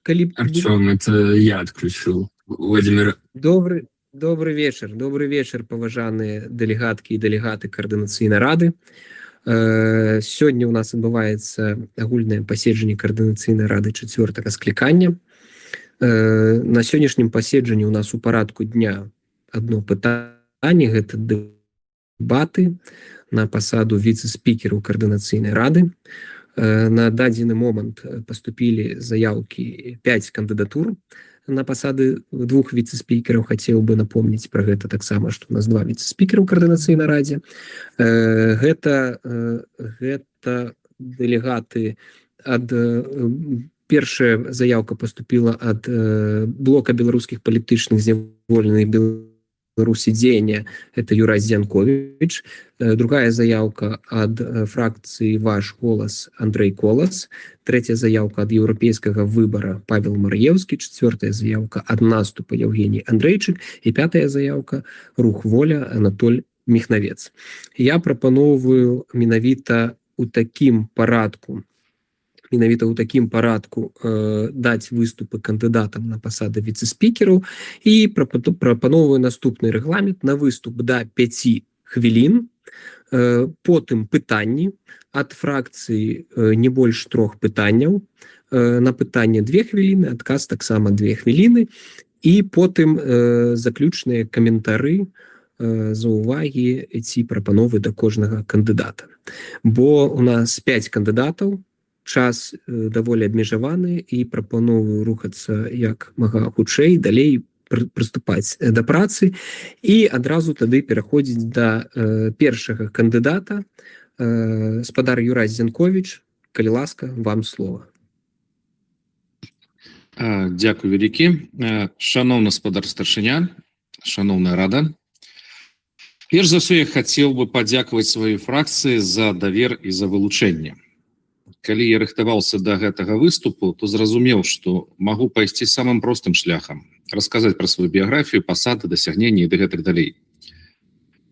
калі Артем, это я отключил. Владимир. Добрый вечер, паважаныя дэлегаткі і дэлегаты каардынацыйнай рады. Сёння у нас адбываецца агульнае паседжанне каардынацыйнай рады 4-го склікання. На сённяшнім паседжанні у нас у парадку дня одно пытанне, гэта дэбаты на пасаду віцэ-спікеру каардынацыйнай рады. На дадзены момант поступили заявки 5 кандидатур на посады двух вице-спикеров. Хотел бы напомнить про это так само, что у нас 2 вице-спикера в координационной раде. Это делегаты от... Первая заявка поступила от блока белорусских политичных зняволеных Беларуси дзеяння, это Юрай Зянкович. Другая заявка от фракции «Ваш голос» Андрей Колос. Третья заявка от Европейского выбора Павел Марьевский. Четвертая заявка от наступа Евгений Андрейчик. И пятая заявка «Рух воля» Анатоль Михновец. Я пропоновую менавіта у таким парадку даць выступы кандыдатам на пасады віцэ-спікераў і прапановую наступны рэгламент на выступ да 5 хвілін, потым пытанні ад фракцыі не больш 3 пытанняў, на пытанне 2 хвіліны, адказ таксама 2 хвіліны, і потым заключныя каментары, заўвагі ці прапановы да кожнага кандыдата. Бо у нас 5 кандыдатаў, час даволі абмежаваны і прапановую рухацца як мага хутчэй, далей прыступаць да працы і адразу тады пераходзіць да першага кандыдата. Спадар Юрай Зянкович, калі ласка, вам слова. Дякую вялікі. Шановны спадар старшыня, шановная рада. Перш за ўсё я хацеў бы падзякаваць сваёй фракцыі за давер і за вылучэнне. Калі я рыхтаваўся да гэтага выступу, то зразумеў, што магу пайсці самым простым шляхам, расказаць пра сваю біяграфію, пасады, дасягненні і гэтак далей.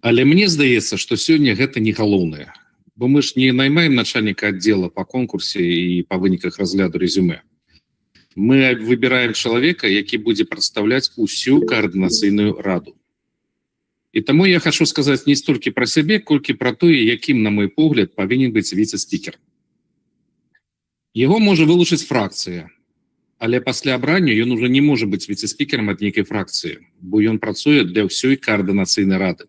Але мне здаецца, што сёння гэта не галоўнае, бо мы ж не наймаем начальніка аддзела па конкурсе і па выніках разгляду резюме. Мы выбіраем чалавека, які будзе прадстаўляць усю каардынацыйную раду. І таму я хачу сказаць не столькі пра сябе, колькі пра тое, якім, на мой погляд, павінен быць віцэ-спікер. Его можа вылучыць фракцыя, але пасля абрання ён уже не можа быць віцэ-спікерам ад нейкай фракцыі, бо ён працуе для ўсёй каардынацыйнай рады.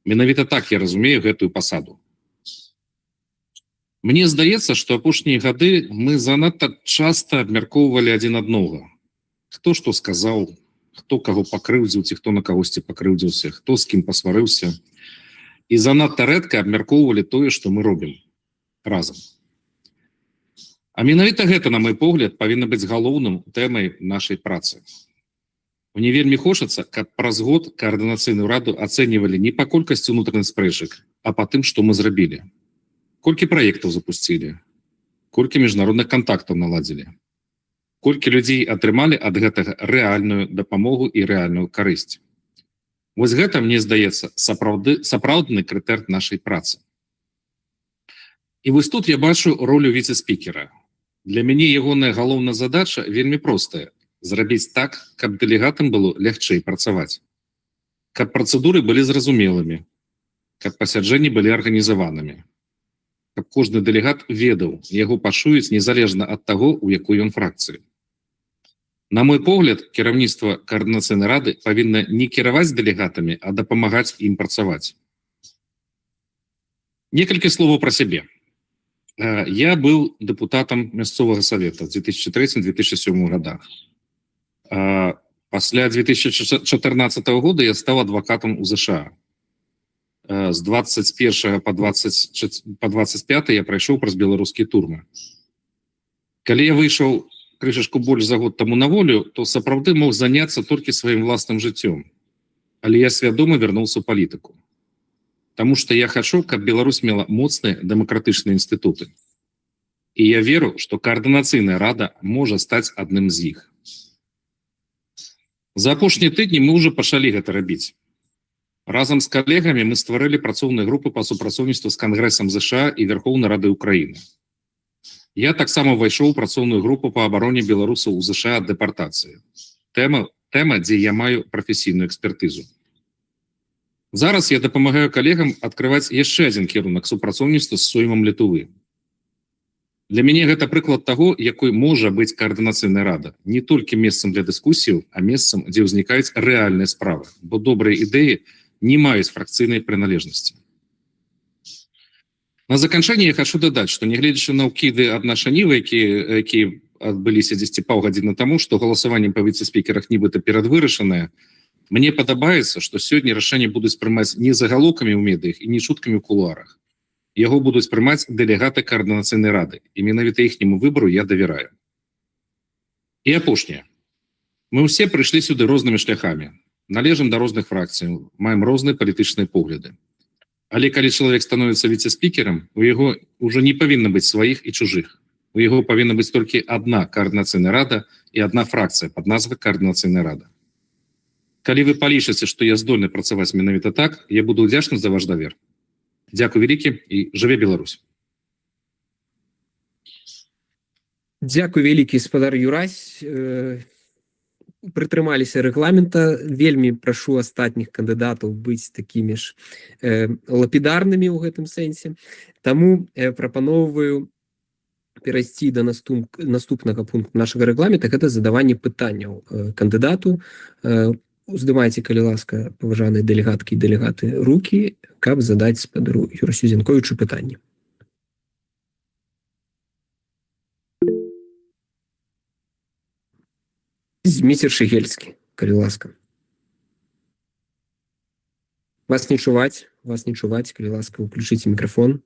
Менавіта так я разумею гэтую пасаду. Мне здаецца, што апошнія гады мы занадта часта абмяркоўвалі адзін аднаго. Хто што сказаў, хто каго пакрыўдзіў, ці хто на кагосьці пакрыўдзіўся, хто з кім пасварыўся. І занадта рэдка абмяркоўвалі тое, што мы робім разам. А менавіта гэта, на мой погляд, павінна быць галоўным тэмай нашай працы. Мне вельмі хочацца, каб праз год каардынацыйную раду ацэньвалі не па колькасці ўнутраных спрэчак, а па тым, што мы зрабілі. Колькі праектаў запусцілі, колькі міжнародных кантактаў наладзілі, колькі людзей атрымалі ад гэтага рэальную дапамогу і рэальную карысць. Вось гэта, мне здаецца, сапраўдны крытэр нашай працы. І вось тут я бачу ролю віцэ-спікера. Для мяне ягоная галоўная задача вельмі простая – зрабіць так, каб дэлегатам было лягчэй працаваць. Каб працэдуры былі зразумелымі, каб пасяджэнні былі арганізаванымі, каб кожны дэлегат ведаў, яго пачуюць незалежна ад таго, у якой ён фракцыі. На мой погляд, кіраўніцтва каардынацыйнай рады павінна не кіраваць дэлегатамі, а дапамагаць ім працаваць. Некалькі словаў пра сябе. Я был депутатом мясцовага совета в 2003-2007 годах. Пасля 2014 года я стал адвокатом у США. С 21 по 25 я прайшоў праз беларускія турмы. Калі я выйшаў крышачку больш за год таму на волю, то сапраўды мог заняцца толькі сваім власным жыццём. Але я свядома вярнуўся ў палітыку. Таму што я хачу, каб Беларусь мела моцныя дэмакратычныя інстытуты. І я веру, што каардынацыйная рада можа стаць адным з іх. За апошнія тыдні мы ўжо пачалі гэта рабіць. Разам з калегамі мы стварылі працоўныя групы па супрацоўніцтву з Кангрэсам ЗША і Верхоўнай Рады Украіны. Я таксама ўвайшоў у працоўную групу па абароне беларусаў у ЗША ад дэпартацыі. Тэма, дзе я маю прафесійную экспертызу. Зараз я дапамагаю калегам адкрываць яшчэ адзін кірунак супрацоўніцтва з Соймам Літувы. Для мяне гэта прыклад таго, якой можа быць каардынацыйная рада, не толькі месцам для дыскусіяў, а месцам, дзе ўзнікаюць рэальныя справы, бо добрыя ідэі не маюць фракцыйнай прыналежнасці. На заканчэнне я хочу дадаць, што нягледзячы на ўкіды ад наша нівы, якія адбыліся 10 паўгадзіны таму, што галасаванне па віцэ-спікерах нібыта перадвырашанае, мне падабаецца, што сёння рашэнне будуць прымаць не загалоўкамі ў медыях і не чуткамі ў кулуарах. Яго будуць прымаць дэлегаты каардынацыйнай рады, і менавіта іхняму выбару я давяраю. І апошняе. Мы ўсе прыйшлі сюды рознымі шляхамі, належым да розных фракцый, маем розныя палітычныя погляды. Але калі чалавек становіцца віцэ-спікерам, у яго ўжо не павінна быць сваіх і чужых. У яго павінна быць толькі адна каардынацыйная рада і адна фракцыя пад назвай каардынацыйная рада. Калі вы палічыце, што я здольны працаваць менавіта так, я буду ўдзячны за ваш давер. Дзякуй вялікі і жыве Беларусь. Дзякуй вялікі, спадар Юрась. Прытрымаліся рэгламента. Вельмі прашу астатніх кандыдатаў быць такімі ж лапідарнымі ў гэтым сэнсе. Таму прапаноўваю перайсці да наступнага пункту нашага рэгламента. Гэта задаванне пытанняў кандыдату. Уздымайце, калі ласка, паважаныя дэлегаткі і дэлегаты, рукі, каб задаць спадару Юрасю Зінковічу пытанне. Зміцер Шыгельскі, калі ласка. Вас не чуваць, калі ласка, уключыце мікрафон.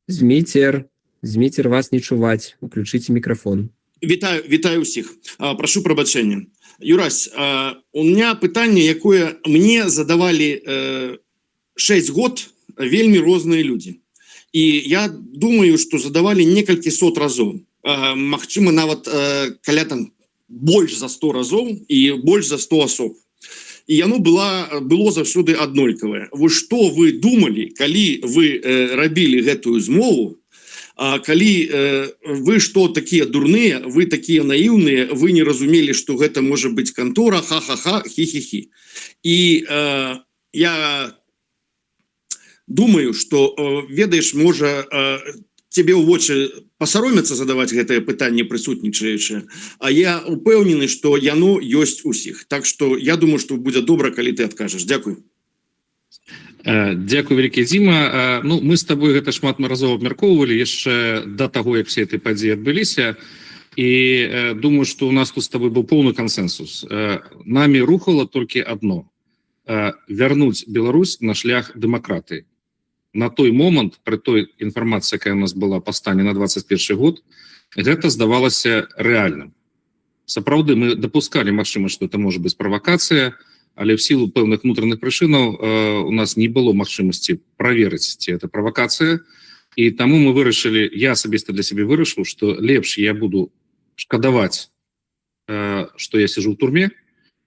Зміцер, вас не чуваць, уключыце мікрафон. Вітаю ўсіх. Прашу прабачэння. Юрась, у меня пытанне, якое мне задавалі 6 год вельмі розныя людзі. І я думаю, што задавалі некалькі сот разоў. Магчыма, нават каля там больш за 100 разоў і больш за 100 асоб. І яно было заўсёды аднолькавае. Вы што вы думалі, калі вы рабілі гэтую змову, калі вы што такія дурныя, вы такія наіўныя, вы не разумелі, што гэта можа быць кантора, ха-ха-ха, хі-хі-хі. І я думаю, што, ведаеш, можа, тебе ў вочы пасаромяцца задаваць гэтае пытанне прысутнічаючы, а я упэўнены, што яно ёсць усіх. Так што я думаю, што будзе добра, калі ты адкажаш. Дзякуй. Дзякуй вялікі, Дзіма. Ну, мы з табой гэта шмат разоў абмяркоўвалі яшчэ да таго, як все этой падзеі адбыліся, і думаю, што у нас тут з табой быў поўны кансенсус. Намі рухала толькі адно: вярнуць Беларусь на шлях дэмакратыі. На той момант, пры той інфармацыі, якая у нас была па стане на 21 год, гэта здавалася рэальным. Сапраўды, мы дапускалі магчымасць, што это можа быць правакацыя, але в силу пэўных внутренних прычынаў у нас не было магчымасці праверыць, ці это правакацыя, і таму мы вырашылі, я асабіста для сябе вырашыў, што лепш я буду шкадаваць, што я сижу ў турме,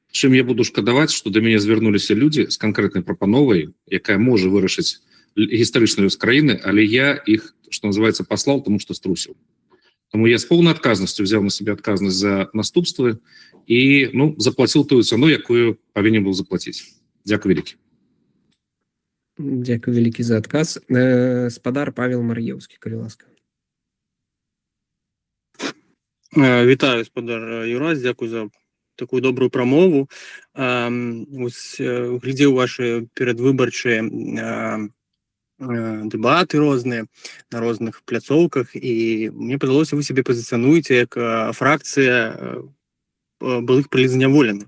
чым я буду шкадаваць, што да мяне звярнуліся людзі з канкрэтнай прапановай, якая можа вырашыць гістарычны лёс краіны, але я іх, што называецца, паслаў, тому што струсіў. Таму я з поўнай адказнасцю взяў на сябе адказнасць за наступствы і заплаціў тую цану, якую павінен быў заплаціць. Дзякуй вялікі. Дзякуй вялікі за адказ. Спадар Павел Мар'еўскі, калі ласка. Вітаю, спадар Юрась, дзякуй за такую добрую прамову. Глядзеў ваши перадвыбарчыя дэбаты розныя на розных пляцоўках, і мне падалося, вы сябе пазіцыянуеце як фракцыя былых палізняволеных.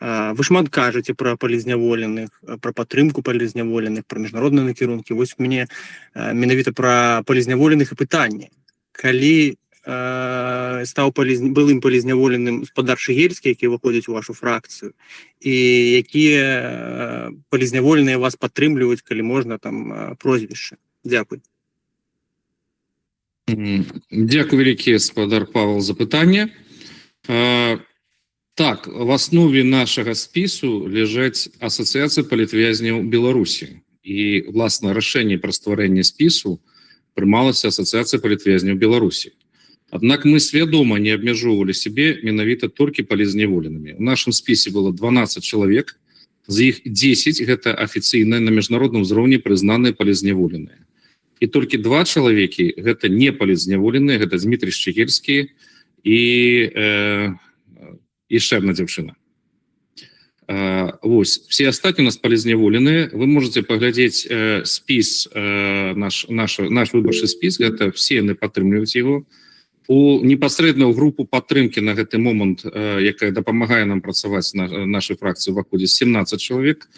Вы шмат кажаце пра палізняволеных, пра падтрымку палізняволеных, пра міжнародныя накірункі. Вось мне менавіта пра палізняволеных і пытанне. Калі стаў былым палізняволеным спадар Шыгельскі, які выходзіць у вашу фракцыю, і якія палізняволеныя вас падтрымліваюць, калі можна, там прозвішча. Дзякуй. Дзякуй вялікі, спадар Павел, за пытанне. Так, в основе нашага спісу ляжаць асацыяцыя палітвязняў Беларусі. і власна рашэнне пра стварэнне спісу прымалася асацыяцыя палітвязняў Беларусі. Аднак мы свядома не абмяжоўвалі сябе менавіта толькі палізняволенымі. У нашым спісе было 12 чалавек, з іх 10 гэта афіцыйна на міжнародным узроўні прызнаныя палізняволеныя. І толькі 2 чалавекі гэта не палізняволеныя, гэта Дмітрий Шчегельскі і яшчэ одна дзяўчына. Вось, все астатнія у нас палізняволеныя. Вы можете паглядзець спіс, наш выбарчы спіс, гэта все яны падтрымліваюць яго. Непасрэдна ў групу падтрымкі на гэты момант, якая дапамагае нам працаваць нашай фракцыі, уваходзіць 17 чалавек,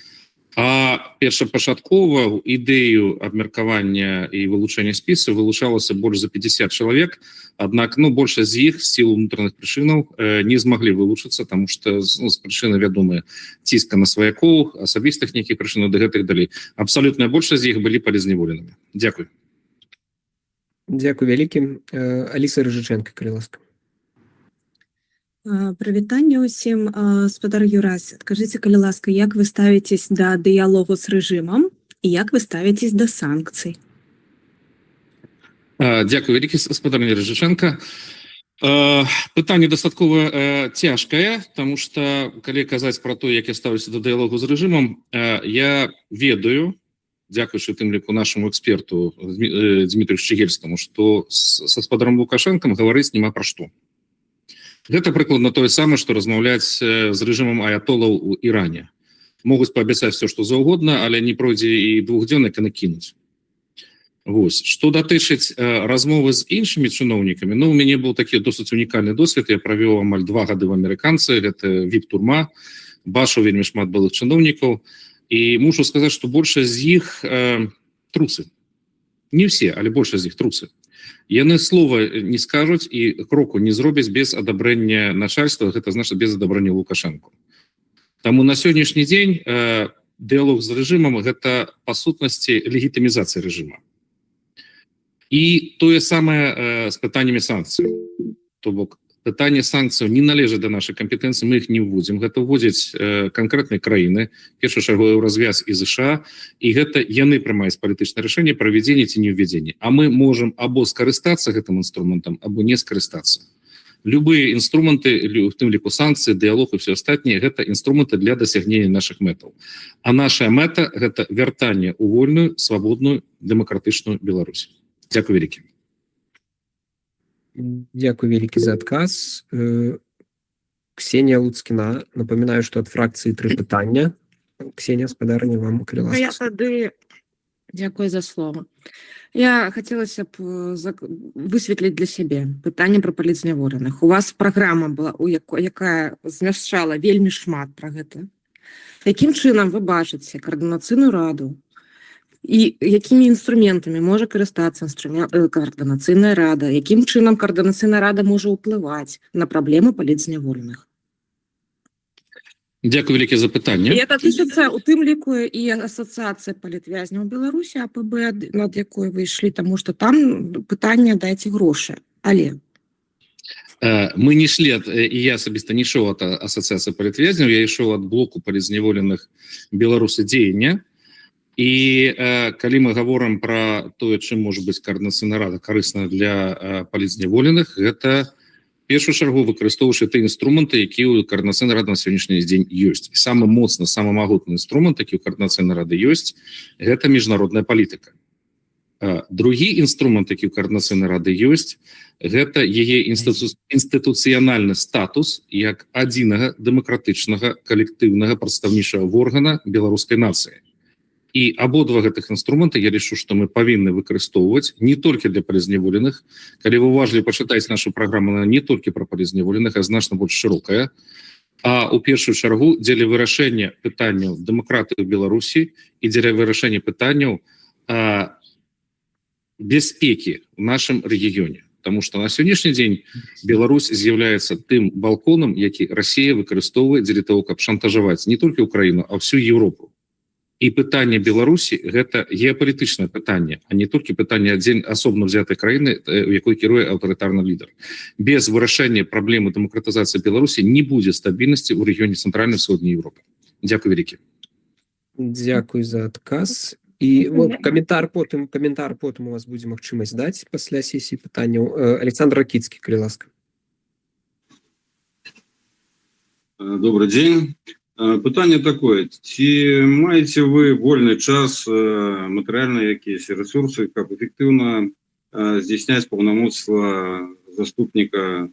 а першапачаткова ў ідэю абмеркавання і вылучэння спісу вылучалася больш за 50 чалавек, аднак большасць з іх з сілу ўнутраных прычынаў не змаглі вылучыцца, таму што з прычыны вядомыя ціска на сваякоў, асабістых нейкіх прычынаў да гэтых далей. Абсалютная большасць з іх былі палізняволенымі. Дзякуй. Дзякуй вялікі. Аліса Рыжыченко, калі ласка. Прывітанне ўсім. Спадар Юрась, скажыце, калі ласка, як вы ставіцесь да дыялогу з рэжымам і як вы ставіцесь да санкцый? Дзякуй вялікі, спадар Рыжыченко. Пытанне дастаткова цяжкае, таму што калі казаць пра то, як я ставлюся да дыялогу з рэжымам, я ведаю, дзякуючы тым ліку нашаму эксперту Дмітрию Шчегельскаму, што са спадаром Лукашэнкам гаварыць няма пра што. Гэта прыкладна тое самае, што размаўляць з рэжымам аятолаў у Іране. Могуць паабяцаць все, што заўгодна, але не пройдзе і 2 дзён, як яны кінуць. Вось. Што датычыць размовы з іншымі чыноўнікамі, у мяне быў такі досыць унікальны досвед. Я правёў амаль 2 гады в амерыканцы, гэта віп-турма, бачыў вельмі шмат былых чыноўнікаў, і мушу сказаць, што большасць з іх трусы. Не ўсе, але большасць з іх трусы. Яны слова не скажуць і кроку не зробяць без адабрэння начальства, гэта значыць без адабрэння Лукашэнку. Таму на сённяшні дзень дыялог з рэжымам гэта па сутнасці легітымізацыя рэжыма. І тое самае з пытаннямі санкцый. То бок пытанне санкцыяў не належыць да нашай кампетэнцыі, мы іх не ўводзім. Гэта ўводзяць канкрэтныя краіны, першую чаргу Еўразвяз і ЗША, і гэта яны прымаюць палітычнае рашэнне пра ввядзенне ці не ўвядзенне. А мы можам або скарыстацца гэтым інструментам, або не скарыстацца. Любыя інструменты, у тым ліку санкцыі, дыялог і все астатніе, гэта інструменты для дасягнення нашых мэтаў. А наша мэта гэта вяртанне ў вольную, свабодную, дэмакратычную Беларусь. Дзякуй вялікі. Дзякуй вялікі за адказ. Ксенія Луцкіна. Напоминаю, што ад фракцыі 3 пытання. Ксенія, спадарня, вам, калі ласка. Я тады... Дзякуй за слово. Я хацелася б высветліць для сябе пытанне пра палізняволеных. У вас праграма была, якая змяшчала вельмі шмат пра гэта. Якім чынам вы бачыце каардынацыйную раду і якімі інструментамі можа карыстацца каардынацыйная рада, якім чынам каардынацыйная рада можа ўплываць на праблемы палізняволеных? Дзякуй вялікі за пытанне. І это тычыцца у тым ліку і асацыяцыя палітвязняў Беларусі, АПБ, над якой вы ішлі, таму што там пытанне дайце грошы. Але мы не ішлі і я асабіста не ішоў ад асацыяцыі палітвязняў, я ішоў ад блоку палізняволеных Беларусы дзеяння. І калі мы гаворым пра тое, чым можа быць каардынацыйная рада карысна для палізняволеных, гэта першую чаргу выкарыстоўваючы тыя інструменты, якія ў каардынацыйнай рады на сённяшні дзень ёсць. Самы моцны, самы магутны інструмент, які ў каардынацыйнай рады ёсць, гэта міжнародная палітыка. Другі інструмент, які ў каардынацыйнай рады ёсць, гэта яе інстытуцыянальны статус як адзінага дэмакратычнага калектыўнага прадстаўнічага органа беларускай нацыі. І абодва гэтых інструмента я лічу, што мы павінны выкарыстоўваць не толькі для палізняволеных. Калі вы уважлі пачытаць нашу праграму, она не толькі пра палізняволеных, а значна больш шырокая. А ў першую чаргу дзеля вырашэння пытанняў дэмакратыі ў Беларусі і дзеля вырашэння пытанняў бяспекі ў нашым рэгіёне. Таму што на сённяшні дзень Беларусь з'яўляецца тым балконам, які Расія выкарыстоўвае дзеля того, каб шантажаваць не толькі Украіну, а ўсю Еўропу. І пытанне Беларусі гэта геапалітычнае пытанне, а не толькі пытанне асобна ўзятай краіны, у якой кіруе аўтарытарны лідар. Без вырашэння праблемы дэмакратызацыі Беларусі не будзе стабільнасці ў рэгіёне цэнтральнай і ўсходняй Еўропы. Дзякуй вялікі. Дзякуй за адказ. І каментар потым у вас будзе магчымасць даць пасля сесіі пытанняў. Александр Ракіцкі, калі ласка. Добрый день. Пытанне такое. Ці маеце вы вольны час, матэрыяльныя якісь ресурсы, каб эфектыўна здзяйсняць паўнамоцтва заступніка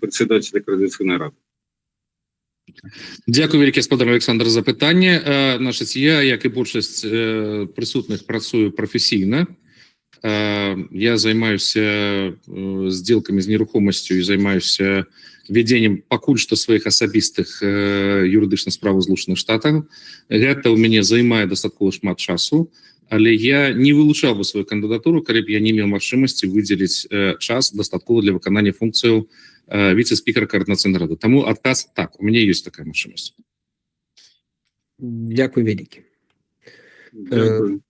председателя Координационной рады? Дякую вялікі, гаспадар Александр, за пытанне. Значыць, я, як і большасць прысутных, працую прафесійна. Я займаюся сделками з нерухомасцю і займаюся веденнем пакуль што сваіх асабістых юрыдычных справаў Злучаных Штатаў. Гэта ў мяне займае дастаткова шмат часу, але я не вылучаў бы сваю кандыдатуру, калі б я не меў магчымасці выдзеліць час дастаткова для выканання функцыяў віце-спікера Координацыйнай рады. Таму адказ так, у мяне ёсць такая магчымасць. Дякую вялікі. Дякую.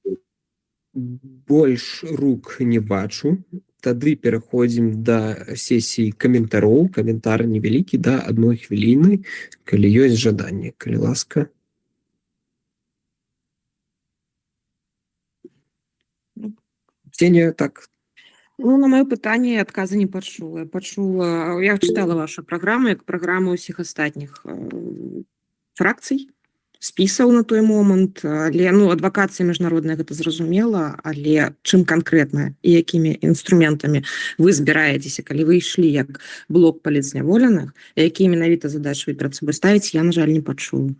Больш рук не бачу. Тады пераходзім да сесіі каментароў. Каментар невялікі, да 1 хвіліны, калі ёсць жаданне. Калі ласка. Ксения, так. Ну, на мое пытанне адказа не пачула. Я чытала вашу праграму, як праграму ўсіх астатніх фракцый, спісаў на той момант, але адвакацыя міжнародная гэта зразумела, але чым канкрэтна і якімі інструментамі вы збіраецеся, калі вы ішлі як блок палітзняволеных, якія менавіта задачы вы перад сабой ставіць, я, на жаль, не пачула.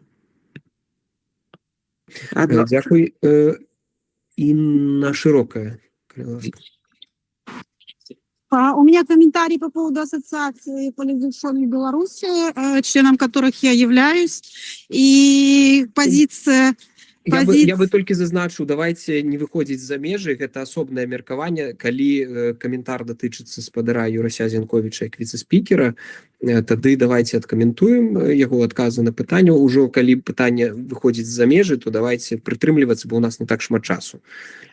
Дякую. Інна Шырокая. У меня комментарий по поводу ассоциации политзащищенной Беларуси, членом которых я являюсь, и позиция... Я бы толькі зазначыў, давайте не выходзіць за межы, гэта асобнае меркаванне, калі каментар датычыцца спадара Юрася Зянковіча як віцэ-спікера, тады давайте адкаментуем яго адказы на пытанне. Ужо калі пытанне выходзіць за межы, то давайте прытрымлівацца, бо у нас не так шмат часу.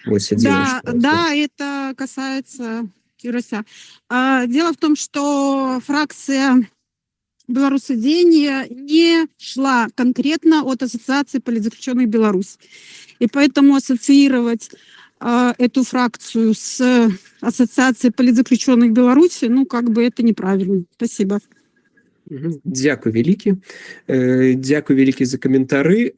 Да, это касается Юрася. Дело в том, что фракция Беларусидение не шла конкретно от Ассоциации политзаключенных Беларусь. И поэтому ассоциировать эту фракцию с Ассоциацией политзаключенных Беларуси, это неправильно. Спасибо. Дзякуй вялікі. Дзякуй вялікі за каментары.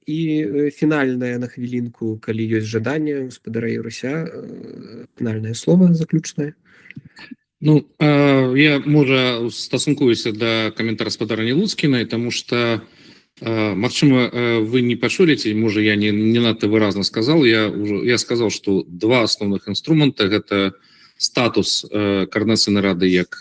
І фінальнае на хвілінку, калі ёсць жаданне гаспадара Юрася, фінальнае слово заключнае. Я, можа, стасункуюся да каментара гаспадара Нелуцкінай, тому што, магчыма, вы не пачулі, ці, можа, я не надта выразна сказал. Я сказал, што два асноўных інструмента — гэта статус Координацыйнай рады як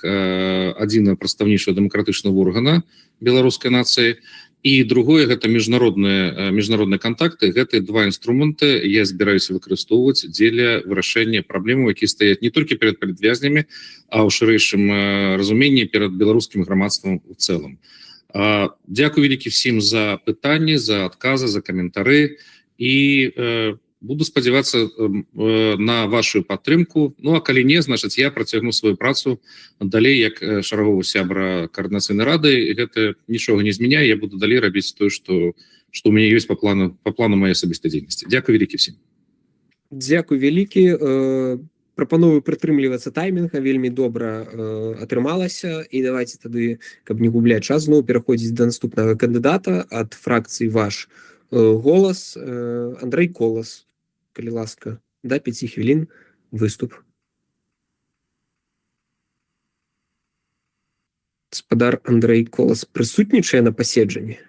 адзінага прадстаўнічага дэмакратычнага органа беларускай нацыі, і другое — гэта міжнародныя кантакты. Гэтыя два інструменты я збіраюся выкарыстоўваць дзеля вырашэння праблемаў, якія стаяць не толькі перад палітвязнямі, а ў шырэйшым разуменні перад беларускім грамадствам у цэлым. Дзякую вялікі всім за пытанні, за адказы, за каментары, і буду спадзявацца на вашу падтрымку. А калі не, значыць, я працягну сваю працу далей як шараговы сябра Координацыйнай рады. Гэта нічога не змяняе, я буду далей рабіць тое, што у мяне ёсць па плану маёй асабістай дзейнасці. Дзякую вялікі всім. Дзякуй вялікі. Прапаную прытрымлівацца таймінга, вельмі добра атрымалася. І давайте тады, каб не губляць час, зноў пераходзіць да наступнага кандыдата ад фракцыі «Ваш голас». Андрэй Колас, калі ласка, да 5 хвілін выступ. Гаспадар Андрэй Колас прысутнічае на паседжанні?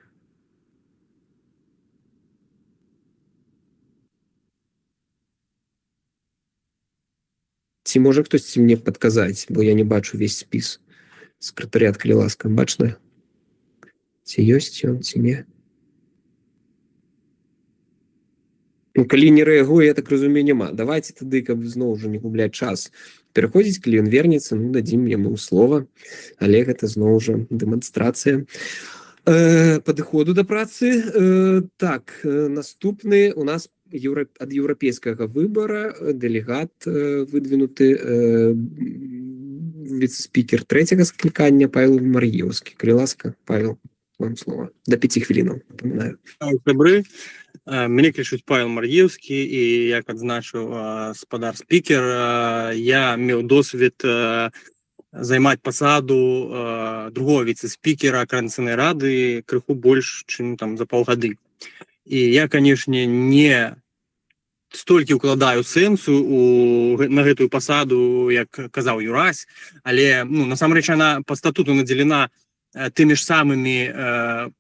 Ці можа хтосьці мне падказаць, бо я не бачу весь спіс. Сакратарыят, калі ласка, бачна? Ці ёсць ён, ці не? Калі не рэагуе, я так разумею, няма. Давайте тады, каб зноў ужо не губляць час, пераходзіць, калі ён вернецца, дадзім яму слова, але гэта зноў ужо дэманстрацыя падыходу да працы. Так, наступны у нас ад еўрапейскага выбара дэлегат выдвинуты віцэ-спікер трэцяга склікання Павел Мар'еўскі. Калі ласка, Павел. вам слово. До 5 хвилин, напоминаю. Добры. Мяне клічуць Павел Мар'еўскі, і як адзначыў спадар спікер, я меў досвед займаць пасаду другого віцэ-спікера Координацыйнай рады крыху больш, чым там за паўгады. І я, канешне, не столькі ўкладаю сэнсу на гэтую пасаду, як казаў Юрась, але насамрэч яна па статуту надзелена тымі ж самымі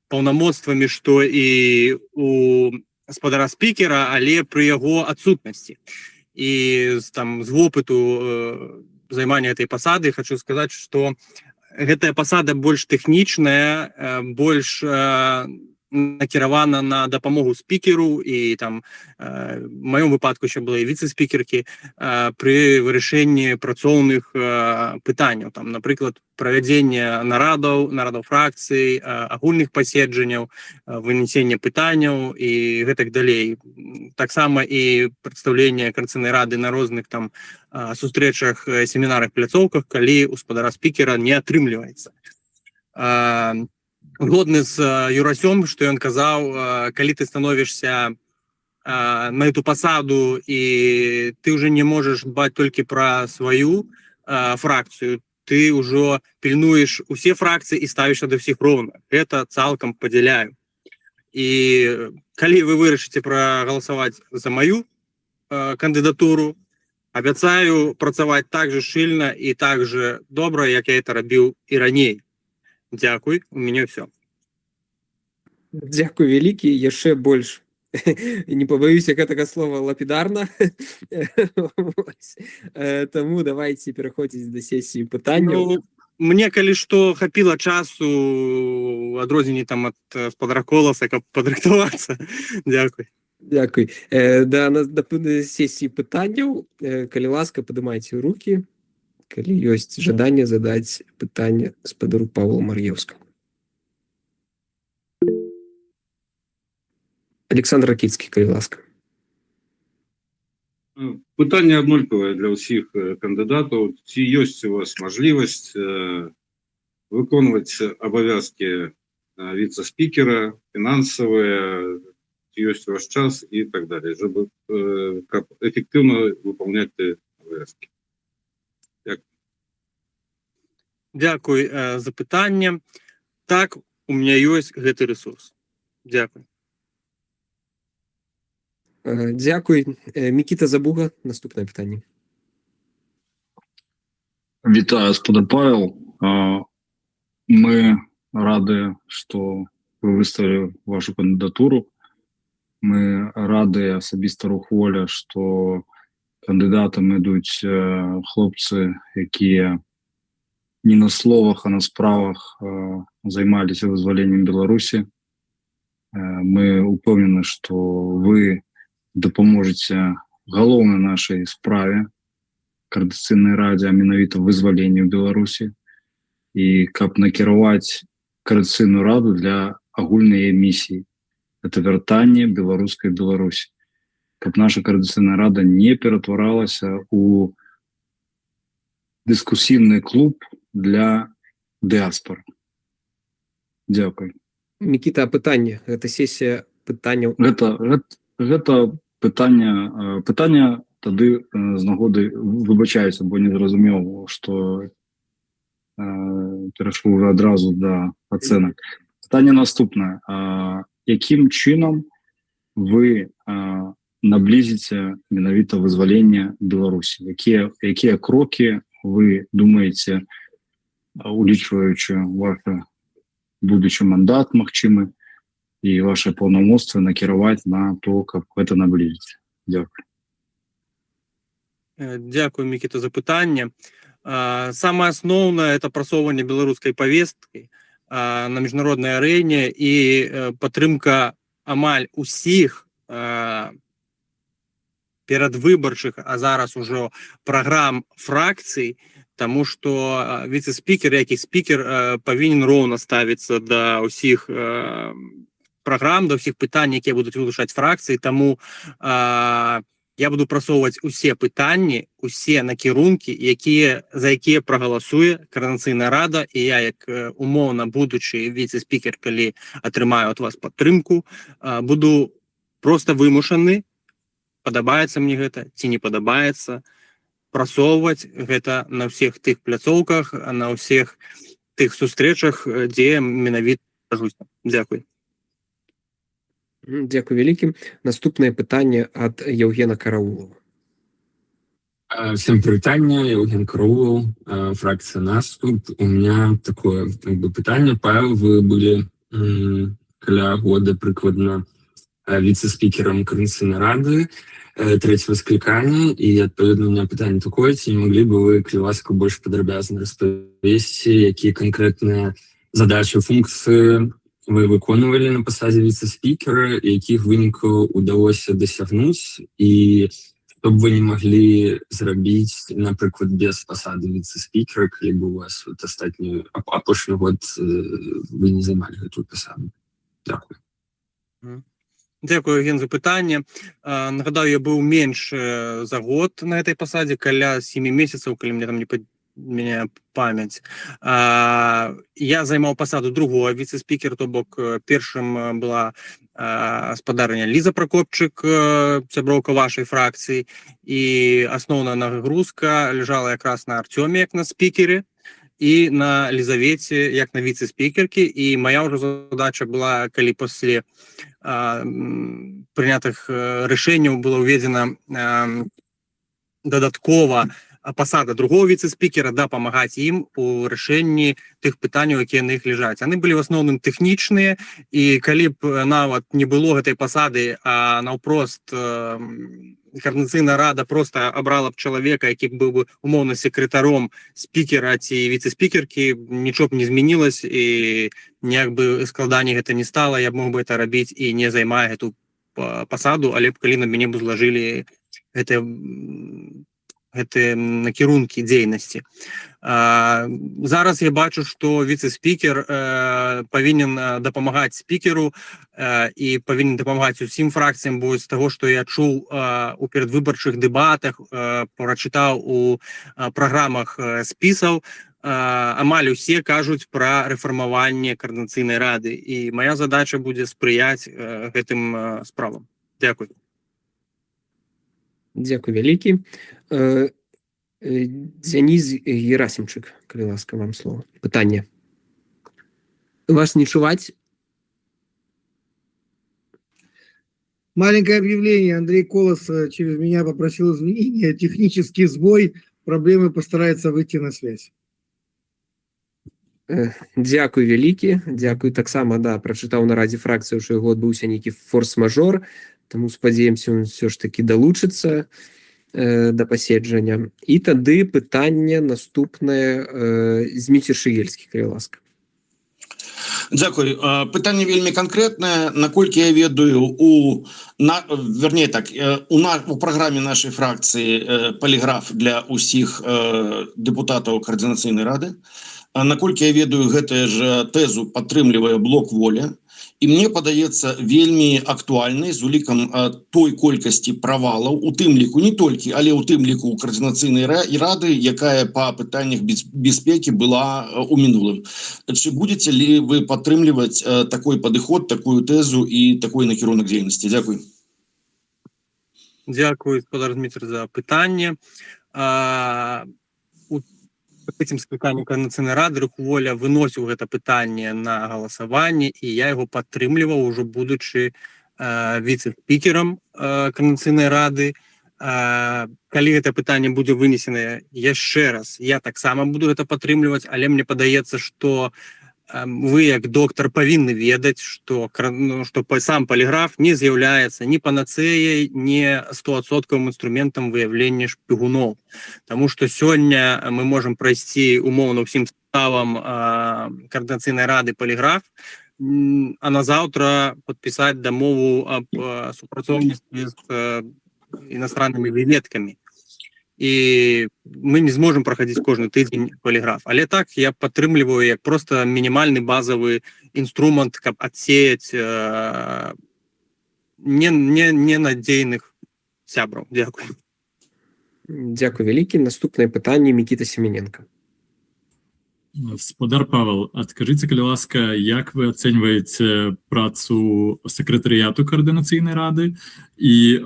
паўнамоцтвамі, што і у спадара спікера, але пры яго адсутнасці. І з вопыту займання гэтай пасады хочу сказаць, што гэтая пасада больш тэхнічная, больш накіравана на дапамогу спікеру, і там в маём выпадку ще была і віцэ-спікеркі пры вырашэнні працоўных пытанняў, там, напрыклад, правядзення нарадаў фракцый, агульных паседжанняў, вынесення пытанняў і гэтак далей. Таксама і прадстаўленне Координацыйнай рады на розных там сустрэчах, семінарах, пляцоўках, калі у спадара спікера не атрымліваецца. Згодны з Юрасём, што ён казаў, калі ты становішся на эту пасаду і ты ўжо не можаш дбаць толькі пра сваю фракцыю, ты ўжо пільнуеш усе фракцыі і ставішся да ўсіх роўна. Гэта цалкам падзяляю. І калі вы вырашыце прагаласаваць за маю кандыдатуру, абяцаю працаваць так же шчыльна і так же добра, як я это рабіў і раней. Дзякуй, у мяне ўсё. Дзякуй вялікі, яшчэ больш не побоюсь гэтага слова лапідарна. Таму давайте пераходзіць да сесіі пытанняў. Мне калі што хапіла часу адрозненне там ад спадара Коласа, каб падрыхтавацца. Дзякуй. Дзякуй. Да сесіі пытанняў, калі ласка, падымайце рукі, калі ёсць жаданне задаць пытанне спадару Павлу Мар'еўскаму. Александр Ракіцкі, калі ласка. Пытанне аднолькавае для ўсіх кандыдатаў. Ці ёсць у вас мажлівасць выконваць абавязкі віцэ-спікера, фінансавыя, ці ёсць у вас час і так далее, каб эфектыўна выполнять абавязкі? Дзякуй за пытанне. Так, у меня ёсць гэты ресурс. Дзякуй. Дзякуй. Мікіта Забуга, наступнае пытанне. Вітаю, спадар Павел. Мы рады, што вы выставілі вашу кандыдатуру. Мы рады асабіста рух воля, што кандыдатам ідуць хлопцы, якія не на словах, а на справах займаліся вызваленнем Беларусі. Мы упэўнены, што вы дапаможаце галоўнай нашай справе Координацыйнай радзе, а менавіта вызваленню Беларусі, і каб накіраваць Координацыйную раду для агульнай місіі. Это вяртанне беларускай Беларусі. Каб наша Координацыйная рада не ператваралася у дыскусійны клуб для дыаспоры. Дзякуй. Мікіта, пытанне. Гэта сесія пытанняў. Гэта пытанне тады з нагоды выбачаюся, бо не зразумеў, што перайшоў уже адразу да ацэнак. Пытанне наступнае. Якім чынам вы наблізіце менавіта вызваленне Беларусі? Якія крокі вы думаеце, улічваючы ваш будучы мандат магчымы і ваши паўнамоцтвы накіраваць на то, каб гэта наблізіць? Дзякуй. Дзякуй, Мікіта, за пытанне. Самае асноўнае — это прасоўванне беларускай павесткі на міжнароднай арэне і падтрымка амаль усіх перадвыбарчых, а зараз ужо праграм фракцый, таму што віцэ-спікер, як і спікер, павінен роўна ставіцца да ўсіх праграм, да ўсіх пытань, якія будуць вылучаць фракцыі. Таму я буду прасоўваць усе пытанні, усе накірункі, за якія прагаласуе Координаційна рада, і я, як умоўна будучы віце-спікер, калі атрымаю ад вас падтрымку, буду просто вымушаны, падабаецца мне гэта ці не падабаецца, прасоўваць гэта на ўсіх тых пляцоўках, на ўсіх тых сустрэчах, дзе менавіта кажуся. Дзякуй. Дякую вялікі. Наступнае пытанне ад Евгена Караулова. Всем привитание, Евген Караулов, фракция «Наступ». У меня такое питание. Павел, вы были каля года прикладно вице-спикером Координаційної ради третьего скликания, и отповедно у меня питание такое, не могли бы вы, калі ласка, больше подробязно распавесці, какие конкретные задачи, функции вы выконывали на посаде вице-спикера, и каких выников удалось досягнуть, и что бы вы не могли зрабіць, напрыклад, без посады вице-спикера, калі бы у вас вот апошні год вы не займалі гэтую посаду. Дякую. Дзякую, Евген, за пытанне. Нагадаю, я быў менш за год на этой посаде, каля 7 месяцаў, калі мне там не меня память. Я займаў посаду другого вице-спикера, то бок першым была спадарня Лиза Прокопчык, сяброўка вашай фракцыі, і асноўная нагрузка лежала якраз на Артёме, як на спікеры, і на Лизавете, як на вице-спикерке, і моя ўжо задача была, калі пасля прынятых рашэнняў была ўведзена дадаткова посада другого вице-спикера, дапамагаць ім у рашэнні тых пытанняў, якія на іх ляжаць. Яны былі в асноўным тэхнічныя, і калі б нават не было гэтай посады, а наўпрост Координаційна рада просто абрала б чалавека, які быў бы умоўна секретаром спікера ці віце-спікеркі, нічого б не змянілось, і ніяк бы складаней гэта не стала, я б мог бы это рабіць і не займае гэту посаду, але б калі на мяне б злажылі гэтыя накірункі дзейнасці. Зараз я бачу, што віце-спікер павінен дапамагаць спікеру і павінен дапамагаць усім фракцыям, бо з таго, што я чуў у перадвыбарчых дэбатах, прачытаў у праграмах спісаў, амаль усе кажуць пра рэфармаванне Координаційнай рады, і моя задача будзе спрыяць гэтым справам. Дзякуй. Дякую вялікі. Дзяніс Герасімчык, калі ласка, вам слово. Пытанне. Вас не чуваць? Маленькое объявление. Андрей Колос через меня попросил извинения. Технический сбой. Проблемы, постарается выйти на связь. Дякую вялікі. Дякую таксама, да, прачытаў на радзе фракцыі, што яго адбыўся нейкі форс-мажор, таму спадзяемся, ён все ж таки далучыцца да паседжання. І тады пытанне наступнае Зміцер Шыгельскі, калі ласка. Дзякуй. Пытанне вельмі канкрэтнае. Наколькі я ведаю, у праграме нашай фракцыі паліграф для ўсіх дэпутатаў Координаційнай рады. Наколькі я ведаю, гэтая ж тэзу падтрымлівае блок «Воля». І мне падаецца вельмі актуальнай з улікам той колькасці правалаў, у тым ліку не толькі, але ў тым ліку ў Координаційнай рады, якая па пытаннях бяспекі была у мінулым. Ці будзеце ли вы падтрымліваць такой падыход, такую тэзу і такой накірунак дзейнасці? Дзякуй. Дзякуй, гаспадар Дмітрый, за пытанне. Этим скликаннем Координаційнай рады рух «Воля» выносіў гэта пытанне на галасаванне, і я яго падтрымліваў, ужо будучы віце-спікерам Координаційнай рады. Калі гэта пытанне будзе вынесенае яшчэ раз, я таксама буду гэта падтрымліваць, але мне падаецца, што вы, як доктар, павінны ведаць, што сам паліграф не з'яўляецца ні панацэяй, ні 100% інструментам выяўлення шпігуноў. Таму што сёння мы можам прайсці умоўна ўсім составам Координаційнай рады паліграф, а назаўтра падпісаць дамову аб супрацоўніцтве з іностраннымі выведкамі. І мы не зможам праходзіць кожны тыдзень паліграф. Але так я падтрымліваю як просто мінімальны базавы інструмент, каб адсеяць ненадзейных сябраў. Дзякуй. Дякую вялікі. Наступнае пытанне Мікіта Семененко. Спадар Павел, адкажыце, калі ласка, як вы ацэньваеце працу сакратарыяту каардынацыйнай рады і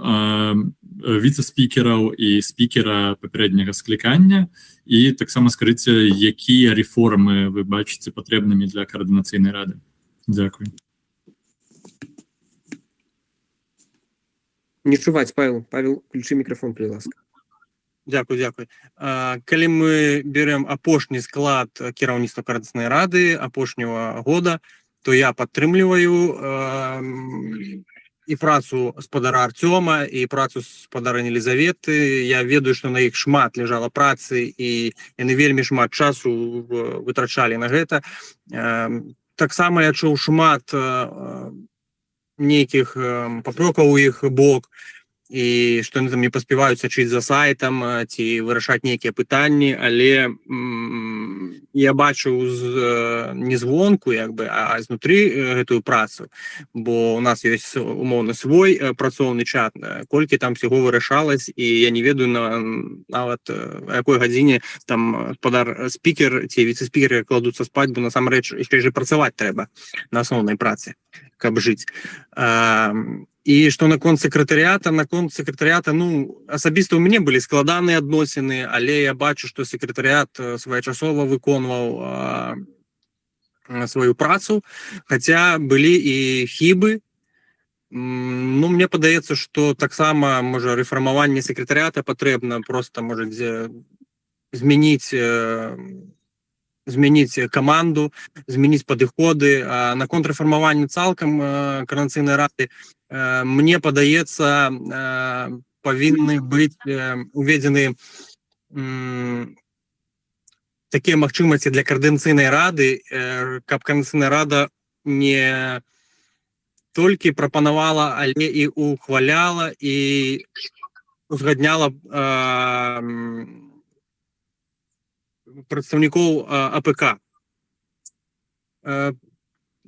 віцэ-спікераў і спікера папярэдняга склікання, і таксама скажыце, якія рэформы вы бачыце патрэбнымі для каардынацыйнай рады? Дзякуй. Не чуваць, Павел. Павел, включи мікрафон, калі ласка. Дзякуй. Калі мы берем апошні склад кіраўніцтва каардынацыйнай рады апошняга года, то я падтрымліваю і працу спадара Артёма, і працу спадарыні Елізаветы. Я ведаю, што на іх шмат ляжала працы, і яны вельмі шмат часу вытрачалі на гэта. Таксама я чуў шмат нейкіх папрокаў у іх бок, і што яны там не паспяваюць сачыць за сайтам ці вырашаць нейкія пытанні, але я бачу не звонку, а знутры гэтую працу, бо у нас ёсць умоўна свой працоўны чат, колькі там всего вырашалась, і я не ведаю нават о якой гадзіне там спадар спікер ці віцэ-спікеры кладуцца спаць, бо насамрэч яшчэ ж працаваць трэба на асноўнай працы, каб жыць. І што наконт сакратарыята, асабіста ў мяне былі складаныя адносіны, але я бачу, што сакратарыят своечасова выконваў сваю працу, хаця былі і хібы. Мне падаецца, што таксама, можа, рэфармаванне сакратарыята патрэбна, проста, можа, змяніць каманду, змяніць падыходы. Наконт рэфармавання цалкам каардынацыйнай рады, мне падаецца, павінны быць уведзены такія магчымасці для каардынацыйнай рады, каб каардынацыйная рада не толькі прапанавала, але і ухваляла і узгадняла прадстаўнікоў АПК.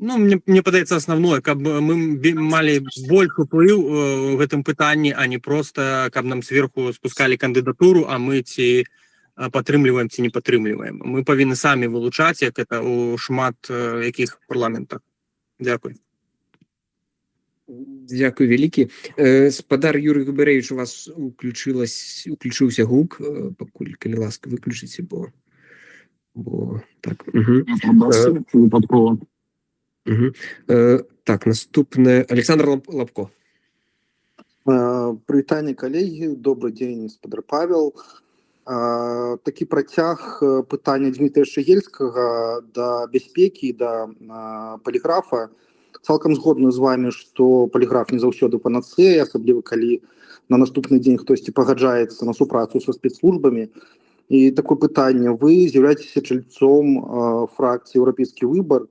Мне падаецца асноўное, каб мы малі больш уплыў у гэтым пытанні, а не проста, каб нам сверху спускалі кандыдатуру, а мы ці падтрымліваем, ці не падтрымліваем. Мы павінны самі вылучаць, як это у шмат якіх парламентах. Дзякуй. Дзякуй вялікі. Спадар Юрый Губарэвіч, у вас уключыўся гук, пакуль, калі ласка, выключыце, бо так. Выпадкова. Так, наступне Александр Лапко. Прывітанне, калегі, добрый дзень, спадар Павел. Такі працяг пытання Дмітрия Шагельскага да бяспекі, да поліграфа. Цалкам згодны з вами, што поліграф не заўсёды панацэя, асабліва калі на наступны дзень хтосьці пагаджаецца на супрацу са спецслужбамі. І такое пытанне: вы з'яўляецеся чальцом фракцыі «Еўрапейскі выбар»,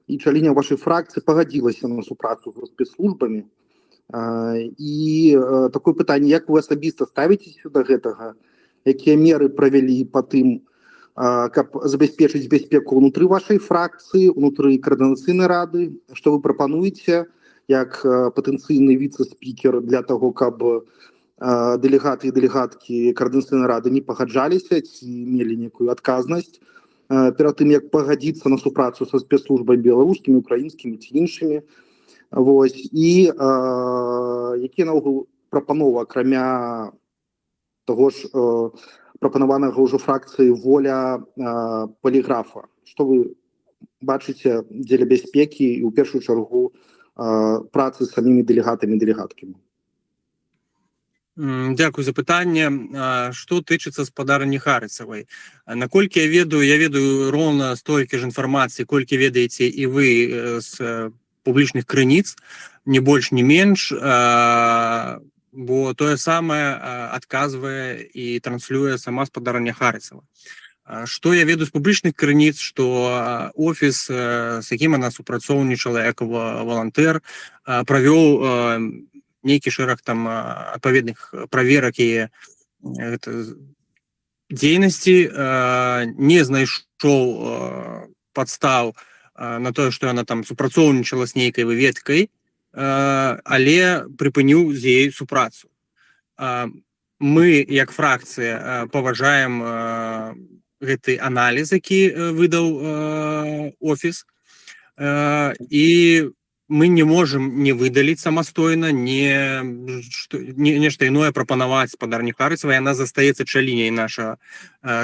і чаленне вашай фракцыі пагадзілася на супрацу з спецслужбамі. І такое пытанне: як вы асабіста ставіцеся да гэтага? Якія меры правялі па тым, каб забяспечыць бяспеку ўнутры вашай фракцыі, ўнутры каардынацыйнай рады? Што вы прапануеце як патэнцыйны віцэ-спікер для таго, каб дэлегаты і дэлегаткі каардынацыйнай рады не пагаджаліся ці мелі нейкую адказнасць перад тым, як пагадзіцца на супрацу са спецслужбамі беларускімі, украінскімі ці іншымі? І якія наогул прапановы, акрамя таго ж прапанаванага ўжо фракцыі «Воля» поліграфа? Што вы бачыце дзеля бяспекі і ў першую чаргу працы з самімі дэлегатамі і дэлегаткамі? Дзякуй за пытанне. Што тычыцца спадарыні Харысавай, наколькі я ведаю роўна столькі ж інфармацыі, колькі ведаеце і вы з публічных крыніц, не больш, не менш, бо тое самае адказвае і транслюе сама спадарыня Харысава. Што я ведаю з публічных крыніц, што офіс, з якім яна супрацоўнічала як валантэр, правёў нейкі шэраг там адпаведных праверак і дзейнасці, не знайшоў падстаў на тое, што яна там супрацоўнічала з нейкай выведкай, але прыпыніў з яе супрацу. мы як фракцыя паважаем гэты аналіз, які выдаў офіс, і мы не можем не выдаліць самастойна, нешта іное прапанаваць спадарні Харысова, яна застаецца чаліняй нашага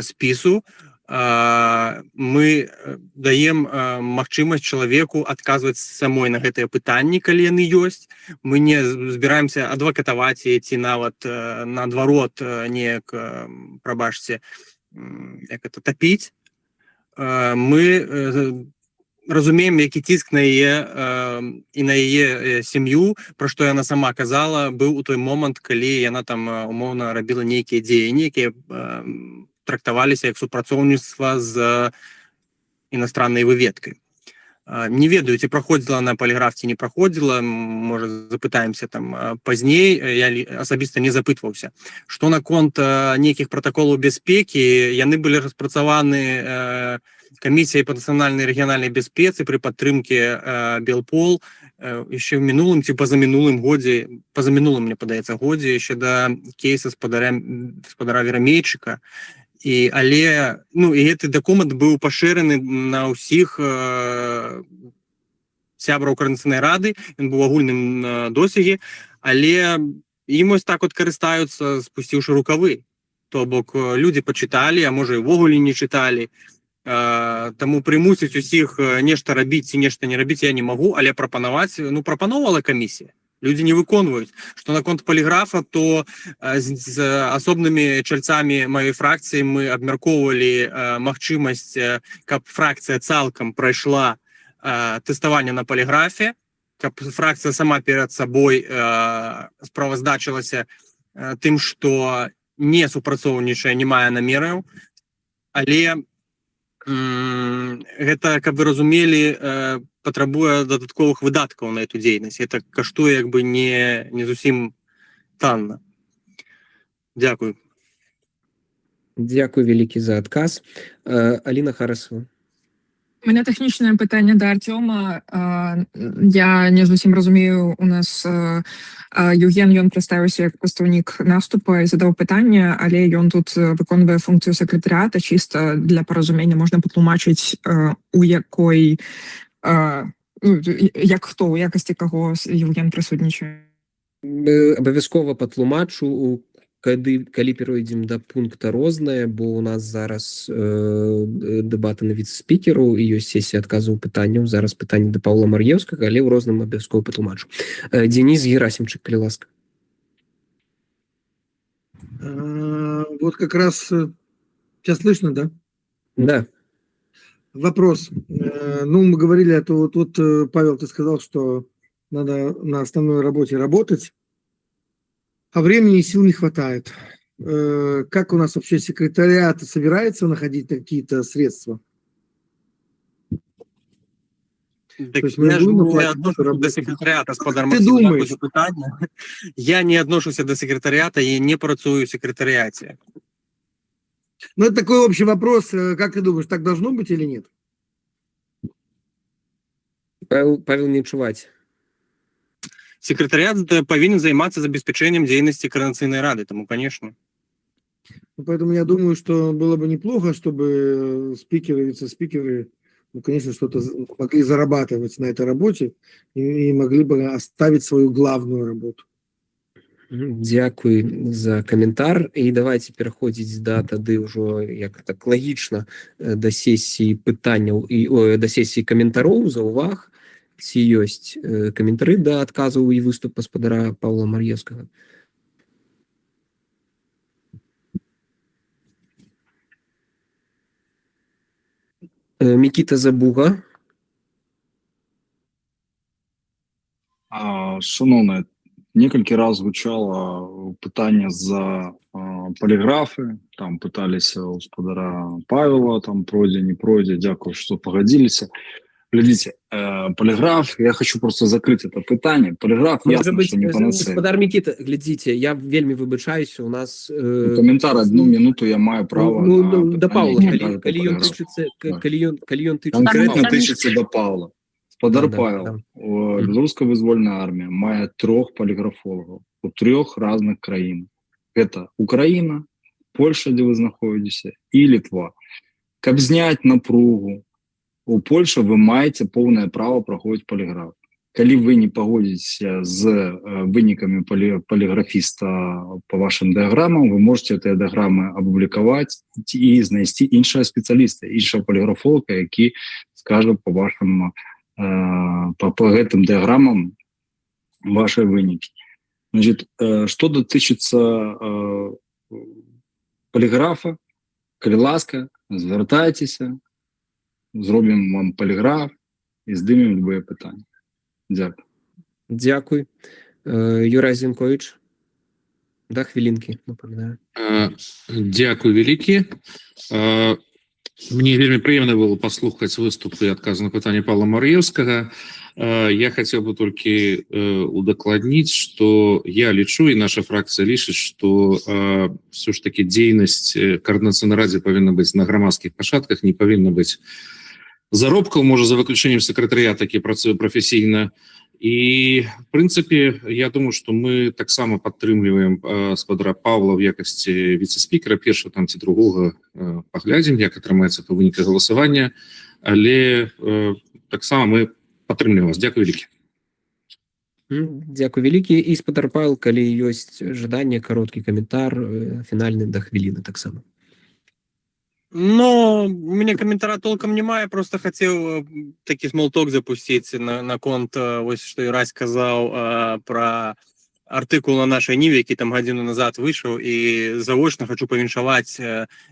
спісу. Мы даем магчымасць чалавеку адказваць самой на гэтыя пытанні, калі яны ёсць. Мы не збіраемся адвакатаваць ці нават наадварот неяк, прабачце, як это, тапіць. Мы разумеем, які ціск на яе і на яе сям'ю, пра што яна сама казала, быў у той момант, калі яна там умоўна рабіла нейкія дзеянні, якія трактаваліся як супрацоўніцтва з іностраннай выведкай. Не ведаю, ці праходзіла на паліграф, ці не праходзіла, можа, запытаемся там пазней, я асабіста не запытваўся. Што наконт нейкіх пратаколаў бяспекі, яны былі распрацаваны камісіяй па нацыянальнай і рэгіянальнай бяспецы пры падтрымке Белпол яшчэ ў мінулым ці пазамінулым годзе, пазамінулым, мне падаецца, годзе, яшчэ да кейса спадара Верамейчыка. Але гэты дакумент быў пашыраны на ўсіх сябраў Коордынацыйнай рады, ён быў агульным досягі, але ім ось так от карыстаюцца, спусціўшы рукавы. То бок людзі пачыталі, а можа і ўвогуле не чыталі. Таму прымусіць усіх нешта рабіць ці нешта не рабіць я не магу, але прапанаваць, прапаноўвала камісія. Людзі не выконваюць. Што наконт паліграфа, то з асобнымі чальцамі маёй фракцыі мы абмяркоўвалі магчымасць, каб фракцыя цалкам прайшла тэставанне на паліграфе, каб фракцыя сама перад сабой справаздачылася тым, што не супрацоўнічае, не мае намераў, але гэта, каб вы разумелі, патрабуе дадатковых выдаткаў на эту дзейнасць. Это каштуе як бы не зусім танна. Дзякую. Дзякуй вялікі за адказ. Аліна Харысова. У мене технічне питання до Артема. Я не зовсім розумію, у нас Євген, ён представився як представник наступу і задав питання, але він тут виконує функцію секретаріата, чисто для порозуміння можна потлумачити, у якої, як хто, у якості кого Євген присутнічає. Абавязкова патлумачу, калі перайдзем да пункта рознае, бо у нас зараз дэбаты на віцэ-спікеру і ёсць сесія адказаў пытанняў, зараз пытанне да Паўла Мар'еўскага, але ў розным абавязкова патлумачу. Денис Герасимчык, калі ласка. Вот как раз сейчас слышно, да? Да. Вопрос. Мы говорили, то вот Павел, ты сказал, что надо на основной работе работать, а времени и сил не хватает. Как у нас вообще секретариат собирается находить какие-то средства? Так я ж не адношуся до секретаріата, спадар Максим, дякую питання. Я не адношуся до секретаріата і не працюю в секретаріаті. Это такой общий вопрос. Как ты думаешь, так должно быть или нет? Павел, не чуваць. Секретариат повинен заниматься забеспечением деятельности Координационной рады, тому, конечно. Поэтому я думаю, что было бы неплохо, чтобы спикеры, вице-спикеры, конечно, что-то могли зарабатывать на этой работе и могли бы оставить свою главную работу. Дзякуй за каментар. І давайте пераходзіць да тады ўжо як так лагічна да сесіі пытанняў і да сесіі каментароў, заўваг. Ці ёсць каментары да адказаў і выступ гаспадара Паўла Мар'еўскага? Мікіта Забуга. Шановне, некалькі раз гучала пытанне за поліграфы, там пыталіся у гаспадара Павела, там пройдзе, не пройдзе, дзякую, што пагадзіліся. Глядите, полиграф, я хочу просто закрыть это питание. Полиграф, ясно, что не панацея. Господар Микита, глядите, я вельми вибачаюсь, у нас... Комментар, 1 минуту я маю право на... До Павла, калі ён тычыцца... Конкретно тычыцца до Павла. Господар Павел, Белорусская вызвольная армия мае 3 полиграфологов у 3 разных краін. Это Украина, Польша, где вы знаходитесь, и Литва. Каб зняць напругу, у Польше вы маеце поўнае право праходзіць поліграф. Калі вы не пагодзіцеся з вынікамі поліграфіста по вашим дыаграмам, вы можете гэтыя дыаграмы апублікаваць і знайсці іншага спецыяліста, іншага поліграфолога, які скажа по вашим по гэтым дыаграмам ваши вынікі. Значит, что датычыцца поліграфа, калі ласка, звяртайцеся, зробім вам поліграф і здымем любые пытанні. Дякую. Дякую. Юрай Зінкович. Да, хвілінкі, напоминаю. Дякую вялікі. Мне вельмі прыемна было паслухаць выступы і адказы на пытанне Павла Мар'еўскага. Я хотел бы толькі удакладніць, што я лічу, і наша фракцыя лічыць, што все ж таки дзейнасць координацыйнай радзе павінна быць на грамадскіх пачатках, не павінна быць заробкаў, можа, за выключэннем сакратарыята, які працуе прафесійна. І, в прынцыпе, я думаю, што мы таксама падтрымліваем спадара Павла ў якасці віцэ-спікера, першага там ці другога паглядзім, як атрымаецца па выніках галасавання, але таксама мы падтрымліваем вас. Дзякую вялікі. Дзякую вялікі. І спадар Павел, калі ёсць жаданне, кароткі каментар, фінальны да хвіліны таксама. Но у меня комментария толком немає, просто хотел такі смолток запустить на конт, ось что Юрай сказал про артикул на нашей Ниве, який там годину назад вышел, и заочно хочу повіншаваць,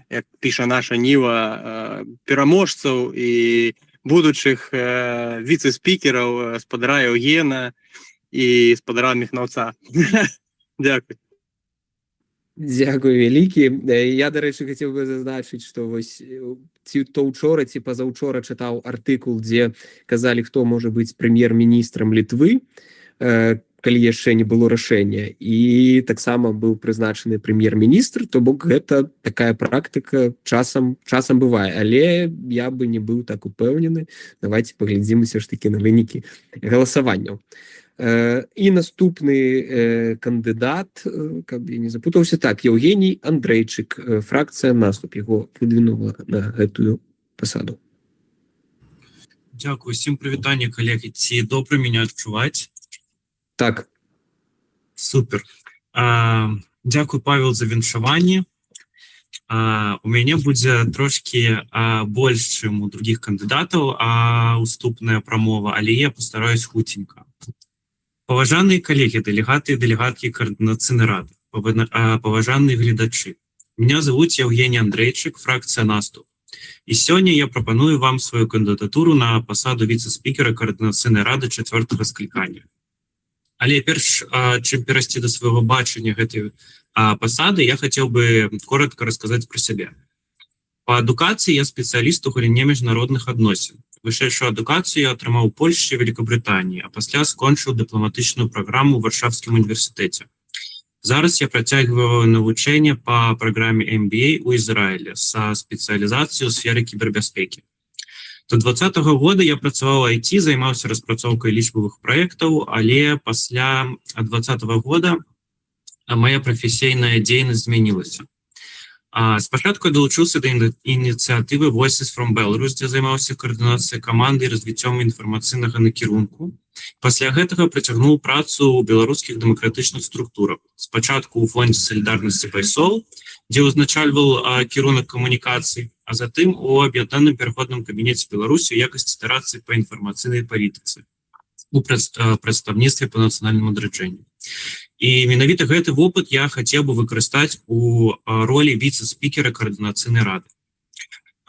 як піша наша Нива, пераможцаў и будущих віце-спікераў спадара Євгена и спадара Міхнаўца. Дякую. Дзякую вялікі. Я, дарэчы, хацеў бы зазначыць, што вось ці то ўчора, ці пазаўчора чытаў артыкул, дзе казалі, хто можа быць прэм'ер-міністрам Літвы, калі яшчэ не было рашэння. І таксама быў прызначаны прэм'ер-міністр, то бок гэта такая практыка часам бывае. Але я бы не быў так упэўнены. Давайте паглядзім усё ж такі на вынікі галасаванняў. І наступны кандыдат, каб я не запутаўся, так, Евгений Андрейчык, фракцыя Наступ, яго выдвинула на гэтую пасаду. Дякую, всім прывітанне, калегі. Ці добра мяне адчуваць? Так. Супер. Дякую, Павел, за віншаванне. У мяне будзе трошки больш, чым у других кандыдатаў уступная прамова, але я постараюсь хутенька. Паважаныя калегі, дэлегаты і дэлегаткі координацыйнай рады, паважаныя гледачы. Меня зовут Евгений Андрейчык, фракцыя Наступ. І сёння я прапаную вам свою кандыдатуру на пасаду віцэ-спікера координацыйнай рады 4-го склікання. Але перш, чым перайсці да свайго бачання гэтай пасады, я хацеў бы коротко расказаць пра сябе. Па адукацыі я спецыяліст у галіне міжнародных адносін. Вышэйшую адукацыю я атрымаў у Польшчы і Великабрытаніі, а пасля скончыў дыпламатычную праграму ў Варшавскім універсітэце. Зараз я працягваю навучанне па праграме MBA ў Ізраілі са спецыялізацыяй у сферы кібербяспекі. До 2020 года я працаваў у IT, займаўся распрацоўкай лічбавых праектаў, але пасля 2020 года моя прафесійная дзейнасць змянілася. Спачатку я далучыўся да ініцыятывы Voices from Belarus, дзе займаўся координацыяй каманды і развіццём інфармацыйнага накірунку. Пасля гэтага працягнуў працу ў беларускіх дэмакратычных структурах. Спачатку ў фондзе салідарнасці PaySol, дзе узначальваў кірунак камунікацый, а затым у аб'яднаным пераходным кабінеце Беларусі ў якасці старацыі па інфармацыйнай палітыцы у прадстаўніцтве па нацыянальным адраджэнні. І менавіта гэты вопыт я хацеў бы выкарыстаць у ролі віцэ-спікера координацыйнай рады.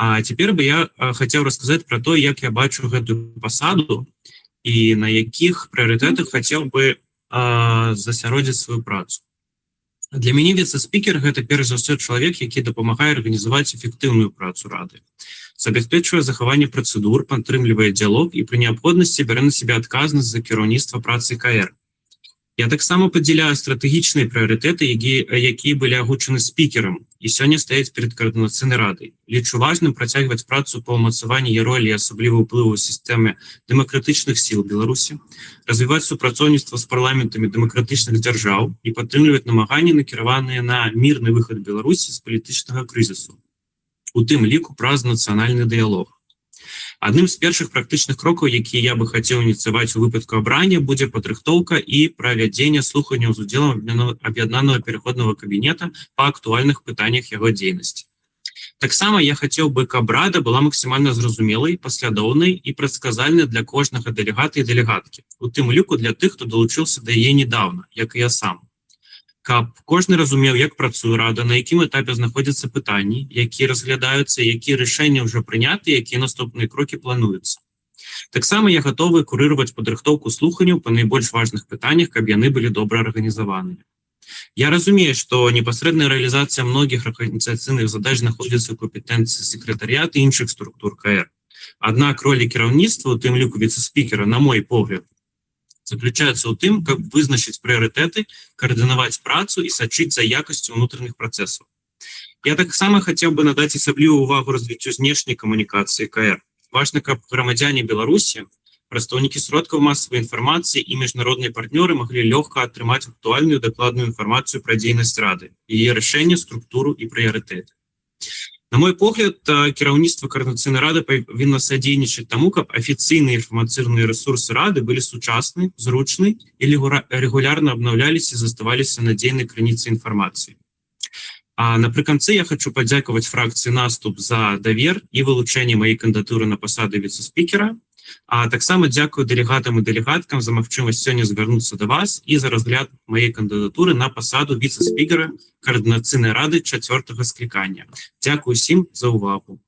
А цяпер бы я хацеў расказаць пра то, як я бачу гэтую пасаду і на якіх прыярытэтах хацеў бы засяродзіць сваю працу. Для мяне віцэ-спікер гэта перш за ўсё чалавек, які дапамагае арганізаваць эфектыўную працу рады, забяспечвае захаванне працэдур, падтрымлівае дыялог і пры неабходнасці бярэ на сябе адказнасць за кіраўніцтва працы КР. Я таксама падзяляю стратэгічныя прыярытэты, якія былі агучаны спікерам і сёння стаяць перад каардынацыйнай радай. Лічу важным працягваць працу па ўмацаванні яе ролі і асабліва ўплыву ў сістэме дэмакратычных сіл Беларусі, развіваць супрацоўніцтва з парламентамі дэмакратычных дзяржаў і падтрымліваць намаганні, накіраваныя на мірны выхад Беларусі з палітычнага крызісу, у тым ліку праз нацыянальны дыялог. Адным з першых практычных крокаў, якія я бы хацеў ініцыяваць у выпадку абрання, будзе падрыхтоўка і правядзенне слуханняў з удзелам аб'яднанага пераходнага кабінета па актуальных пытаннях яго дзейнасці. Таксама я хацеў бы, каб рада была максімальна зразумелай, паслядоўнай і прадказальнай для кожнага дэлегата і дэлегаткі, у тым ліку для тых, хто далучыўся да яе недавно, як і я сам. Каб кожны разумеў, як працуе рада, на якім этапе знаходзяцца пытанні, якія разглядаюцца, якія рашэнні ўжо прыняты, якія наступныя крокі плануюцца. Таксама я гатовы курыраваць падрыхтоўку слуханняў па найбольш важных пытаннях, каб яны былі добра арганізаваныя. Я разумею, што непасрэдная рэалізацыя многіх арганізацыйных задач знаходзіцца ў кампетэнцыі сакратарыята і іншых структур КР. Аднак роля кіраўніцтва, у тым ліку віцэ-спікера, на мой погляд, заключаецца ў тым, каб вызначыць прыярытэты, каардынаваць працу і сачыць за якасцю ўнутраных працэсаў. Я таксама хацеў бы надаць асаблівую ўвагу развіццю знешняй камунікацыі КР. Важна, каб грамадзяне Беларусі, прадстаўнікі сродкаў масавай інфармацыі і міжнародныя партнёры маглі лёгка атрымаць актуальную дакладную інфармацыю пра дзейнасць рады, яе рашэнне, структуру і прыярытэты. На мой погляд, кіраўніцтва каардынацыйнай рады павінна садзейнічаць таму, каб афіцыйныя інфармацыйныя рэсурсы рады былі сучасны, зручны і рэгулярна абнаўляліся і заставаліся надзейнай крыніцай інфармацыі. Напрыканцы я хочу падзякаваць фракцыі «Наступ» за давер і вылучэнне маёй кандыдатуры на пасаду віцэ-спікера, а таксама дзякую дэлегатам і дэлегаткам за магчымасць сёння звярнуцца да вас і за разгляд маёй кандыдатуры на пасаду віцэ-спікера каардынацыйнай рады 4-го склікання. Дзякую усім за ўвагу.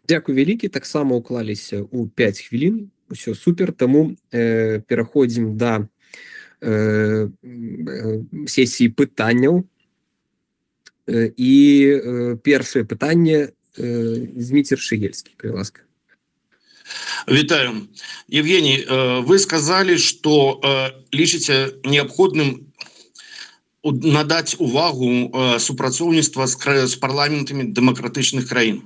Дзякуй вялікі, таксама ўклаліся ў 5 хвілін. Усё супер, таму пераходзім да сесіі пытанняў. І першае пытанне Зміцер Шыгельскі, калі ласка. Витаю. Евгений, вы сказали, что лічыце необходным надать увагу супрацоўніцтва с парламентами демократичных краін.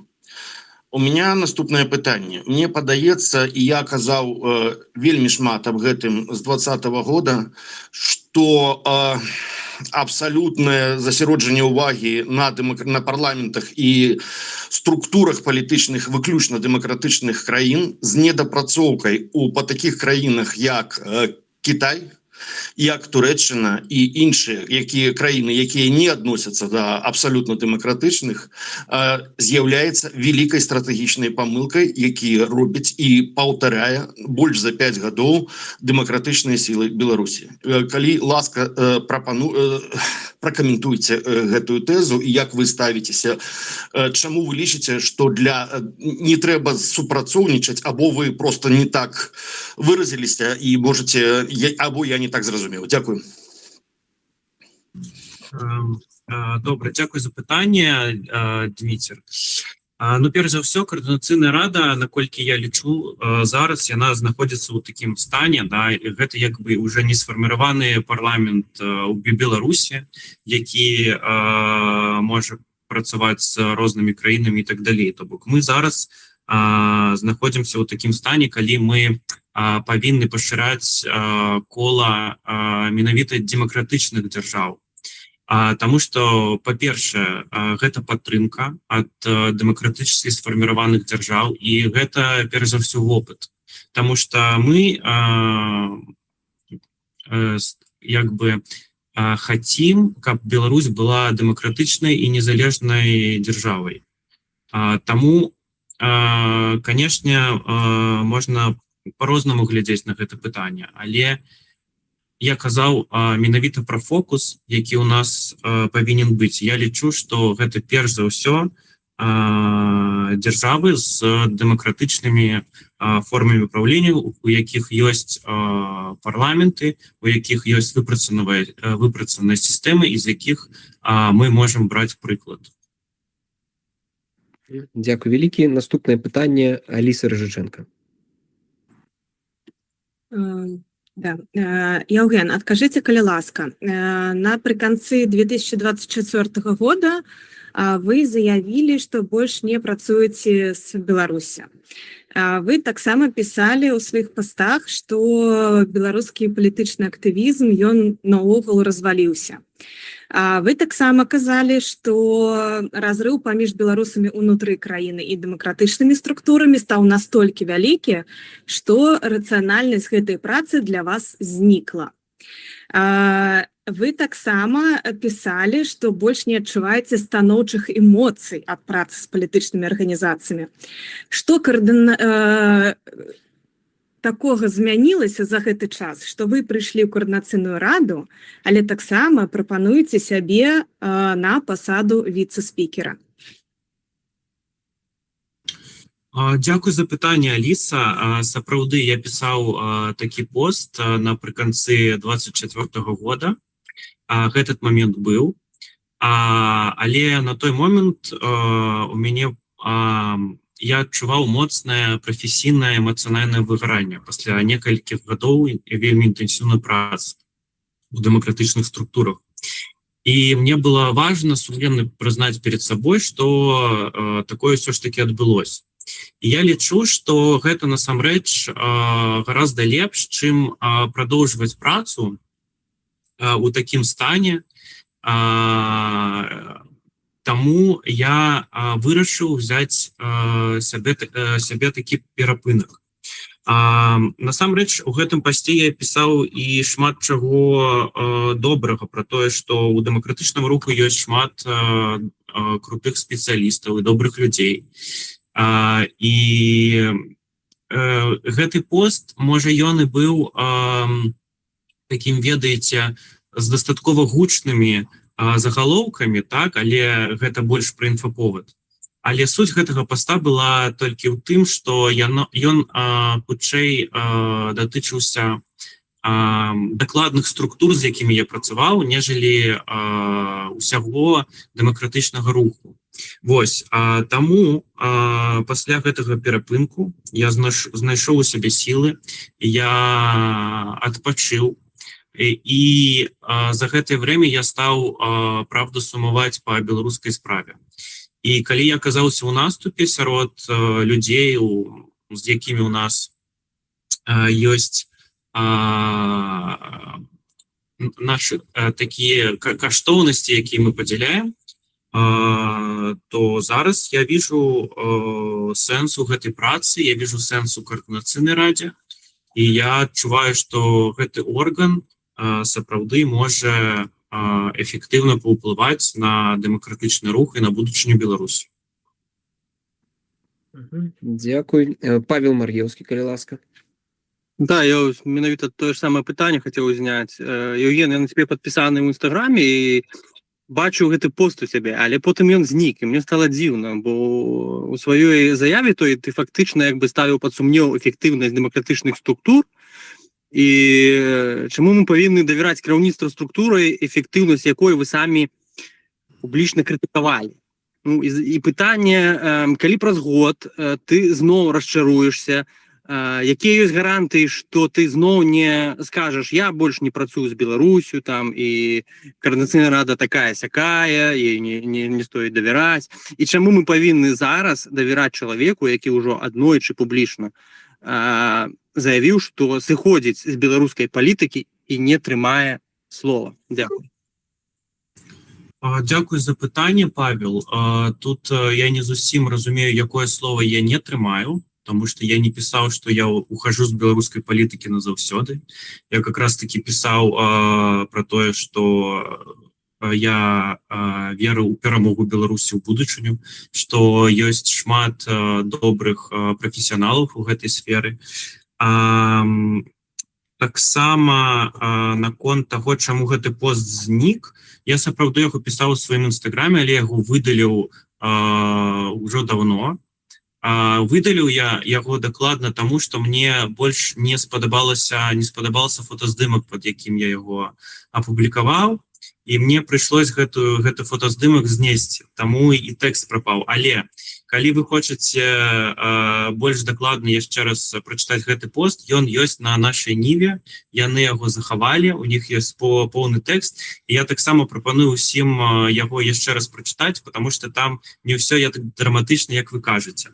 У меня наступное пытанне. Мне падаецца, і я казаў вельмі шмат аб гэтым з 2020 года, что абсолютное засяроджанне увагі на парламентах і структурах палітычных выключна дэмакратычных краін з недапрацоўкай па такіх краінах, як Кітай, як Турэччына і іншыя краіны, якія не адносяцца да абсалютна дэмакратычных, з'яўляецца вялікай стратэгічнай памылкай, які робяць і паўтаряе больш за 5 гадоў дэмакратычныя сілы Беларусі. Калі ласка, пракаментуйце гэтую тэзу і як вы ставіцеся, чаму вы лічыце, што не трэба супрацоўнічаць, або вы просто не так выразіліся і можете, або я не так зразумеў. Дзякую. Добра, дзякуй за пытанне, Дміцер. Ну, перш за ўсё, каардынацыйная рада, наколькі я лічу, зараз яна знаходзіцца ў такім стане, гэта як бы уже не сфарміраваны парламент у Беларусі, які можа працаваць з рознымі краінамі і так далей. То бок мы зараз знаходзімся ў такім стане, калі мы павінны пашыраць кола менавіта дэмакратычных дзяржаў. Таму што, па-першае, гэта падтрымка ад дэмакратычна сфарміраваных дзяржаў, і гэта, перш за ўсё, вопыт. Таму што мы як бы хацім, каб Беларусь была дэмакратычнай і незалежнай дзяржавай. Таму, канешне, можна по-рознаму глядзець на гэта пытанне, але я казаў менавіта пра фокус, які ў нас павінен быць. Я лічу, што гэта перш за ўсё дзяржавы з дэмакратычнымі формамі управлення, у якіх ёсць парламенты, у якіх ёсць выпрацаваныя сістэмы, з якіх мы можам браць прыклад. Дзякуй вялікі. Наступнае пытанне Аліса Рыжыченко. Да. Яўген, адкажыце, калі ласка, напрыканцы 2024 года вы заявілі, што больш не працуеце з Беларусю. Вы таксама пісалі ў сваіх пастах, што беларускі палітычны актывізм, ён наогул разваліўся. Вы таксама казалі, што разрыў паміж беларусамі ўнутры краіны і дэмакратычнымі структурамі стаў настолькі вялікі, што рацыянальнасць гэтай працы для вас знікла. Вы таксама пісалі, што больш не адчуваеце станоўчых эмоцый ад працы з палітычнымі арганізацыямі. Што такога змянілася за гэты час, што вы прыйшлі ў каардынацыйную раду, але таксама прапануеце сябе на пасаду віцэ-спікера? Дзякуй за пытанне, Аліса. Сапраўды, я пісаў такі пост напрыканцы 24 года. Гэтат момент быў. Але на той момент у мяне я адчуваў моцнае прафесійнае эмацыянальнае выгаранне пасля некалькіх гадоў вельмі інтэнсіўнай працы у дэмакратычных структурах. І мне было важна сумленна прызнаць перед сабой, што такое ўсё ж таки адбылося. І я лічу, што гэта насамрэч гораздо лепш, чым прадоўжваць працу у такім стане. Таму я вырашыў взяць сябе такі перапынак. Насамрэч, у гэтым пасце я пісаў і шмат чаго добрага пра тое, што ў дэмакратычным руху ёсць шмат крутых спецыялістаў і добрых людзей. І гэты пост, можа, ён і быў такім, ведаеце, з дастаткова гучнымі загалоўкамі, так, але гэта больш пра інфаповад. Але суть гэтага поста была толькі ў тым, што ён хутчэй датычыўся дакладных структур, з якімі я працаваў, нежели усяго дэмакратычнага руху. Вось, таму пасля гэтага перапынку я знайшоў у сябе сілы, я адпачыў, і за гэтае время я стаў, правда, сумаваць па беларускай справе. І калі я аказаўся ў наступе сярод людзей, з якімі у нас ёсць наши такія каштоўнасці, якія мы падзяляем, то зараз я вижу сэнс у гэтай працы, я вижу сэнс у каардынацыйнай радзе, і я адчуваю, што гэты орган сапраўды можа эфектыўна паўплываць на дэмакратычны рух і на будучыню Беларусі. Дзякуй. Павел Мар'еўскі, калі ласка. Да, я менавіта тое ж самае пытанне хацеў узняць. Яўген, я на цябе падпісаны ў інстаграме і бачу гэты пост у цябе, але потым ён знік, і мне стала дзіўна, бо у сваёй заяве той ты фактычна як бы ставіў пад сумнеў эфектыўнасць дэмакратычных структур, і чаму мы павінны давяраць кіраўніцтву структуры, эфектыўнасць якой вы самі публічна крытыкавалі. Ну, і пытанне, калі праз год ты зноў расчаруешся, якія ёсць гарантыі, што ты зноў не скажаш, я больш не працую з Беларусю, там, і каардынацыйная рада такая-сякая, і не стоіць давяраць. І чаму мы павінны зараз давяраць чалавеку, які ўжо аднойчы публічна заявіў, што сыходзіць з беларускай палітыкі і не трымае слова. Дзякуй. Дзякуй за пытанне, Павел. Тут я не зусім разумею, якое слово я не трымаю, потому что я не писал, что я ухожу с белорусской политики назаўсёды. Я как раз таки писал про то, что я веру у перамогу Беларусі ў будучыню, что есть шмат добрых профессионалов у гэтай сферы. Таксама наконт таго, чаму гэты пост знік, я сапраўды яго пісаў у сваім інстаграме, але яго выдаліў ўжо давно. Выдаліў я яго дакладна таму, што мне больш не спадабалася фотаздымак, пад якім я яго апублікаваў. і мне прыйшлось гэты фотаздымак знесці, таму і тэкст прапаў. Але калі вы хочаце больш дакладна яшчэ раз прачытаць гэты пост, ён ёсць на нашай ніве, яны яго захавалі, у них ёсць поўны тэкст, і я таксама прапаную усім яго яшчэ раз прачытаць, потому что там не ўсё я так драматычна, як вы кажаце.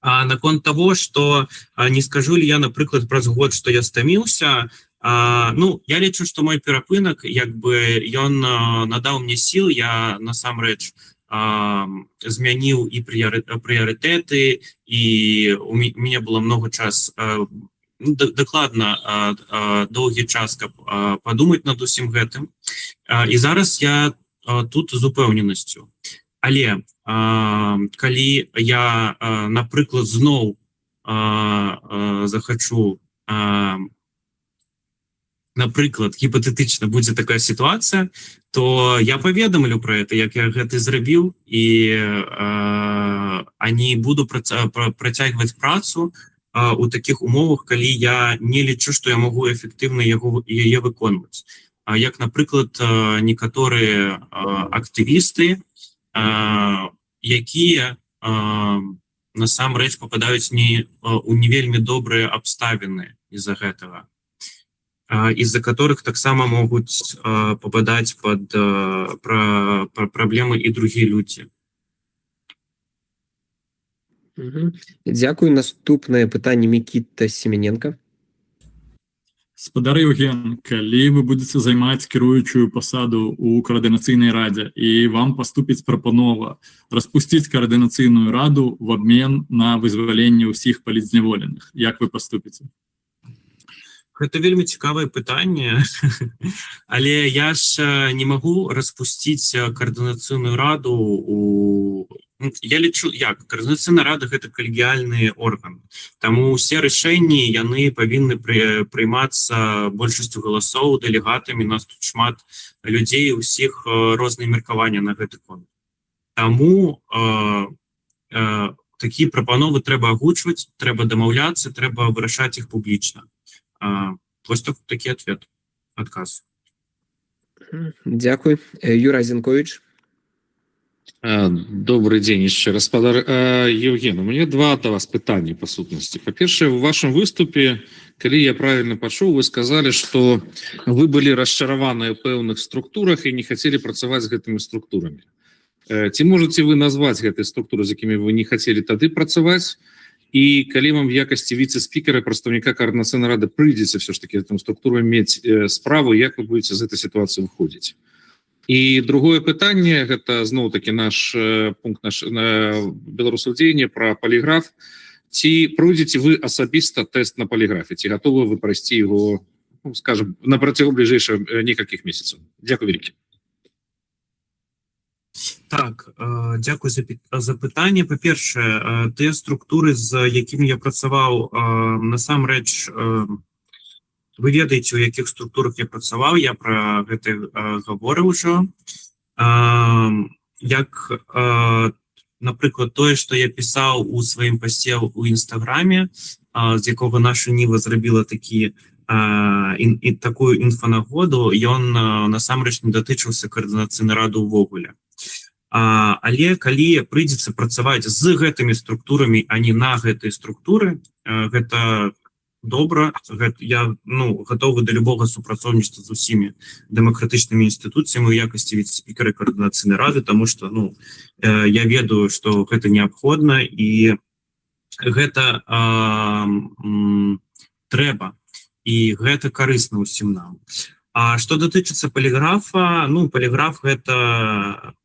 А наконт того, что не скажу ли я, напрыклад, праз год, что я стаміўся, ну, я лічу, что мой перапынак, як бы, ён надаў мне сил, я насамрэч змяніў і прыярытэты, і у меня было много час, дакладна доўгі час, каб падумаць над усім гэтым. І зараз я тут з упэўненасцю. Але калі я, напрыклад, зноў захачу, напрыклад, гіпатэтычна будзе такая сітуацыя, то я паведамлю пра гэта, як я гэта зрабіў, і не буду працягваць працу у такіх умовах, калі я не лічу, што я магу эфектыўна яе выконваць. Як, напрыклад, некаторыя актывісты, якія насамрэч попадаюць у не вельмі добрыя абставіны из-за гэтага, из-за которых таксама могуць попадаць под праблемы і другія людзі. Дзякую. Наступнае пытанне Мікіта Семененко. Спадар Еўген, калі вы будете займаць кіруючую пасаду ў каардынацыйнай радзе і вам паступіць прапанова распусціць каардынацыйную раду в абмен на вызваленне ўсіх палітзняволеных, як вы паступіце? Гэта вельмі цікавае пытанне, але я ж не магу распусціць каардынацыйную раду у... Я лічу, як, каардынацыйная рада гэта калегіяльны орган, таму ўсе рашэнні яны павінны прыймацца большасцю галасоў, дэлегатамі, нас тут шмат людзей, усіх розныя меркавання на гэты конт. Таму такія прапановы трэба агучваць, трэба дамаўляцца, трэба вырашаць іх публічна. Вось такі адказ. Дзякуй. Юрай Зінкович. Добрый день еще раз, спадар Евген. У меня два от вас пытания по сутности. По-перше, в вашем выступе, коли я правильно пошел, вы сказали, что вы были расчарованы в пэўных структурах и не хотели працаваць с гэтымі структурами. Ці можете вы назвать гэтай структуры, з якімі вы не хотели тады працаваць? И коли вам в якости вице-спикера, представника координаційної ради прийдется все ж таки этому структуру иметь справу, як вы будете из этой ситуации выходить? І другое пытанне, гэта зноў-таки наш пункт беларусаўдзеяння пра поліграф. Ці пройдзеце вы асабіста тест на поліграфе? Ці готовы вы прайсці его, ну, скажем, на працягу бліжэйшых некалькіх месяцаў? Дзякуй вялікі. Так, дзякуй за пытанне. Па-першае, тыя структуры, з якімі я працаваў, насамрэч, вы ведаеце, у якіх структурах я працаваў, я пра гэта гаворыў ужо. Як, напрыклад, тое, што я пісаў у сваім пасце ў Інстаграме, з якога наша ніва зрабіла такую інфанагоду, ён насамрэч не датычыўся каардынацыйнай рады ўвогуле. Але калі прыйдзецца працаваць з гэтымі структурамі, а не на гэтай структуры, гэта добра, я готовы до любого супрацоўніцтва з усімі дэмакратычнымі інстытуцыямі ў якасці віце-спікера каардынацыйнай рады, таму што я ведаю, што гэта неабходна і гэта трэба, і гэта карысна ўсім нам. А што датычыцца поліграфа, поліграф гэта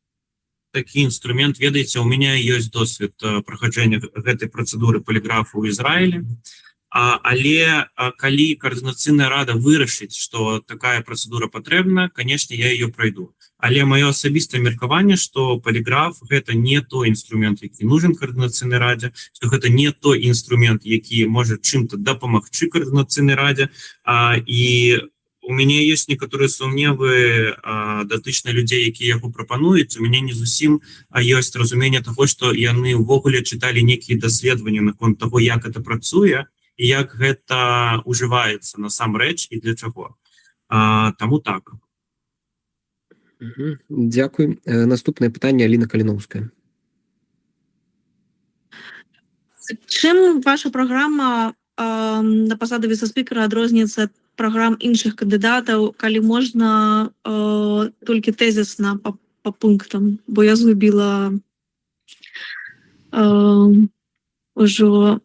такі інструмент, ведаеце, у мяне ёсць досвед праходжэння гэтай працэдуры поліграфу ў Ізраілі. Але калі координацыйная рада вырашыць, што такая працэдура патрэбна, конечно, я ее пройду. Але маё асабістае меркаванне, што поліграф гэта не той інструмент, які нужен координацыйнай радзе, што гэта не той інструмент, які можа чым-то дапамагчы координацыйнай радзе. І у мяне ёсць некаторыя сумневы датычна людзей, якія яго прапануюць. У мяне не зусім ёсць разуменне таго, што яны ўвогуле чыталі нейкія даследаванні наконт таго, як это працуе, і як гэта ўжываецца насамрэч і для чаго. Таму так. Дякую. Наступне питання Аліна Каліновська. Чим ваша програма на посаду віце-спікера адрознюється від програм інших кандидатів, коли можна тільки тезисно по пунктам, бо я згубила уже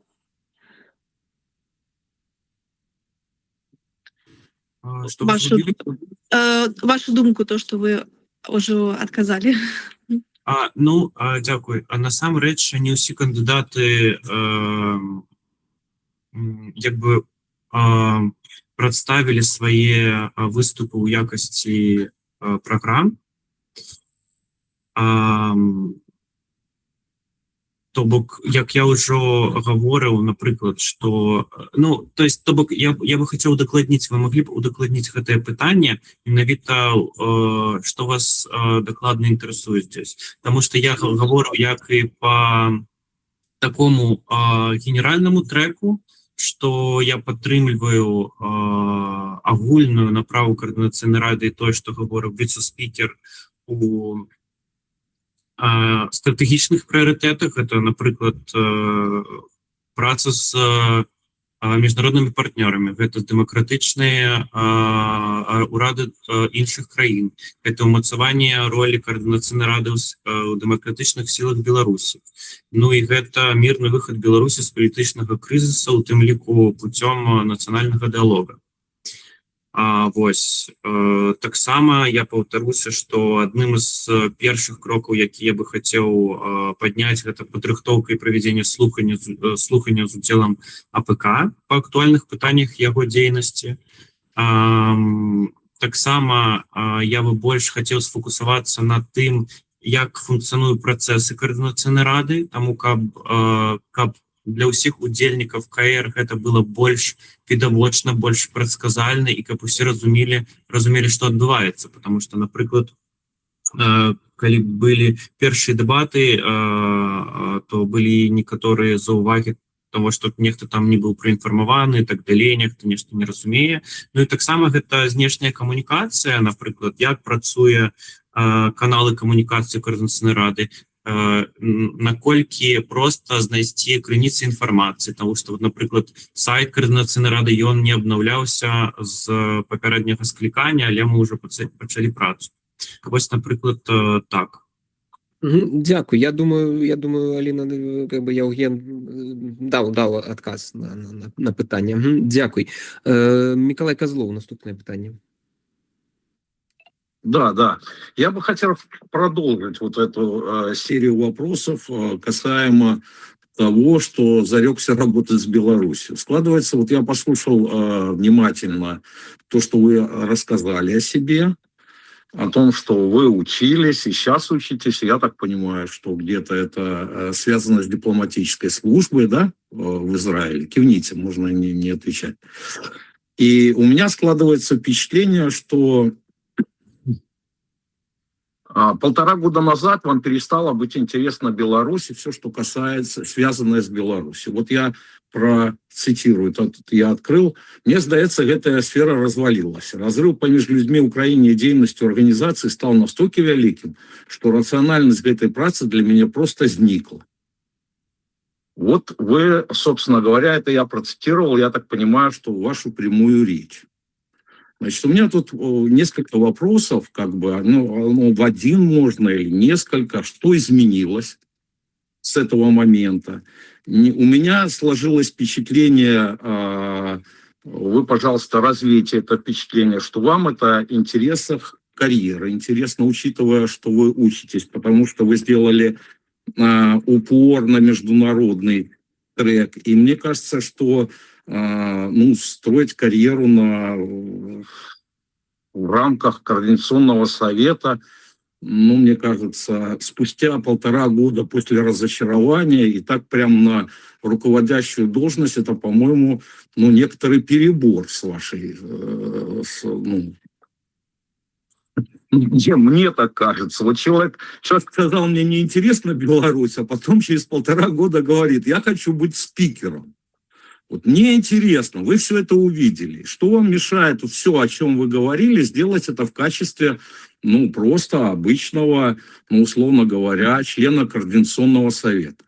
Что вы загубили? вашу думку, то, що ви вже відказали. Дякую. А насамрэч не ўсе кандидаты представили свае выступы ў якасці программ. То бок, як я ўжо говорыў, напрыклад, што то бок я бы хацеў удакладніць, вы маглі б удакладніць гэтае пытанне менавіта, што вас дакладна інтарэсуе здесь. Таму што я говорю як і по такому генеральнаму трэку, што я падтрымліваю агульную направу координацыйнай рады і тое, што говорыў віце-спікер у стратэгічных прыярытэтах. Это, напрыклад, праца з міжнароднымі партнёрамі, гэта дэмакратычныя урады іншых краін, это ўмацаванне ролі координацыйнай рады ў дэмакратычных сілах Беларусі. І гэта мірны выхад Беларусі з палітычнага крызіса, у тым ліку путём нацыянальнага дыалога. Таксама я паўтаруся, што адным з першых крокаў, які я бы хацеў падняць, гэта падрыхтоўка і правядзенне слухання з удзелам АПК па актуальных пытаннях яго дзейнасці. Таксама я бы больш хацеў сфокусавацца на тым, як функцыянуюць працэсы координацыйнай рады, таму каб для ўсіх удзельнікаў КР гэта было больш відавочна, больш прадказальна, і каб усе разумелі, што адбываецца. Потому что, напрыклад, калі былі першыя дэбаты, то былі некаторыя заўвагі того, што нехта там не быў праінфармаваны і так далей, нехта нешта не разумее. І таксама гэта знешняя камунікацыя, напрыклад, як працуе каналы камунікацыі координацыйнай рады, наколькі проста знайсці крыніцы інфармацыі, тому што, напрыклад, сайт координацыйнай рады, ён не абнаўляўся з папярэдняга склікання, але мы ўжо пачалі працу. Вось, напрыклад, так. Дякую. Я думаю, Аліна, Євген дав адказ на питання. Дякую. Миколай Козлов, наступне питання. Да. Я бы хотел продолжить вот эту серию вопросов касаемо того, что зарекся работать с Беларусью. Складывается, вот я послушал внимательно то, что вы рассказали о себе, о том, что вы учились и сейчас учитесь. Я так понимаю, что где-то это связано с дипломатической службой, да, в Израиле. Кивните, можно не отвечать. И у меня складывается впечатление, что 1,5 года назад вам перестало быть интересно Беларусь и все, что касается, связанное с Беларусью. Вот я процитирую, тут я открыл. Мне здаецца, гэтая сфера развалилась. Разрыв паміж людьми в Украине и деятельностью организации стал настолько великим, что рациональность этой працы для меня просто зникла. Вот вы, собственно говоря, это я процитировал, я так понимаю, что вашу прямую речь. Значит, у меня тут несколько вопросов, как бы, в один можно или несколько, что изменилось с этого момента. У меня сложилось впечатление, вы, пожалуйста, развейте это впечатление, что вам это в интересах карьеры, интересно, учитывая, что вы учитесь, потому что вы сделали упор на международный трек. И мне кажется, что строить карьеру в рамках Координационного совета, мне кажется, спустя 1,5 года после разочарования и так прям на руководящую должность, это, по-моему, некоторый перебор с вашей... Мне так кажется. Вот человек сейчас сказал, мне неинтересно Беларусь, а потом через 1,5 года говорит, я хочу быть спикером. Вот мне интересно, вы все это увидели. Что вам мешает все, о чем вы говорили, сделать это в качестве ну, просто обычного, ну, условно говоря, члена Координационного совета.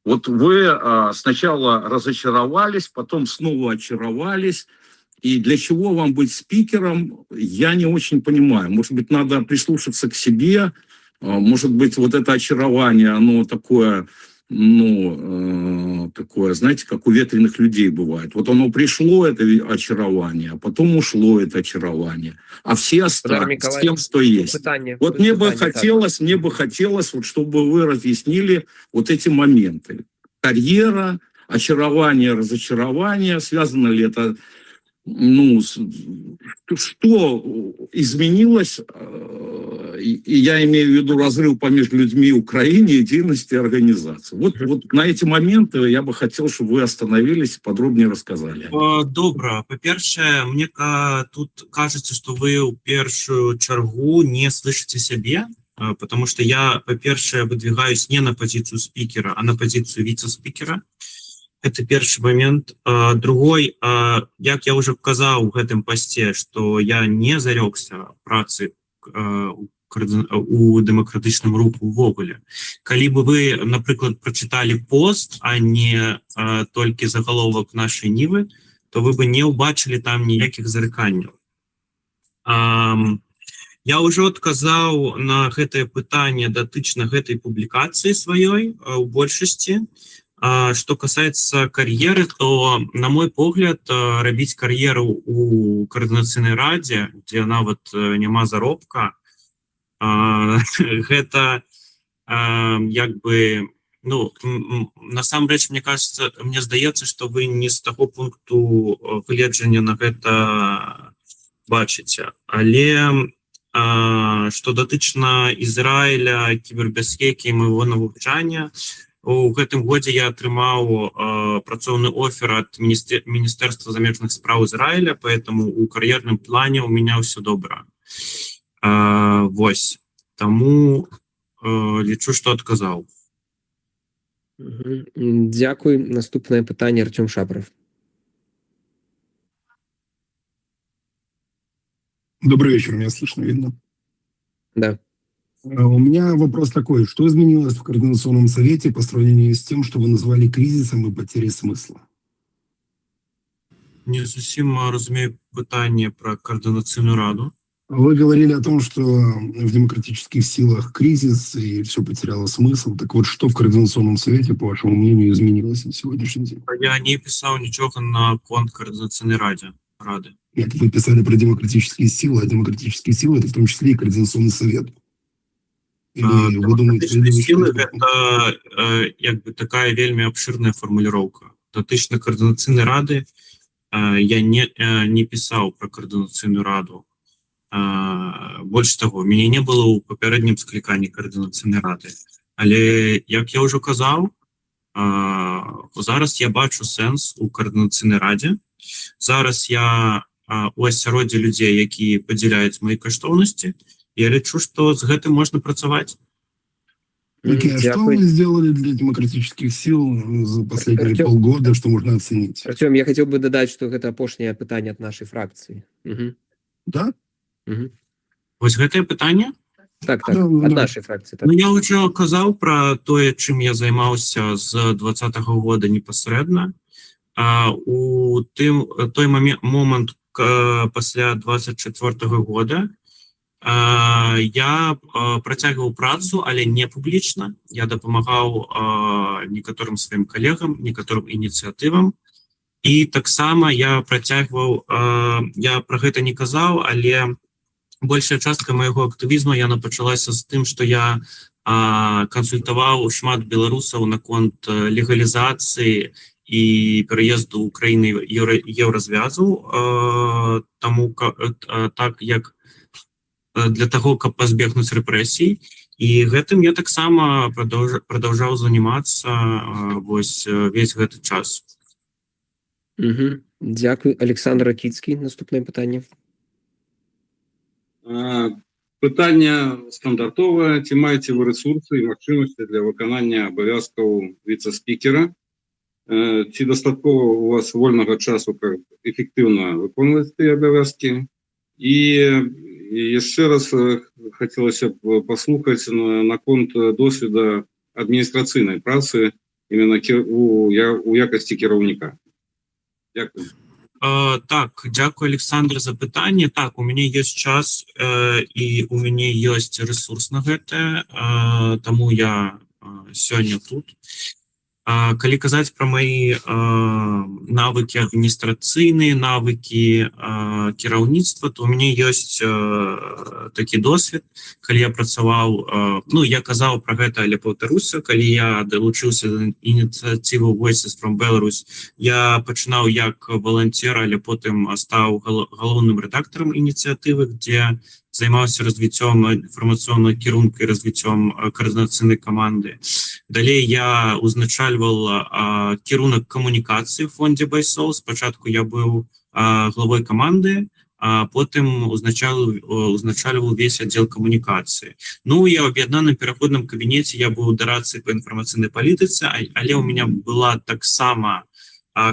Вот вы сначала разочаровались, потом снова очаровались. И для чего вам быть спикером, я не очень понимаю. Может быть, надо прислушаться к себе. Может быть, вот это очарование, оно такое, ну, такое, знаете, как у ветреных людей бывает. Вот оно пришло, это очарование, а потом ушло это очарование. А все остались с тем, что есть. Вот мне бы хотелось, вот, чтобы вы разъяснили вот эти моменты. Карьера, очарование, разочарование, связано ли это, ну, что изменилось, и я имею в виду разрыв поміж людьми Украины и деятельности организации. Вот на эти моменты я бы хотел, чтобы вы остановились, подробнее рассказали. Добра. Па-першае, мне тут кажется, что вы ў першую чаргу не слышите себе, потому что я, по-першее, выдвигаюсь не на позицию спикера, а на позицию вице-спикера. Это первый момент. Другой, як я уже вказал в этом посте, что я не зарекся працы у демократичным руху увогуле. Калі бы вы, наприклад, прочитали пост, а не толькі заголовок нашей Нивы, то вы бы не убачили там ніяких зареканняў. Я уже отказаў на гэтае пытанне датычна гэтай публікацыі сваёй у большасці. Что касается карьеры, то, на мой погляд, рабіць карьеру у Координаційнай радзе, дзе нават няма заробка, гэта як бы, ну, насамрэч, мне здаецца, что вы не з таго пункту гледжання на гэта бачыце. Але что датычна Ізраіля, кібербяспекі і майго навучання, у гэтым годзе я атрымаў працоўны офер от Министерства замежных спраў Израиля, поэтому у кар'ерным плане у меня все добра. Вось. Таму лічу, што адказаў. Дякую. Наступное пытанне Артем Шапров. Добрый вечер, меня слышно, видно? Да. У меня вопрос такой. Что изменилось в Координационном совете по сравнению с тем, что вы назвали кризисом и потерей смысла? Не зусім разумею пытанне про Координаційную раду. Вы говорили о том, что в демократических силах кризис и все потеряло смысл. Так вот, что в Координационном совете, по вашему мнению, изменилось на сегодняшний день? Я не писал ничего на конт Координаційной рады. Нет, вы писали про демократические силы, а демократические силы — это в том числе и Координационный совет. Или вы думаете, силы — это як бы такая вельми обширная формулировка. Датычна Координаційной рады я не писал про Координаційную раду. Больше того, мяне не было у папярэднім скліканні Координаційной рады. Але, як я уже казаў, зараз я бачу сэнс у Координаційнай радзе. Зараз я у асяроддзі людзей, якія падзяляюць мои каштоўнасці. Я лічу, что с гэтым можно працаваць. Окей, что вы сделали для демократических сил за последние полгода, что можно оценить? Артем, я хотел бы додать, что это апошняе пытанне от нашей фракции. Да? Вось гэтае пытанне? Так, от нашей фракции. Так. Ну, я уже казаў про тое, чым я займаўся з 2020 года непасрэдна. У той момент пасля 24 года я працягваў працу, але не публічна. Я дапамагаў некаторым сваім калегам, некаторым ініцыятывам. І таксама я працягваў, я пра гэта не казаў, але большая частка майго актывізму яна пачалася з тым, што я кансультаваў шмат беларусаў наконт легалізацыі і пераезду Украіны еўразвязу, таму так як для того, каб пазбегнуць рэпрэсій. І гэтым я таксама продолжаў заниматься вось весь гэты час. Дякую. Александр Ракіцкий, наступное пытанне. Пытанне стандартовае. Ці маеце вы ресурсы і магчымасці для выканання абавязкаў віцэ-спікера? Ці дастаткова у вас вольнага часу, каб эфектыўна выконваць тыя абавязкі? І і яшчэ раз хацелася б паслухаць наконт досведа адміністрацыйнай працы именно у якасці кіраўніка. Дякую. Так, дякую, Александр, за пытанне. Так, у мяне ёсць час і у мяне ёсць ресурс на гэта, таму я сёння тут. Калі казаць пра мои навыкі адміністрацыйныя, навыкі кіраўніцтва, то у мяне ёсць такі досвед, калі я працаваў, ну, я казаў пра гэта, але паўтаруся, калі я далучыўся да ініцыятывы Voices from Belarus, я пачынаў як валанцер, але потым стаў галоўным рэдактарам ініцыятывы, дзе займаўся развіццём інфармацыйнай кірунка і развіццём каардынацыйнай каманды. Далей я узначальваў кірунак камунікацыі в фонде Байсол. Спачатку я быў главой каманды, а потым узначальваў весь аддзел камунікацыі. Ну, я ў аб'яднаным пераходным кабінеце, я быў дарадцай па інфармацыйнай палітыцы, але ў мяне была таксама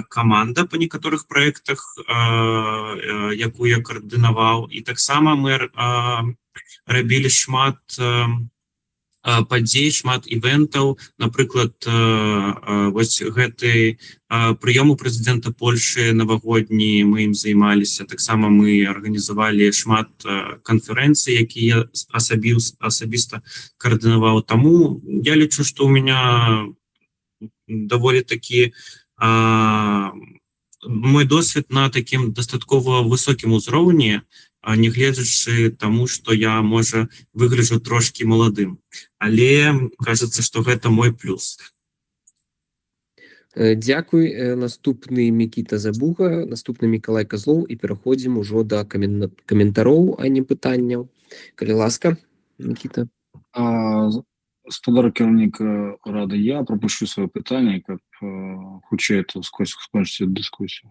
команда по некаторых проектах, якую я координаваў, і таксама мы рабілі шмат падзей, шмат івентаў. Напрыклад, вось гэты прыём у прэзідэнта Польшы навагодні, мы ім займаліся. Таксама мы арганізавалі шмат канферэнцый, якія асабіста координаваў. Таму я лічу, што ў мяне даволі такі мой досвед на такім дастаткова высокім узроўні, нягледзячы таму, што я, можа, выгляджу трошкі маладым. Але кажется, што гэта мой плюс. Дзякуй. Наступны Мікіта Забуга, наступны Мікалай Казлоў, і пераходзім ужо да каментароў, а не пытанняў. Калі ласка, Мікіта. Спадар кіраўнік рады, я пропущу свое пытанне, каб хутчэй это скончыць дыскусію.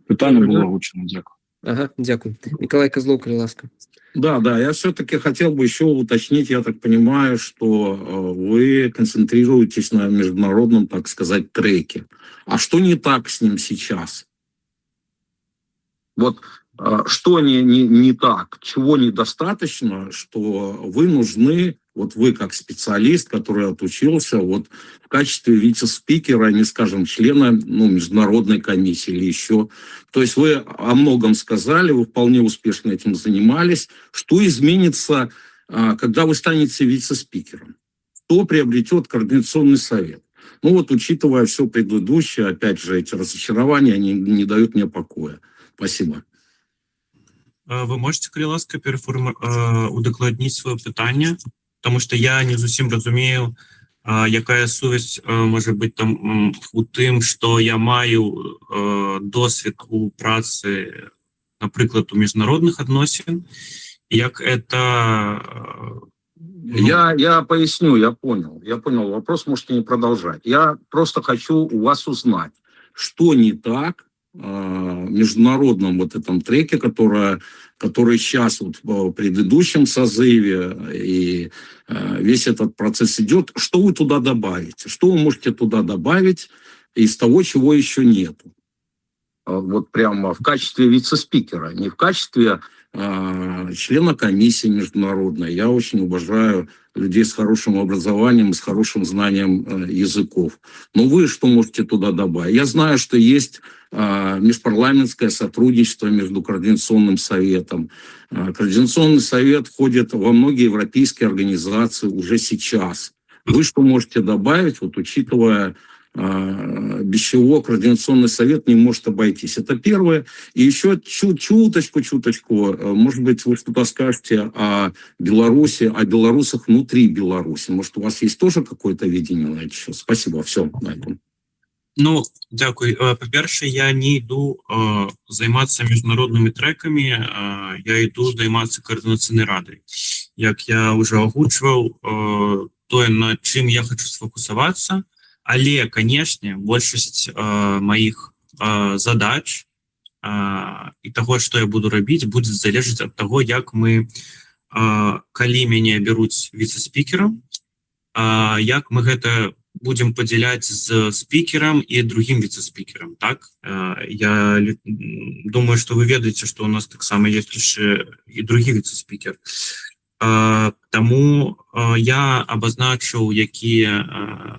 Пытанне было гучно, дзякую. Ага, дякую. Миколай Козлов, калі ласка. Да, я все-таки хотел бы еще уточнить, я так понимаю, что вы концентрируетесь на международном, так сказать, треке. А что не так с ним сейчас? Вот что не так, чего недостаточно, что вы нужны, вот вы как специалист, который отучился, вот в качестве вице-спикера, не скажем, члена международной комиссии или еще. То есть вы о многом сказали, вы вполне успешно этим занимались. Что изменится, когда вы станете вице-спикером? Кто приобретет координационный совет? Ну вот, учитывая все предыдущее, опять же, эти разочарования, они не дают мне покоя. Спасибо. Вы можете, калі ласка, удакладніць свое пытанне, потому что я не зусім разумею, якая сувязь можа быць там у тым, што я маю досвед у працы, напрыклад, у міжнародных адносін, як это... Я поясню, я понял вопрос, можете не продолжать. Я просто хочу у вас узнать, что не так в международном вот этом треке, который сейчас вот в предыдущем созыве, и весь этот процесс идет. Что вы туда добавите? Что вы можете туда добавить из того, чего еще нету? Вот прямо в качестве вице-спикера, не в качестве члена комиссии международной. Я очень уважаю людей с хорошим образованием, с хорошим знанием языков. Но вы что можете туда добавить? Я знаю, что есть межпарламентское сотрудничество между Координационным советом. Координационный совет входит во многие европейские организации уже сейчас. Вы что можете добавить, вот учитывая, без чего Координационный совет не может обойтись? Это первое. И еще чуточку, может быть, вы что-то скажете о Беларуси, о белорусах внутри Беларуси. Может, у вас есть тоже какое-то видение на это еще? Спасибо. Все, на этом. Ну, дякую. По-перше, я не йду займатися міжнародними треками, я йду займатися координаційною радою. Як я вже озвучував, то, над чим я хочу сфокусуватися, але, конечно, большасць моих задач і того, што я буду рабіць, будзе залежаць ад таго, як мы, калі мяне бяруць віце-спікерам, як мы гэта будем падзяляць з спікерам і другім віцэ-спікерам, так? Я думаю, што вы ведаеце, што у нас таксама ёсць яшчэ і другі віцэ-спікер. Таму я абазначыў, якія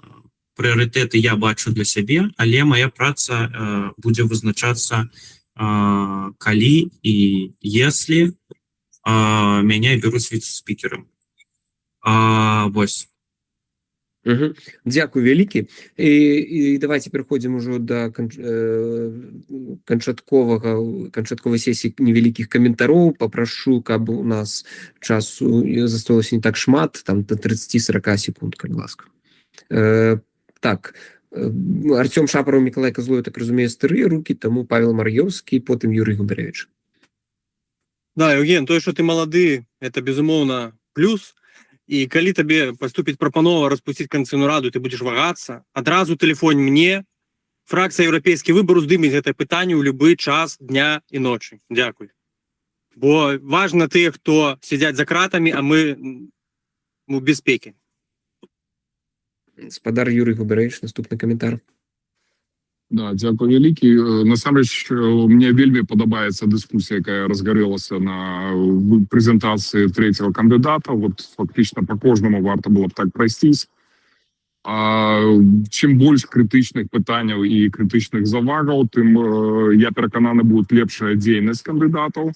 прыярытэты я бачу для сябе, але моя праца будзе вызначацца, калі і если мяне бяруць віцэ-спікерам. Вось. Дякую вялікі. І давайте пераходзім ужо да канчатковай сесіі невялікіх каментароў. Папрашу, каб у нас часу засталося не так шмат, там до 30-40 секунд, калі ласка. Так, Артём Шапаров, Миколай Козлов, так разумею, старыя рукі, таму Павел Мар'ёўскі, потым Юрий Губаревич. Да, Евген, то, что ты молоды, это безумоўна плюс. І калі табе паступіць прапанова распусціць Конституцыйную раду, ты будзеш вагацца, адразу тэлефонь мне, фракцыя «Еўрапейскі выбар» уздымець гэтае пытанне ў любы час дня і ночы. Дзякуй. Бо важна тыя, хто сядзяць за кратамі, а мы у бяспекі. Спадар Юрий Губаревич, наступны каментар. Да, дзякую вялікі. Насамрэч, мне вельмі падабаецца дыскусія, якая разгарэлася на прэзентацыі трэцяга кандыдата. Вот фактычна по кожнаму варта было б так прайсціць. Чым больш крытычных пытанняў і крытычных завагаў, тым я перакананы будзе лепшая дзейнасць кандыдатаў.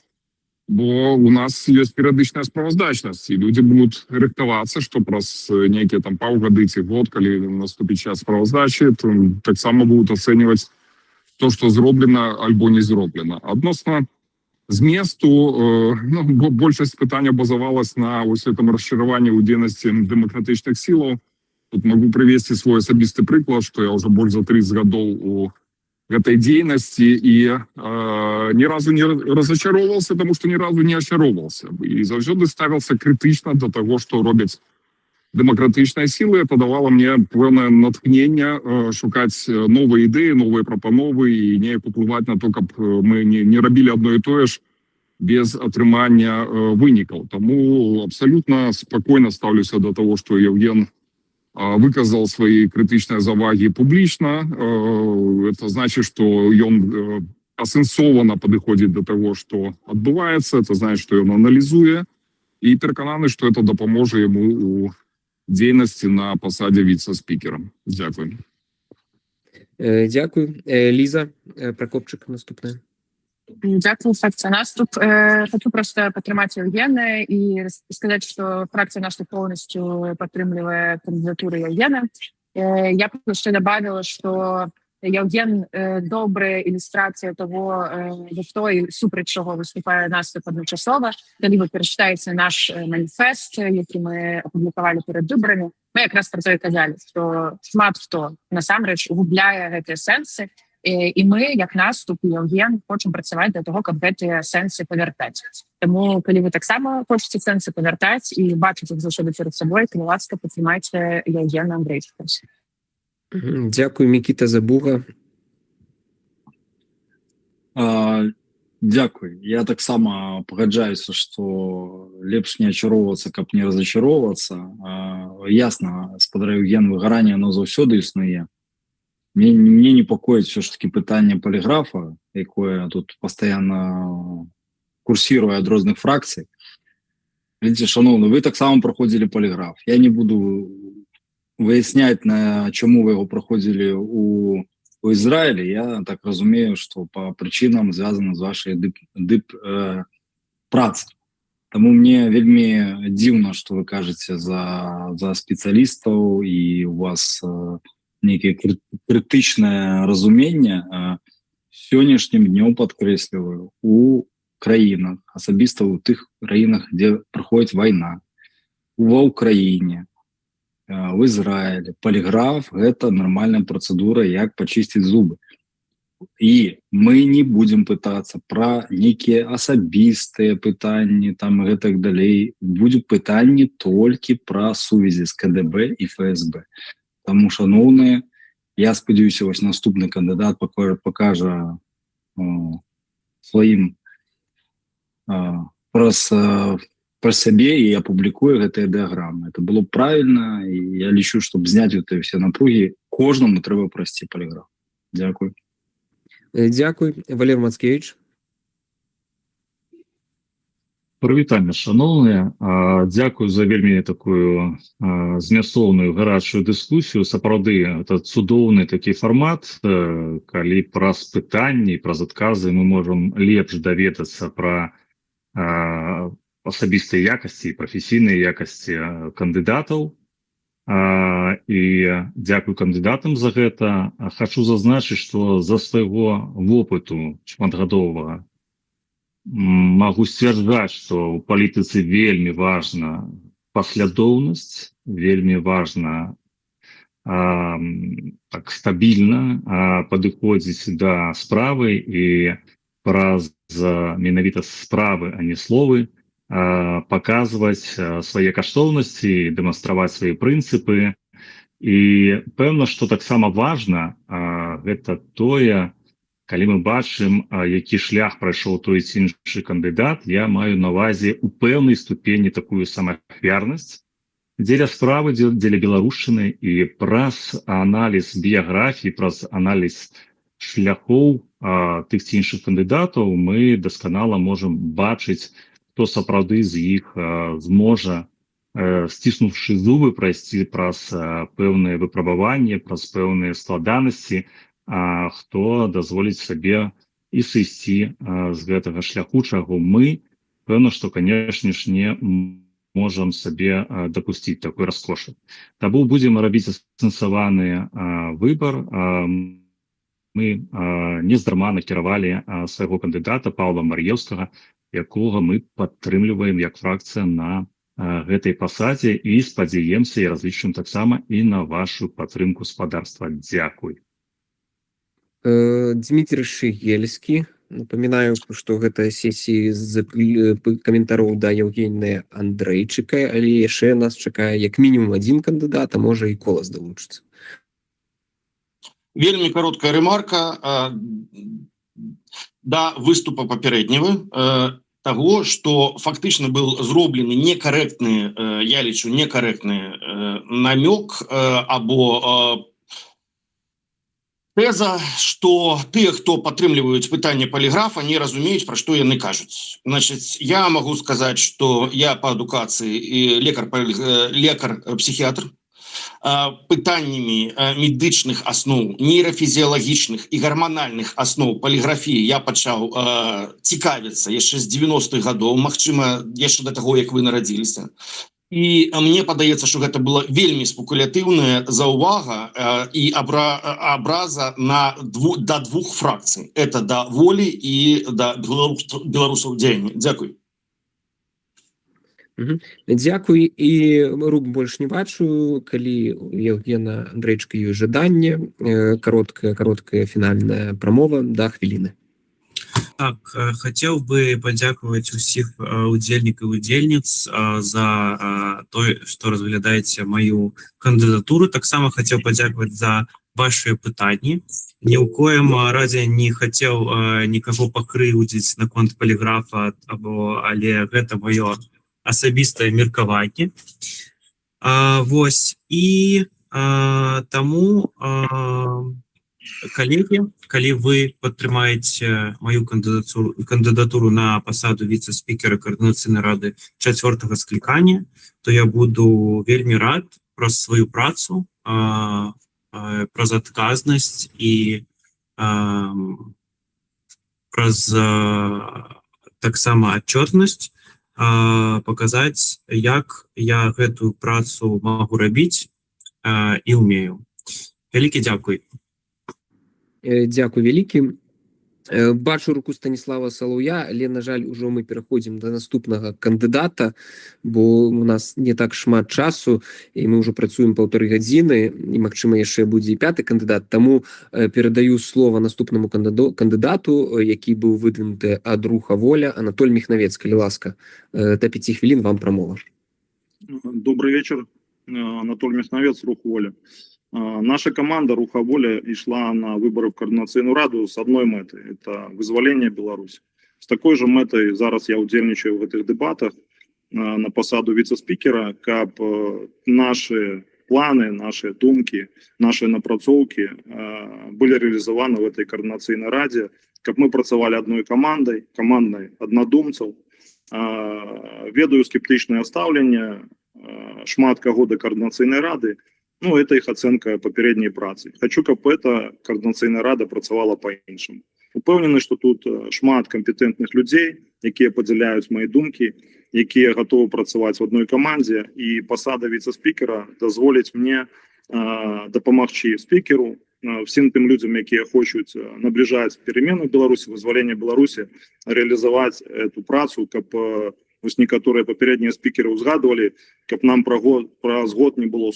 Бо у нас ёсць перыядычная справаздачнасць, і людзі будуць рыхтавацца, што праз нейкія там паўгады ці год, калі наступіць час справаздачы, то таксама будуць ацэньваць то, што зроблена альбо не зроблена. Адносна зместу, большасць пытанняў базавалась на вось гэтым расчараванні ў дзейнасці дэмакратычных сілаў. Тут могу прывесці свой асабісты прыклад, што я ўжо больш за 30 гадоў у этой деятельности и ни разу не разочаровался, потому что ни разу не очаровался. И завжди ставился критично до того, что робят демократичные силы. Это давало мне певное натхнение шукать новые идеи, новые пропановы и не впливать на то, как мы не робили одно и то же без отрымания выников. Тому абсолютно спокойно ставлюся до того, что Евген выказал свои критичные заваги публично. Это значит, что он асэнсована подходит до того, что отбывается. Это значит, что он анализует. И переконаны, что это допоможе ему у деятельности на посаде вице-спикера. Дякую. Дякую. Лиза Прокопчик, наступная. Дякую, фракція «Наступ». Хочу просто підтримати Євгена і сказати, що фракція «Наступ» повністю підтримує кандидатуру Євгена. Я б ще добавила, що Євген – добра ілюстрація того, за що і супроти чого виступає «Наступ» одночасово. Коли ви перечитаєте наш маніфест, який ми опублікували перед виборами, ми якраз про це і казали, що шмат хто насамрэч губляє ці сенси. І ми, як «Наступ» і Євген, хочемо працювати для того, щоб ці сенси повертати. Тому, коли ви так само хочете сенси повертати і бачите їх завжди перед собою, то, будь ласка, підтримайте Євгена Андрійчика. Дякую, Микита Забуга. Дякую. Я так само погоджаюся, що лепш не очаровуватися, каб не розочаровуватися. Ясно, спадар Євген, вигорання, воно завсёды існує. Мне непокоит все-таки пытание полиграфа, якое тут постоянно курсирует от разных фракций. Видите, шановні, ви так само проходили полиграф. Я не буду выяснять, на чому ви його проходили у Ізраїлі. Я так розумію, що по причинам зв'язано з вашою працею. Тому мені вельми дивно, що ви кажете за спеціалістів і у вас некое критичне розуміння. Сьогоднішнім днем підкреслюю, у країнах, особисто у тих країнах, де проходить війна, в Україні, в Ізраїлі, поліграф – це нормальна процедура, як почистити зуби. І ми не будемо питатися про некі особисті питання там, і так далі. Будуть питання тільки про сувязі з КДБ і ФСБ. Тому, шановні, я сподіваюся, ось наступний кандидат покаже своїм про сябе і апублікуе гэтыя дыяграмы. Это было б правильно, і я лічу, чтобы зняць гэтыя все напругі, кожнаму трэба прайсці поліграф. Дзякуй. Дзякуй. Валер Мацкевич. Прывітанне, шановныя. Дзякую за вельмі такую змястоўную гарачую дыскусію. Сапраўды, это цудоўны такі фармат, калі праз пытанні, праз адказы мы можам лепш даведацца пра асабістыя якасці і прафесійныя якасці кандыдатаў. І дзякую кандыдатам за гэта. Хачу зазначыць, што за свайго вопыту шматгадовага могу сцвярджаць, што ў палітыцы вельмі важна паслядоўнасць, вельмі важна так стабільна падыходзіць да справы і праз менавіта справы, а не словы, паказваць свае каштоўнасці, дэманстраваць свае прынцыпы. І пэўна, што таксама важна гэта тое, калі мы бачым, які шлях прайшоў той ці іншы кандыдат, я маю на ўвазе у пэўнай ступені такую самаахвярнасць дзеля справы, дзеля беларушчыны, і праз аналіз біяграфіі, праз аналіз шляхоў тых ці іншых кандыдатаў мы дасканала можам бачыць, хто сапраўды з іх зможа, сціснуўшы зубы, прайсці праз пэўныя выпрабаванні, праз пэўныя складанасці, хто дазволіць сабе і сысці з гэтага шляху, чаго мы, пэўна, што, канешне ж, не можам сабе дапусціць такой раскошы. Таму будзем рабіць асэнсаваны выбар. Мы нездарма накіравалі свайго кандыдата Паўла Мар'еўскага, якога мы падтрымліваем як фракцыя на гэтай пасадзе і спадзяемся і разлічваем таксама і на вашу падтрымку спадарства. Дзякуй. Дмитрий Шигельский. Напоминаю, что гэта сессии з каментароў да Евгения Андрейчыка, але яшчэ нас чакае як мінімум один кандыдат, а можа і Колас далучыцца. Вельмі короткая ремарка да выступа папярэдняга того, что фактычна был зроблены некорректны, я лічу некорректны намек або тэза, што тыя, хто падтрымліваюць пытанне поліграфа, не разумеюць, пра што яны кажуць. Значыць, я магу сказаць, што я па адукацыі лекар-псіхіатр. Пытаннямі медычных асноў, нейрафізіялагічных і гарманальных асноў поліграфіі я пачаў цікавіцца яшчэ з 90-х гадоў, магчыма, яшчэ да таго, як вы нарадзіліся. І мне падаецца, што гэта была вельмі спекулятыўная заўвага і абраза да двух фракцый. Это да волі і да беларусаў дзеяння. Дзякуй. Дзякуй, і рук больш не бачу, калі у Евгена Андрейчыка ёсць жаданне, кароткая фінальная прамова да хвіліны. Так, хотел бы подякувати усіх удзельнікаў і удзельніц за то, что разглядаете мою кандидатуру. Таксама хотел подякувати за ваши пытанні. Ні ў коем разе не хотел никого покрыўдзіць наконт поліграфа, але гэта маё асабістае меркаванне. Вось, і таму коллеги, калі вы падтрымаеце мою кандыдатуру на пасаду віцэ-спікера Координацыйнай рады 4-го склікання, то я буду вельмі рад праз сваю працу, праз адказнасць і праз таксама отчетнасць паказаць, як я гэтую працу магу рабіць і умею. Вялікі дзякуй. Дзякуй вялікі. Бачу руку Станіслава Салаўя, але, на жаль, ужо мы пераходзім да наступнага кандыдата, бо у нас не так шмат часу, і мы ўжо працуем 1,5 гадзіны, і, магчыма, яшчэ будзе і 5-й кандыдат. Таму перадаю слова наступнаму кандыдату, які быў выдвинуты ад руха «Воля», Анатоль Міхнавец, калі ласка. До 5 хвілін вам прамова. Добрый вечер. Анатоль Міхнавец, рух «Воля». Наша команда «Руха Воля» шла на выборы в Координаційну раду с одной метой – это вызволение Беларуси. С такой же метой зараз я удзельнічаю в этих дебатах. на посаду віце-спікера, каб наши планы, наши думки, наши напрацоўкі были реализованы в этой координаційнай радзе, каб мы працавалі одной командой однодумцаў. Ведаю скептычнае стаўленне шмат каго да координаційнай рады, ну, это их ацэнка папярэдняй працы. Хочу, каб эта координаційная рада працавала по-іншаму. Упэўнены, што тут шмат кампетэнтных людзей, якія падзяляюць мои думкі, якія готовы працаваць в одной камандзе, і пасада віце-спікера дазволіць мне дапамагчы спікеру, всім тым людзям, якія хочуць набліжаць перемены в Беларусі, вызвалення Беларусі, реалізаваць эту працу, каб вось некаторыя папярэднія спікеры узгадывалі, каб нам праз год не было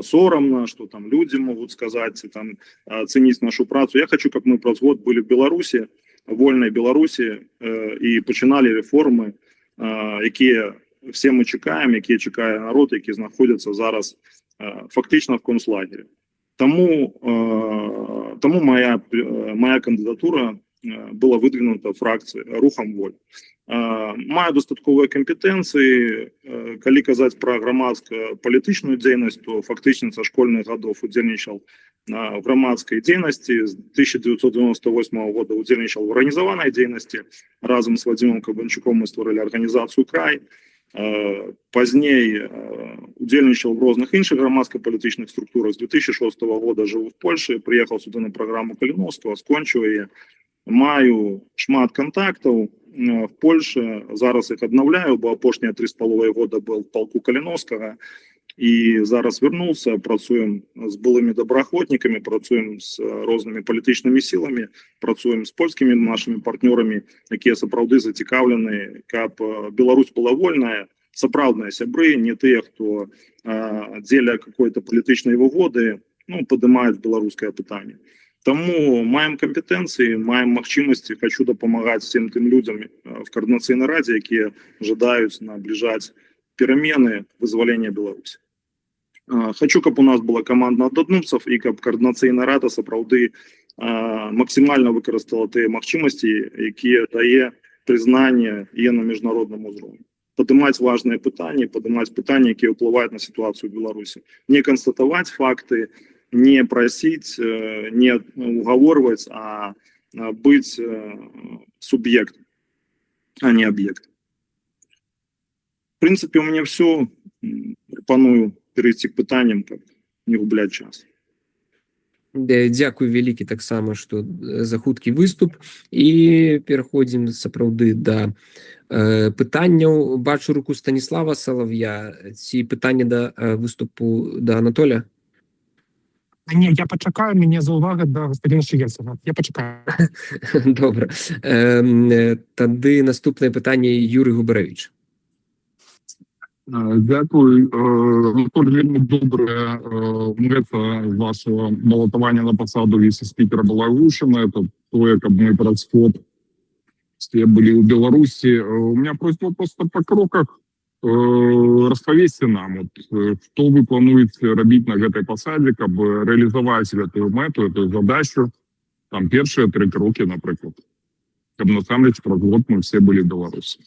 сорамна, што там людзі могуць сказаць, там цэніць нашу працу. Я хочу, каб мы праз год былі в Беларусі, вольнай Беларусі, і пачыналі рэформы, якія все мы чекаем, якія чекае народ, які знаходзяцца зараз фактычна в концлагері. Тому моя кандидатура была выдвинута фракцией рухом воль. Маю дастатковыя кампетэнцыі, калі казаць пра грамадска-палітычную дзейнасць, то фактычна са школьных гадоў удзельнічаў в грамадскай дзейнасці, з 1998 года удзельнічаў в арганізаванай дзейнасці, разам з Вадзімом Кабанчуком мы створылі арганізацыю «Край», пазней удзельнічаў в розных іншых грамадска-палітычных структурах. З 2006 года жыву в Польшы, прыехаў сюды на праграму Каліновскага, скончыў яе. Маю шмат контактаў в Польше, зараз их обновляю, бо апошнія 3,5 года был в полку Каліновскага, і зараз вернулся, працуем з былымі добраахвотнікамі, працуем з рознымі палітычнымі сіламі, працуем з польскімі нашими партнёрамі, якія сапраўды зацікаўлены, каб Беларусь была вольная, сапраўдныя сябры, не тыя, хто дзеля какой-то палітычнай выгоды, ну, падымаюць беларускае пытанне. Тому маем компетенции, маем магчымасці, хочу дапамагаць всем тым людям в координаційнай радзе, якія жадаюць набліжаць перамены вызвалення Беларусі. Хочу, каб у нас была команда однодумцаў і каб координаційная рада сапраўды максімальна выкарыстала тыя магчымасці, якія дае прызнанне і на міжнародным узроўні. Падымаць важныя пытанні, падымаць пытанні, якія ўплываюць на сітуацыю в Беларусі. Не констатаваць факты, не просить, не уговаривать, а быть субъектом, а не объектом. В принципе, у меня все. Пропоную перейти к пытанням, как не гублять час. Дзякуй вялікі таксама, што за хуткі выступ. І пераходзім сапраўды да пытанняў. Бачу руку Станіслава Салав'я. Ці пытанне да выступу да Анатоля? Не, я почекаю, мені за увагу до господина Шиєцева. Я почекаю. Добре. Тоді наступне питання Юрій Губаревич. Дякую. Анатолій, вельми добре мета вашого балотування на посаду віце-спікера була озвучена. Це то, як ми происход все были в Беларуси. У меня просьба просто по кроках расповесьте нам, от, что вы плануете робить на этой посаде, каб реализовать эту мету, эту задачу, там першие 3 кроки, например, каб насамрэч праз год мы все были в Беларуси.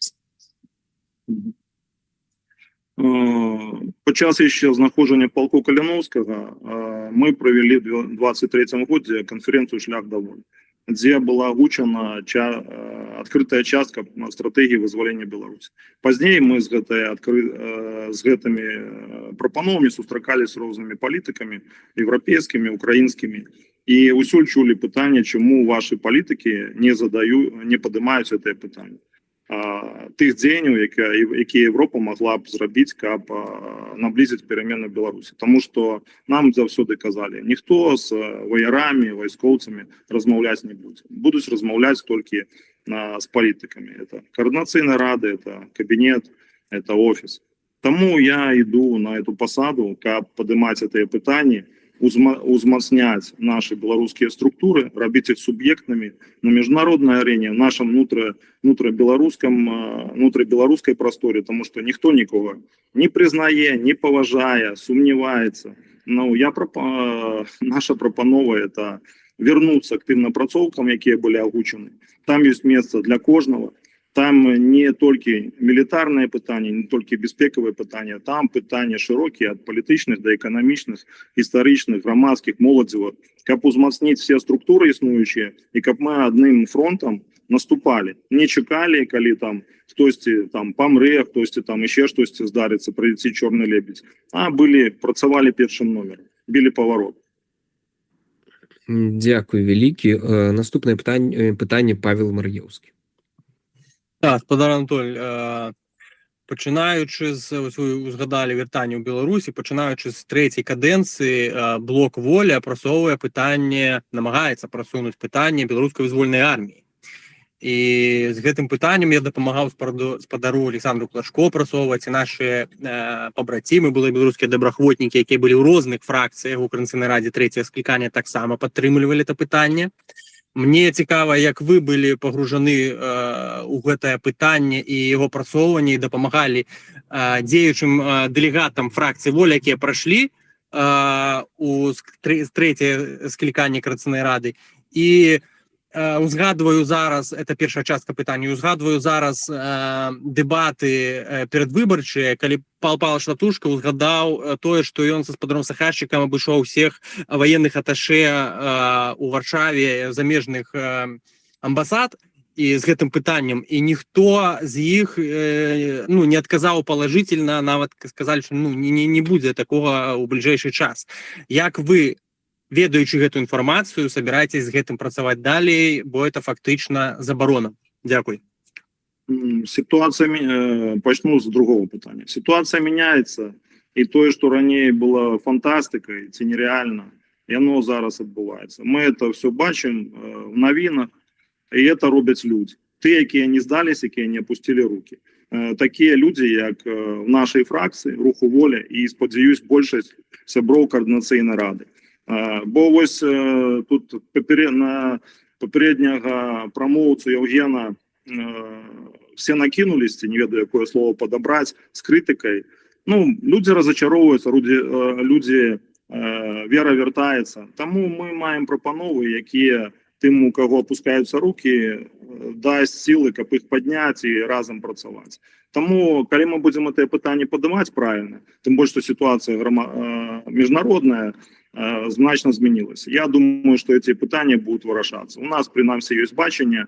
Падчас яшчэ знаходжання полку Каліновскага мы провели в 2023 годзе канференцию «Шлях до волі», где была агучана открытая частка стратегии вызволения Беларуси. Позднее мы с гэтымі прапановамі сустракались с разными политиками, европейскими, украинскими, и усюль чули пытание, чему ваши политики не поднимаются это пытание. Тых дзеянняў, якія Европа могла б зрабіць, каб наблізіць перамены в Беларусі. Тому што нам заўсёды казалі, ніхто з ваярамі, вайскоўцамі размаўляць не будзе. Будуць размаўляць толькі з палітыкамі. Это координаційная рада, это кабінет, это офіс. Тому я иду на эту посаду, каб падымаць гэтыя пытанні, узмацняць наши беларускія структуры, рабіць их суб'ектнымі на міжнароднай арэне, в нашем внутрыбеларускай прасторе, тому што ніхто нікога не прызнае, не паважае, сумневаецца. Ну, наша прапанова — это вернуться к тым напрацоўкам, якія былі агучаны. Там ёсць месца для кожнага. Там не толькі мілітарнае пытанне, не толькі бяспекавае пытанне, там пытанне шырокія ад палітычных да эканамічных, гістарычных, грамадскіх, моладзевых, каб узмацніць все структуры існуючыя і каб мы адным фронтам наступалі, не чакалі, калі там хтосьці там памрэ, хтосьці там яшчэ штосьці здарыцца, прыляціць чорны лебедзь, а працавалі першым номерам, білі паварот. Дякую вялікі. Наступнае пытанне Павел Мар'еўскі. Так, спадар Анатоль, пачынаючы з, вы узгадалі вяртанне ў Беларусі, пачынаючы з трэцяй кадэнцыі, блок Воля апрацоўвае пытанне, намагаецца прасунуць пытанне беларускай вызвольнай арміі. І з гэтым пытаннем я дапамагаў спадару Александру Клашко прасоўваць, і нашы пабрацімы, былі беларускія добраахвотнікі, якія былі ў розных фракцыях у Каардынацыйнай радзе трэцяе склікання, таксама падтрымлівалі это пытанне. Мне цікава, як вы былі пагружаны ў гэтае пытанне і яго прасоўванне і дапамагалі дзеючым дэлегатам фракцыі Воля, якія прайшлі з трэцяе скліканне Каардынацыйнай рады. І узгадваю зараз, это першая частка пытання, узгадваю зараз дэбаты перадвыбарчыя, калі Павел Павлович Латушка узгадаў тое, што ён са спадаром Сахарчыкам абышоў усіх ваенных аташэ у Варшаве, замежных амбасад, і з гэтым пытаннем, і ніхто з іх не адказаў палажыцельна, нават сказалі, што не будзе такога ў бліжэйшы час. Як вы, ведаючы гэту інфармацыю, сабіраецесь з гэтым працаваць далей, бо это фактычна забарона? Дякуй. Пачну з другого пытання. Ситуація міняецца, і тое, што раней было фантастыкай ці нереальна, яно зараз адбываецца. Мы это все бачым в навінах, і это робяць людзі. Ты, якія не здаліся, якія не опустили руки. Такія людзі, як в нашай фракцыі, Руху Воля, і, спадзяюсь, большасць сяброў Каардынацыйнай рады. Бо вось тут на папярэдняга прамоўцу Яўгена все накинулись, не ведаю, якое слово подобрать, с критикой. Люди разочаровываются, люди вера вертаецца. Тому мы маем прапановы, якія тым, у кого опускаюцца руки, дасць силы, каб іх падняць і разам працаваць. Тому, калі мы будем это пытанне падымаць правильно, тым больш, што ситуация международная значно змянилась. Я думаю, что эти пытания будут вырашаться. У нас, принамсі, есть бачення,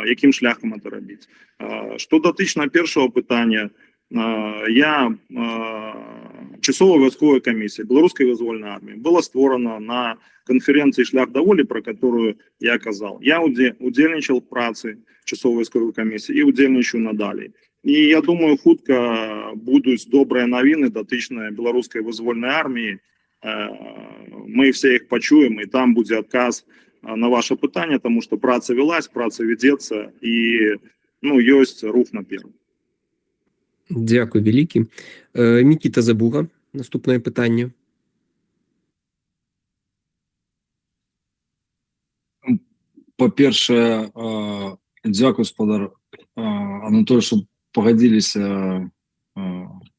яким шляхом это робить. Что датычна першого пытання, я часовая войсковая комиссия Белорусской вызвольной армии была створена на конференции «Шлях до воли», про которую я казал. Я удзельничал в працы часовой войсковой комиссии и удзельничаю надалей. И я думаю, хутка будут добрые новины датычныя Белорусской вызвольной армии. Мы все их почуем, и там будет отказ на ваше пытание, потому что праца велась, праца ведется, и есть рух наперед. Дякую вялікі. Мікіта Забуга, наступнае пытанне. Па-першае, дзякую, спадар Анатолий, што пагадзіліся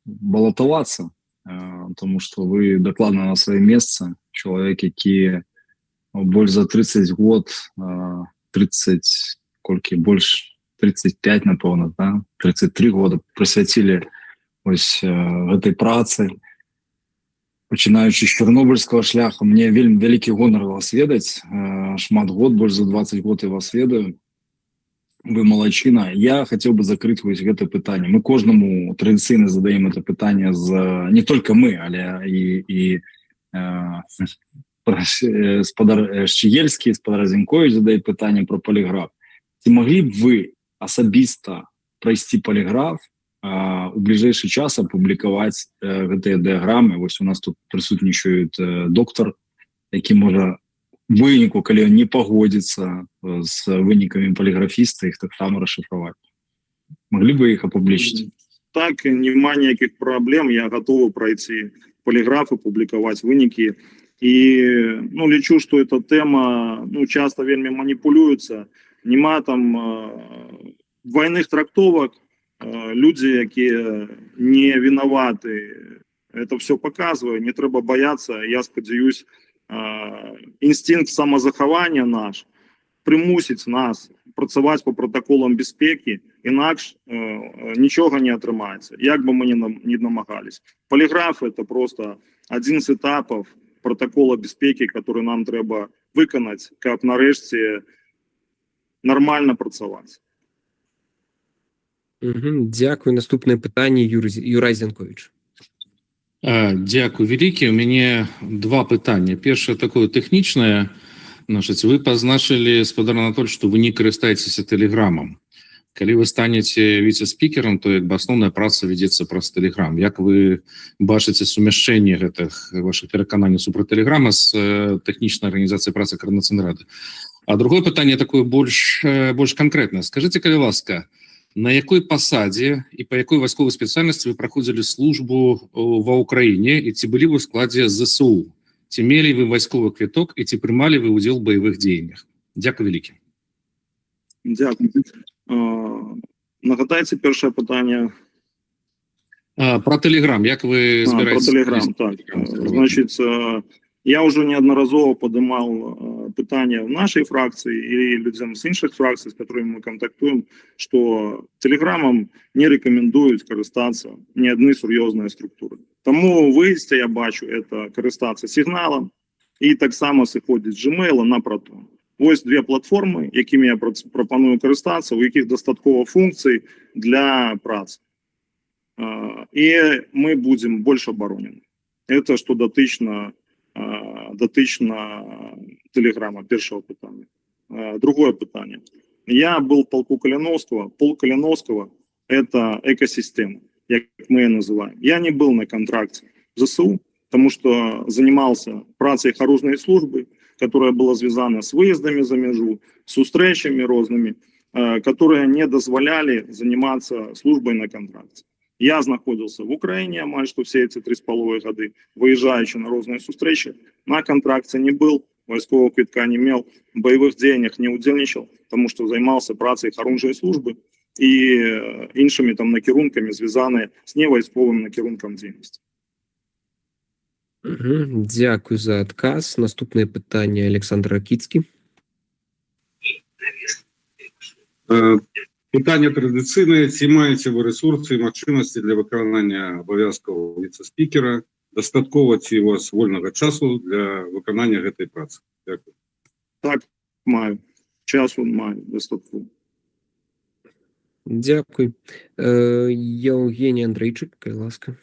балатавацца, потому что вы докладно на свое место, человек, які больш за 30 год, 30, колькі больш, 35, напэўна, да? 33 года прысвяцілі ось гэтай працы, пачынаючы з чарнобыльскага шляху. Мне вельмі вялікі гонар вас ведаць, шмат год, больш за 20 год я вас ведаю. Вы малайчына. Я хотел бы закрыть вось гэта пытанне. Мы кожнаму традыцыйна задаем это пытанне, не только мы, але і спадар Шчыгельскі, спадар Зінковіч задае пытанне про поліграф. Ці маглі б вы асабіста прайсці поліграф, у бліжэйшы час апублікаваць гэтыя дыяграмы? Вось у нас тут прысутнічаюць доктор, які можа выніку, калі он не пагодзіцца з вынікамі поліграфіста, іх таксама расшифраваць. Маглі бы іх апублічыць? Так, нема ніякіх праблем, я готовы пройти поліграфы, публікаваць вынікі. І лічу, што эта тэма часто вельмі маніпулюецца. Нема там двойных трактовак, людзі, якія не вінаваты, это все показывае, не трэба бояться. Я спадзяюсь, інстинкт самазахавання наш прымусіць нас працаваць по протоколам бяспекі, інакш нічога не атрымаецца, як бы мы не намагались. Поліграф — это просто один з этапов протокола бяспекі, который нам трэба выканаць, каб нарэшце нормально працаваць. Дякую. Наступне питання Юрай Зянкович. Дякую вялікі. У мяне два пытання. Першае такое тэхнічнае. Значит, вы пазначылі, спадар Анатоль, што вы не карыстаецеся тэлеграмам. Калі вы станеце віце-спікерам, то як бы асноўная праца вядзецца праз тэлеграм. Як вы бачыце сумяшчэнне гэтых вашых перакананняў супраць тэлеграма з тэхнічнай арганізацыяй працы Координацыйнай рады? А другое пытанне такое больш канкрэтнае. Скажыце, калі ласка, на якой пасадзе і па якой вайсковай спецыяльнасці вы праходзілі службу ва ўкраіне і ці былі вы ў складзе ЗСУ? Ці мелі вы вайсковы квіток і ці прымалі вы ўдзел у баявых дзеяннях? Дякую вялікі. Дякую. Нагадайце першае пытанне. Про Телеграм, як ви збираєтесь? Про Телеграм, так. Значить, я вже неодноразово подимав питання в нашій фракції і людям з інших фракцій, з якими ми контактуємо, що Телеграмом не рекомендують користатися ні одні серйозні структури. Тому виїзд, я бачу, це користатися сигналом і так само сиходить з Gmail на Proton. Ось дві платформи, якими я пропоную користатися, у яких достатково функцій для праці. І ми будемо більш оборонені. Це що дотично Телеграма, першого питання. Другое питання. Я був в полку Калиновского. Полк Калиновского – это экосистема, как мы ее называем. Я не был на контракте в ЗСУ, потому что занимался працей оружной службы, которая была связана с выездами за межу, с встречами разными, которые не дозволяли заниматься службой на контракте. Я знаходился в Украине, майже что все эти 3,5 года, выезжаючи на разные встречи, на контракте не был, войскового квитка не имел, в боевых деяниях не удельничал, потому что займался працей оружной службы и іншими там накерунками, зв'язані з невойсковим накерунком діяльності. Дякую за адказ. Наступне питання Олександр Ракіцький. Питання традиційне. Ці маєте ви ресурси і можливості для виконання обов'язків віце-спікера? Достатково ці у вас вольного часу для виконання цієї праці? Дякую. Так, маю. Часу маю достатково. Дякую. Євгеній Андрейчик, будь ласка.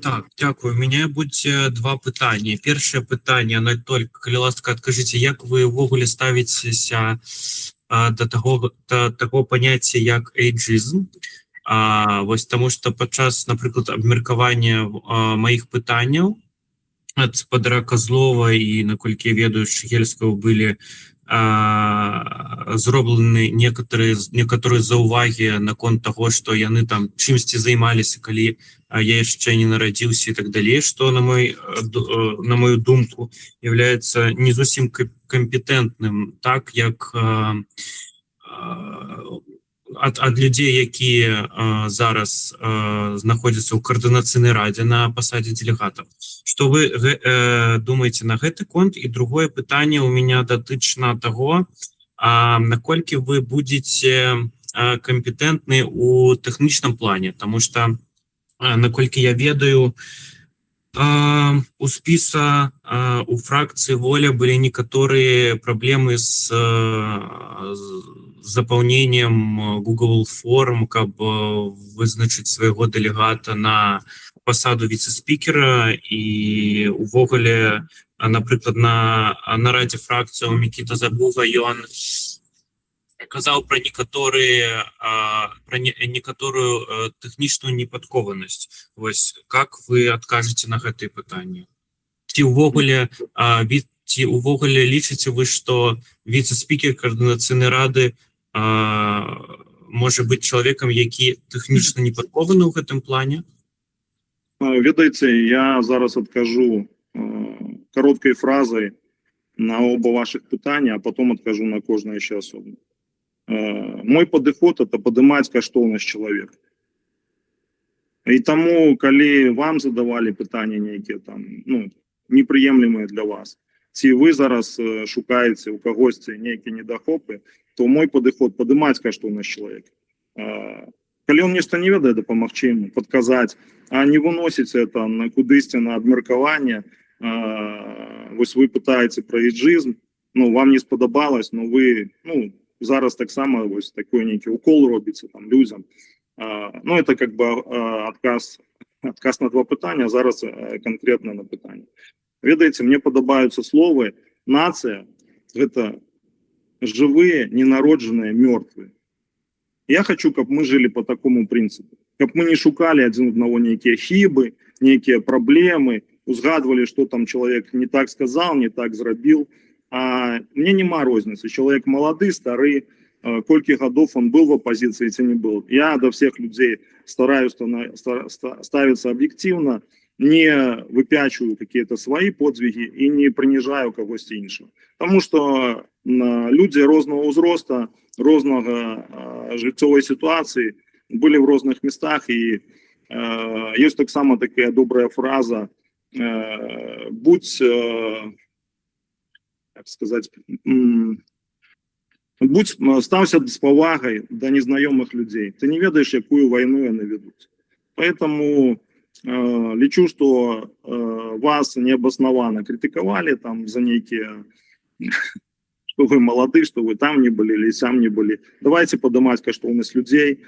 Так, дякую. У мене будуть два питання. Перше питання, Анатоль, калі ласка, адкажыце, як ви ввогуле ставіцеся до такого поняття, як ейджизм? Вось тому, що падчас, наприклад, абмеркавання моїх питанняў ад спадара Козлова і, наколькі я ведаю, Шыгельскага былі зроблены некаторыя заўвагі наконт таго, што яны там чымсьці займаліся, калі я яшчэ не нарадзіўся і так далей, што на мою думку являецца не зусім кампетэнтным, так як ад людзей, якія зараз знаходзяцца ў каардынацыйнай радзе на пасадзе дэлегатаў. Што вы думаеце на гэты конт? І другое пытанне у меня датычна таго, наколькі вы будзеце кампетэнтны ў тэхнічным плане, таму што, наколькі я ведаю, у спіса у фракцыі «Воля» былі некаторыя праблемы з запаўненнем Google форм, каб вызначыць свайго дэлегата на пасаду віце-спікера, і увогуле, напрыклад, на нарадзе фракцыяў Мікіта Забуга ён казаў пра некаторую тэхнічную непадкованасць. Вось как вы адкажаце на гэтые пытанні? Ці увогуле лічыце вы, што віце-спікер Координацыйнай рады можа быць чалавекам, які тэхнічна непадкованы ў гэтым плане? Ведаеце, я зараз адкажу короткой фразой на оба ваших пытания, а потом откажу на кожное еще особенно. Мой подход – это поднимать каштоўнасць человека. И тому, коли вам задавали пытания некие там, неприемлемые для вас, ці вы зараз шукаеце у кагосьці нейкія недахопы, то мой падыход падымаць каштоўнасць чалавека. Калі он нешта не ведае, дапамагчы яму, падказаць, а не выносіць это на кудысьці на абмеркаванне. Вось вы пытаеце пра эйджызм, ну, вам не спадабалось, но вы, ну, зараз таксама вось такой нейкі укол робіце там людзям. Ну, это как бы адказ на два пытання, а зараз конкретно на пытанне. Ведаеце, мне падабаюцца словы «нацыя» – гэта жывыя, ненароджаныя, мёртвыя. Я хочу, каб мы жили по такому принципу. Каб мы не шукали адзін аднаго нейкія хібы, нейкія праблемы, узгадывали, что там человек не так сказал, не так зрабіў. А мне нема розницы. Человек молоды, стары, колькі годов он был в оппозиции, ці не был. Я до всех людей стараюсь ставиться объективно, не выпячиваю какие-то свои подвиги и не принижаю кого-то іншого. Потому что люди розного узроста, розного жыццёвай ситуации были в розных местах, и есть так само такая добрая фраза будь, как сказать, ставься с повагой до незнаёмых людей. Ты не ведаешь, якую войну яны ведуць. Поэтому лічу, что вас необоснованно критиковали там за некие, что вы молоды, что вы там не были или сам не были. Давайте поднимать каштоўнасць людей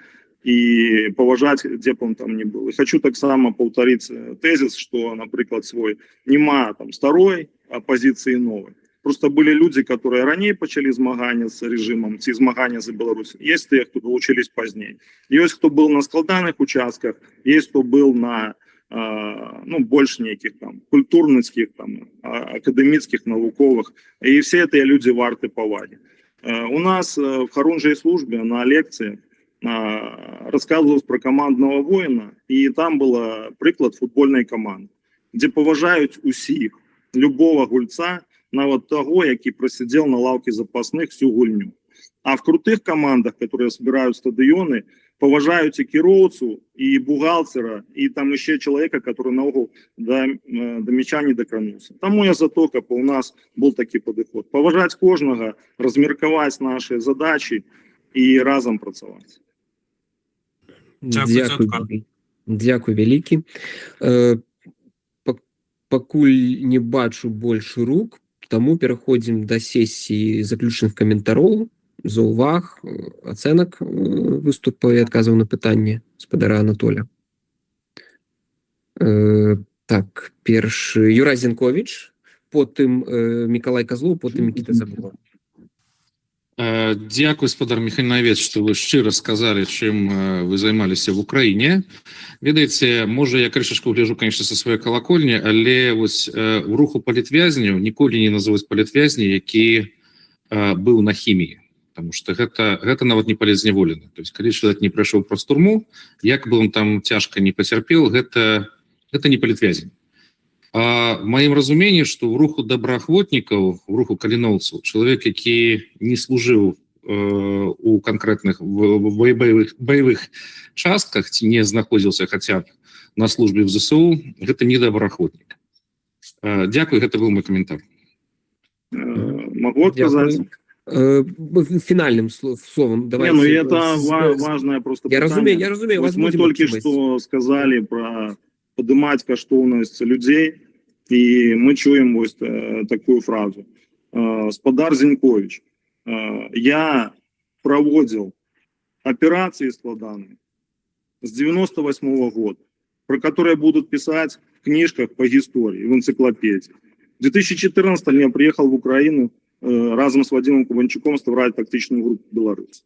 и поважать, где бы он там ни был. И хочу так само повторить тезис, что, например, свой нема там старой оппозиции новой. Просто были люди, которые ранее почали змагання с режимом, ці змагання за Беларусь. Есть те, кто долучились позднее. Есть кто был на складаних участках, есть кто был на ну, больше неких там культурных, там, академических, науковых. И все эти люди варты поваги. У нас в Хорунжей службе на лекции рассказывалось про командного воина, и там был приклад футбольной команды, где поважают усіх, любого гульца, нават того, який просидел на лавке запасных всю гульню. А в крутых командах, которые собирают стадионы, поважают и кіроўцу, и бухгалтера, и там еще человека, который на угол до мяча не докрануўся. Тому я за то, каб у нас был такой подход. Поважать кожного, размерковать наши задачи и разом працаваць. Дякую вялікі. Пакуль не бачу больше рук, тому пераходзім да сесіі заключных каментароў, заўваг, ацэнак выступа і адказаў на пытанне спадара Анатоля. Так, першы Юрай Зенкович, потым Мікалай Казлоў, потым Мікіта Забула. Дякую, спадар Михайлович, что вы шчыра сказали, чым вы займаліся в Украине. Ведаеце, можа, я крышачку гляжу, конечно, со своей колокольни, але вось у руху палітвязняў ніколі не называюць палітвязні, які быў на хіміі. Потому что гэта нават не палізняволены. То есть, калі чалавек не прайшоў праз турму, як бы он там цяжка не пацярпеў, гэта не палітвязень. А в маім разуменні, што ў руху добраахвотнікаў, у руху каліноўцаў, чалавек, які не служыў у канкрэтных баявых частках, ці не знаходзіўся хаця б на службе в ЗСУ, гэта не добраахвотнік. Дякую, гэта быў мой каментар. Могу сказать? Финальным словом. Давайте. Не, ну это важное просто я питание. разумею. Мы только что сказали про поднимать каштоўнасць людей, и мы чуем вот такую фразу. Спадар Зенкович, я проводил операции складанные с 98-го года, про которые будут писать в книжках по истории, в энциклопедии. В 2014 я приехал в Украину разом с Вадимом Кубанчуком ставрать тактичную группу Беларусь.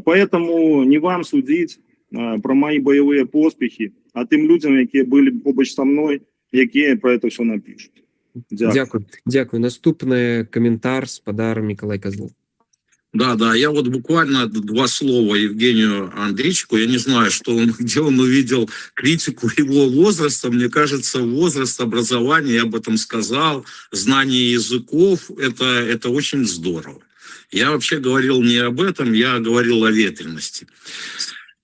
Поэтому не вам судить про мои боевые поспехи, а тем людям, которые были побач со мной, которые про это все напишут. Дякую. Наступный комментарий спадар Миколай Козлов. Да, я вот буквально два слова Евгению Андрейчику. Я не знаю, где он увидел критику его возраста. Мне кажется, возраст образования, я об этом сказал, знание языков, это очень здорово. Я вообще говорил не об этом, я говорил о ветрености.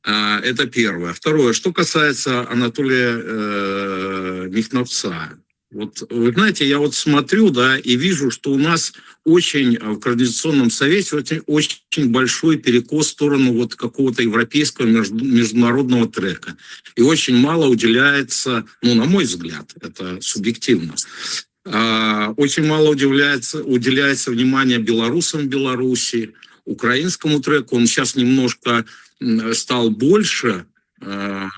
Это первое. Второе, что касается Анатолия Михновца. Вот, вы знаете, я вот смотрю, да, и вижу, что у нас очень в Координационном совете очень большой перекос в сторону вот какого-то европейского международного трека. И очень мало уделяется, ну, на мой взгляд, это субъективно, очень мало уделяется внимания белорусам в Беларуси, украинскому треку. Он сейчас немножко стал больше, но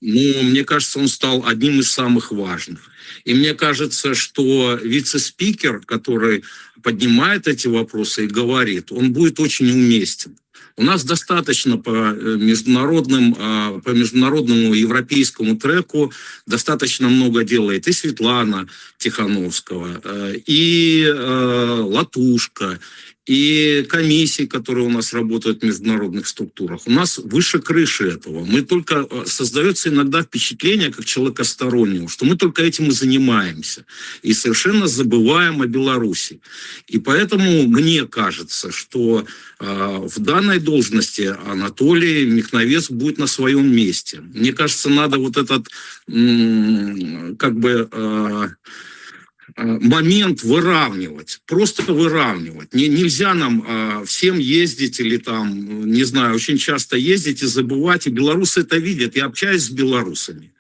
мне кажется, он стал одним из самых важных. И мне кажется, что вице-спикер, который поднимает эти вопросы и говорит, он будет очень уместен. У нас достаточно по международному европейскому треку достаточно много делает и Светлана Тихановского, и Латушка, и комиссии, которые у нас работают в международных структурах. У нас выше крыши этого. Мы только создается иногда впечатление, как человекостороннего, что мы только этим и занимаемся. И совершенно забываем о Беларуси. И поэтому мне кажется, что в данной должности Анатолий Михновец будет на своем месте. Мне кажется, надо вот этот момент выравнивать, просто выравнивать. Нельзя нам всем ездить или там, не знаю, очень часто ездить и забывать, и белорусы это видят. Я общаюсь с белорусами.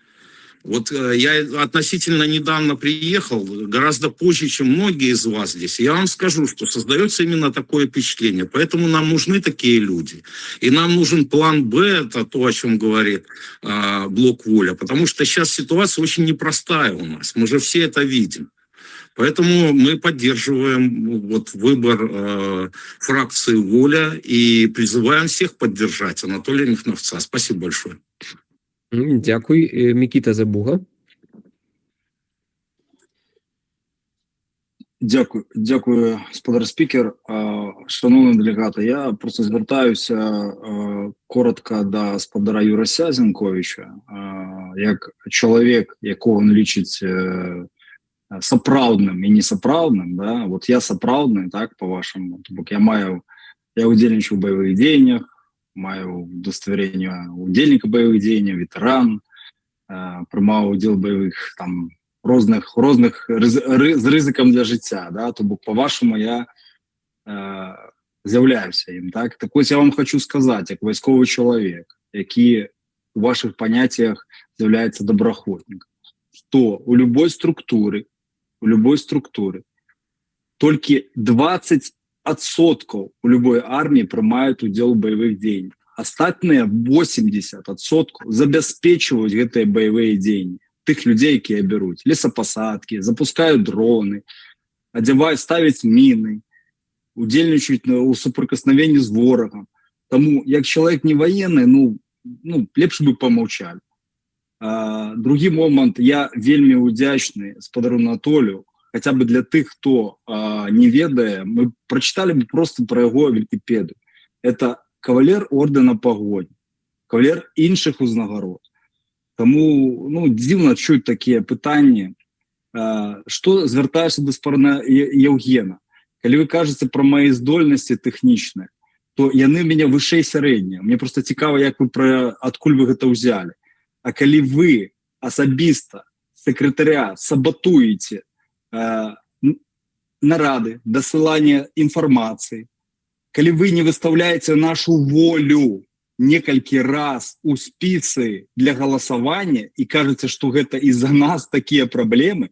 Вот я относительно недавно приехал, гораздо позже, чем многие из вас здесь. Я вам скажу, что создается именно такое впечатление. Поэтому нам нужны такие люди. И нам нужен план «Б», это то, о чем говорит блок «Воля». Потому что сейчас ситуация очень непростая у нас. Мы же все это видим. Поэтому мы поддерживаем вот выбор фракции «Воля» и призываем всех поддержать Анатолия Михновца. Спасибо большое. Дякую. Микита Забуга. Дякую, господар спікер. Шановні делегати, я просто звертаюся коротко до господара Юрася Зінковича, як чоловік, якого він лічить сапраўдным і несапраўдным, да? Вот я сапраўдны, так, по-вашему, я удзельнічаю ў баявых дзеяннях, маю удостоверение удельника боевых деяний, ветеран, приймав уділ бойових там розних з ризиком для життя, да, то по-вашому я з'являюся їм, так? Так ось я вам хочу сказати, як військовий чоловік, який у ваших поняттях з'являється доброохотником, що у любой структури тільки 20% у любой армии принимают удел в боевых деяниях. Остальные 80% забезпечивают эти боевые деяния. Тих людей, які беруть лесопосадки, запускають дрони, ставлять міни, удільничають у соприкосновенні з ворогом. Тому, як чоловік не воєнний, лепше би помовчали. Другий момент, я вельми удячний господарю Анатолію, хотя бы для тых, кто не ведае, мы прочитали бы просто про его Википедию. Это кавалер ордена Погонь, кавалер інших узнагарод. Тому, дивно чуть такие питання. Что звертаюся до господина Євгена? Коли ви кажете про мої здольності технічні, то яны мене вище середнього. Мені просто цікаво, як ви откуль ви це взяли. А коли ви особисто секретаря саботуєте нарады, досылание информации, коли вы не выставляете нашу волю несколько раз у спицы для голосования и кажется, что это из-за нас такие проблемы,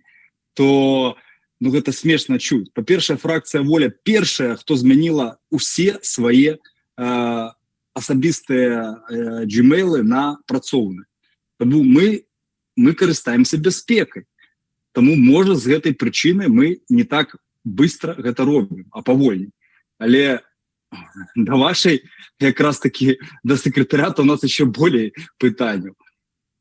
то это смешно чуть. По-перше, фракция «Воля» першая, кто змінила усе свои особистые Gmail'ы на працоўны. Тому мы користаемся безпекой. Тому, може, з гэтай причины мы не так быстро гэта робим, а павольней. Але до вашей, якраз таки, до секретарята у нас еще более питань.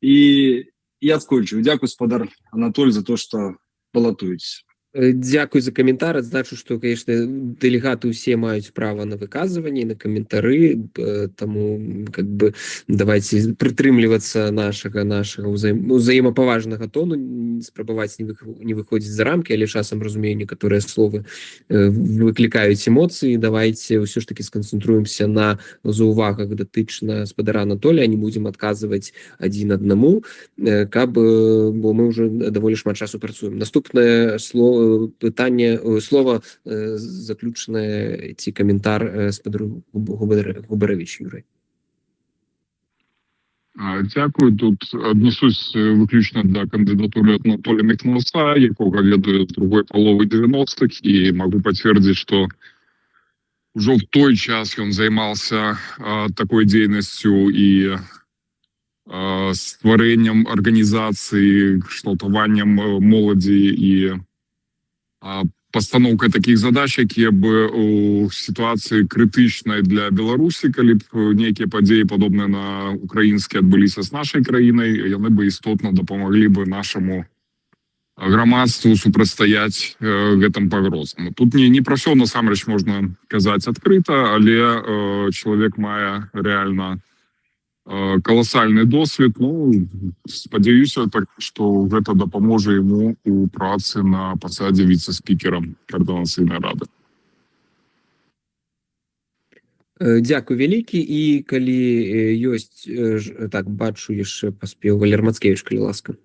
И я скончу. Дякую, господар Анатолий, за то, что балотуетесь. Дзякуй за каментар. Адзначу, што, конечно, дэлегаты ўсе маюць права на выказванне, на каментары, таму как бы давайте прытрымлівацца нашага ўзаемапаважнага тону, спрабаваць не выходзіць за рамкі, але часам разумею, некаторыя словы выклікаюць эмоцыі. Давайте ўсё ж таки сканцэнтруемся на заўвагах датычна спадара Анатолія, не будзем адказваць адзін аднаму, бо мы ўжо даволі шмат часу працуем. Наступнае слово пытанне слова заключнае ці каментар спадару Губарович Юрый. Дякую. Тут аднесусь выключна да кандыдатуры Анатолія Міхнаўца, якога ведаю з другой паловы 90-х, і магу пацвердзіць, што ўжо ў той час ён займаўся такой дзейнасцю і стварэннем арганізацыі, кшталтаваннем моладзі і пастаноўкай такіх задач, якія бы у сітуацыі крытычнай для Беларусі, калі б нейкія падзеі падобныя на украінскія адбыліся з нашай краінай, яны бы істотна дапамаглі бы нашаму грамадству супрацьстаяць гэтым пагрозам. Тут не пра ўсё насамрэч можна казаць адкрыта, але чалавек мае рэальна колоссальный досвід. Спадзяюся, што гэта дапаможа яму у працы на пасадзе віцэ-спікера Координацыйнай рады. Дзякуй вялікі. І калі ёсць, так, бачу, яшчэ паспеў Валер Мацкевіч, калі ласка.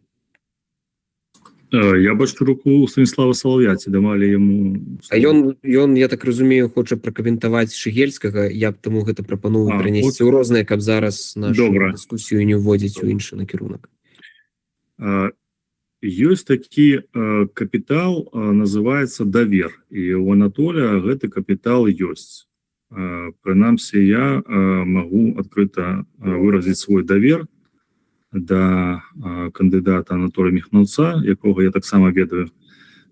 Я бачу руку Станіслава Салавя, ці давалі яму... А ён, я так разумею, хоча пракаментаваць Шыгельскага, я б таму гэта прапаную перанесці ў розныя, каб зараз нашу дыскусію не ўводзіць у іншы накірунак. Ёсць такі капітал, называецца давер, і у Анатолія гэты капітал ёсць. Прынамсі, я магу адкрыта выразіць свой давер да кандыдата Анатолія Міхнаўца, якога я таксама ведаю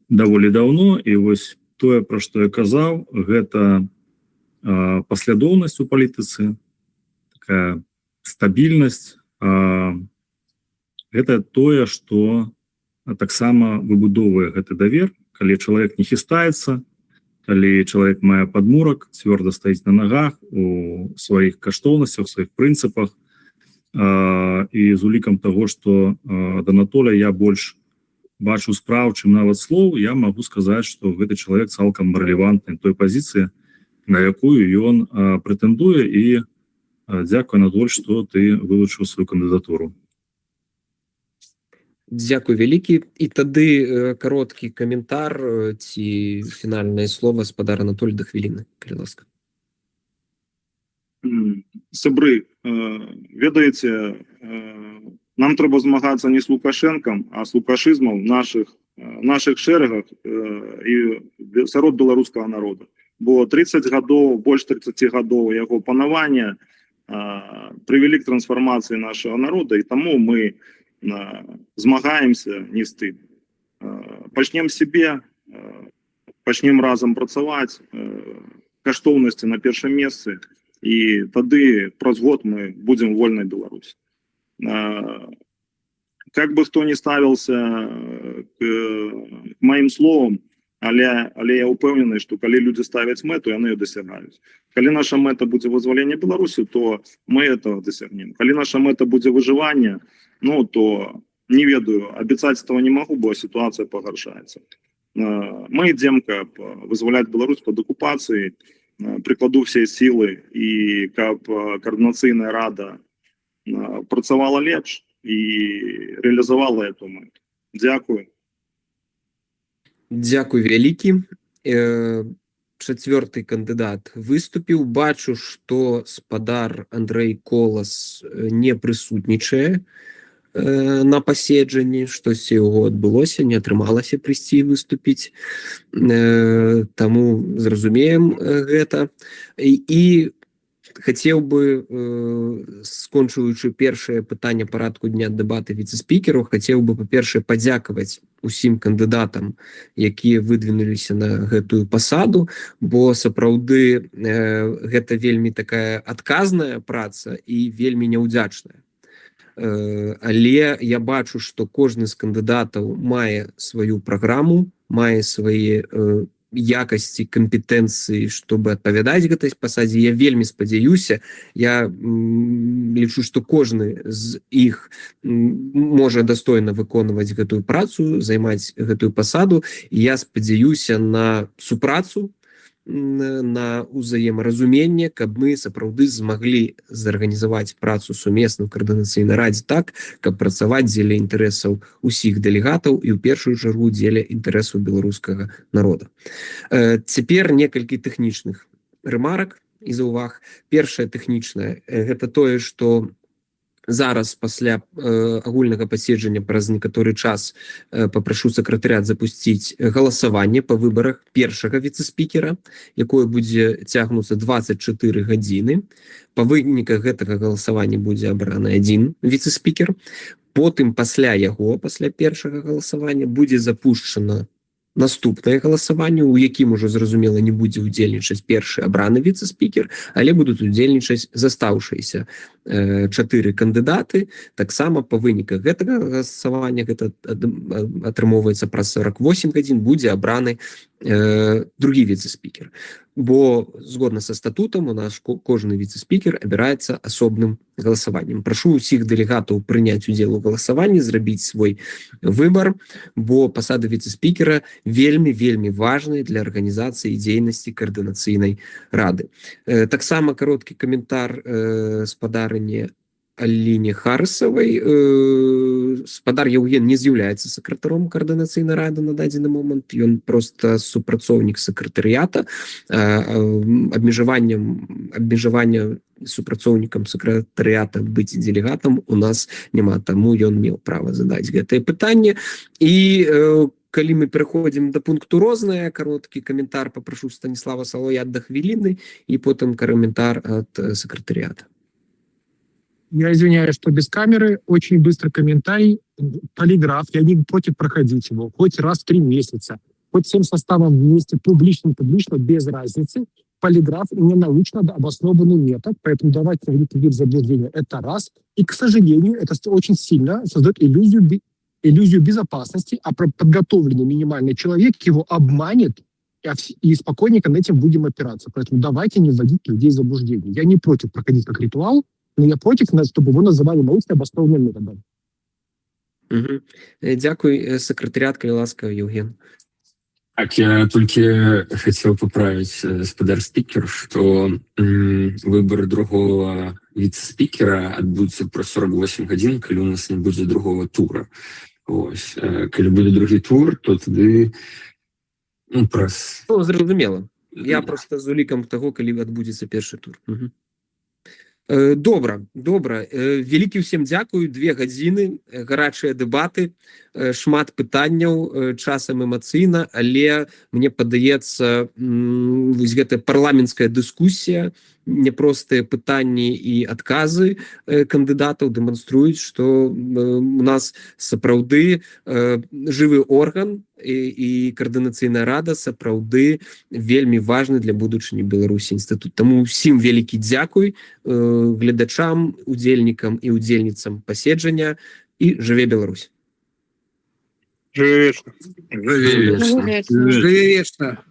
даволі даўно, і вось тое, пра што я казаў, гэта паслядоўнасць у палітыцы, такая стабільнасць, гэта тое, што таксама выбудоўвае гэты давер, калі чалавек не хістаецца, калі чалавек мае падмурак, цвёрда стаіць на нагах у сваіх каштоўнасцях, у сваіх прынцыпах, і з улікам таго, што ад Анатолія я больш бачу спраў, чым нават слоў, я магу сказаць, што гэты чалавек цалкам рэлевантны той пазіцыі, на якую ён прэтэндуе, і дзякуй, Анатоль, што ты вылучыў сваю кандыдатуру. Дзякуй вялікі. І тады кароткі каментар ці фінальнае слова спадар Анатоль да хвіліны, калі ласка. Сябры, ведаеце, нам трэба змагацца не з Лукашэнкам, а з лукашызмам нашых шэрагах і сярод беларускага народа. Бо 30 гадоў, больш 30 гадоў яго панавання прывялі к трансфармацыі нашага народа, і таму мы змагаемся не з тым. Пачнем сябе, пачнем разам працаваць, каштоўнасці на першым месцы, і тады праз год мы будзем вольнай Беларусі. Как бы хто не ставіўся к маім словам, але я ўпэўнены, што калі людзі ставяць мэту, яны ее дасягаюць. Калі наша мэта будзе вызваленне Беларусі, то мы этого дасягнем. Калі наша мэта будзе выжыванне, то не ведаю, абяцаць этого не магу, бо сітуацыя пагаршаецца. Мы ідзем, каб вызваляць Беларусь пад акупацыяй, прыкладу все сілы, і каб Координацыйная рада працавала лепш і рэалізавала эту мэту. Дзякуй. Дзякуй вялікі. Чацвёрты кандыдат выступіў. Бачу, што спадар Андрэй Колас не прысутнічае на паседжанні, штосьці яго адбылося, не атрымалася прыйсці і выступіць. Таму зразумеем гэта. І хацеў бы, скончваючы першае пытанне парадку дня дэбаты віцэ-спікераў, хацеў бы, па-першае, падзякаваць усім кандыдатам, якія выдвинуліся на гэтую пасаду, бо сапраўды гэта вельмі такая адказная праца і вельмі няўдзячная. Але я бачу, што кожны з кандыдатаў мае сваю праграму, мае свае якасці, кампетэнцыі, чтобы адпавядаць гэтай пасадзе. Я вельмі спадзяюся, я лічу, што кожны з іх можа дастойна выконваць гэтую працу, займаць гэтую пасаду, і я спадзяюся на супрацу, на ўзаемаразуменне, каб мы сапраўды змаглі зарганізаваць працу сумесна ў каардынацыйнай радзе так, каб працаваць дзеля інтарэсаў усіх дэлегатаў і ў першую чаргу дзеля інтарэсаў беларускага народа. Цяпер некалькі тэхнічных рэмарак і заўваг. Першае тэхнічнае, гэта тое, што зараз пасля агульнага паседжання праз некаторы час папрашу сакратарыят запусціць галасаванне па выбарах першага віцэ-спікера, якое будзе цягнуцца 24 гадзіны. Па выніках гэтага галасавання будзе абраны адзін віцэ-спікер. Потым пасля яго, пасля першага галасавання, будзе запушчана наступнае галасаванне, у якім ужо зразумела не будзе удзельнічаць першы абраны віцэ-спікер, але будуць удзельнічаць застаўшыеся 4 кандыдаты. Таксама па выніках гэтага галасавання, гэта атрымоўваецца праз 48 гадзін, будзе абраны другі віцэ-спікер. Бо згодна са статутам у нас кожны віцэ-спікер абіраецца асобным галасаваннем. Прашу ўсіх дэлегатаў прыняць удзел у галасаванні, зрабіць свой выбар, бо пасада віцэ-спікера вельмі важная для арганізацыі дзейнасці каардынацыйнай рады. Таксама кароткі каментар спадарыні Аліне Харысавай. Спадар Яўген не з'яўляецца сакратаром каардынацыйнай рады на дадзены момант, ён проста супрацоўнік сакратарыята. Абмежавання супрацоўнікам сакратарыята быць дэлегатам у нас няма, таму ён меў права задаць гэтае пытанне. І калі мы пераходзім да пункту рознае, кароткі каментар папрашу Станіслава Салоя да хвіліны і потым каментар ад сакратарыята. Я извиняюсь, что без камеры. Очень быстро комментарий. Полиграф. Я не против проходить его. Хоть раз в 3 месяца. Хоть всем составом вместе. Публично, без разницы. Полиграф не научно обоснованный метод. Поэтому давайте вводить в заблуждение. Это раз. И, к сожалению, это очень сильно создает иллюзию безопасности. А подготовленный минимальный человек его обманет. И спокойненько на этим будем опираться. Поэтому давайте не вводить людей в заблуждение. Я не против проходить как ритуал. Но я против, чтобы его называли научно обоснованным методом. Дякую, сакратарыят, калі ласка, Яўген. Так, я только хотел поправить спадар спикер, что выбор другого вице-спикера отбудется про 48 годин, коли у нас не будет другого тура. Ось. Коли буде другий тур, то тоді праз... Зразумела. Я просто з улікам того, коли адбудзецца першы тур. Добра. Вялікі ўсім дзякую, 2 гадзіны, гарачыя дэбаты, шмат пытанняў, часам эмацыйна, але мне падаецца, вось гэтая парламенцкая дыскусія, няпростыя пытанні і адказы кандыдатаў дэманструюць, што у нас сапраўды жывы орган і каардынацыйная рада сапраўды вельмі важны для будучыні Беларусі інстытут. Таму ўсім вялікі дзякуй гледачам, удзельнікам і удзельніцам паседжання, і жыве Беларусь. Жыве вечна. Жыве вечна.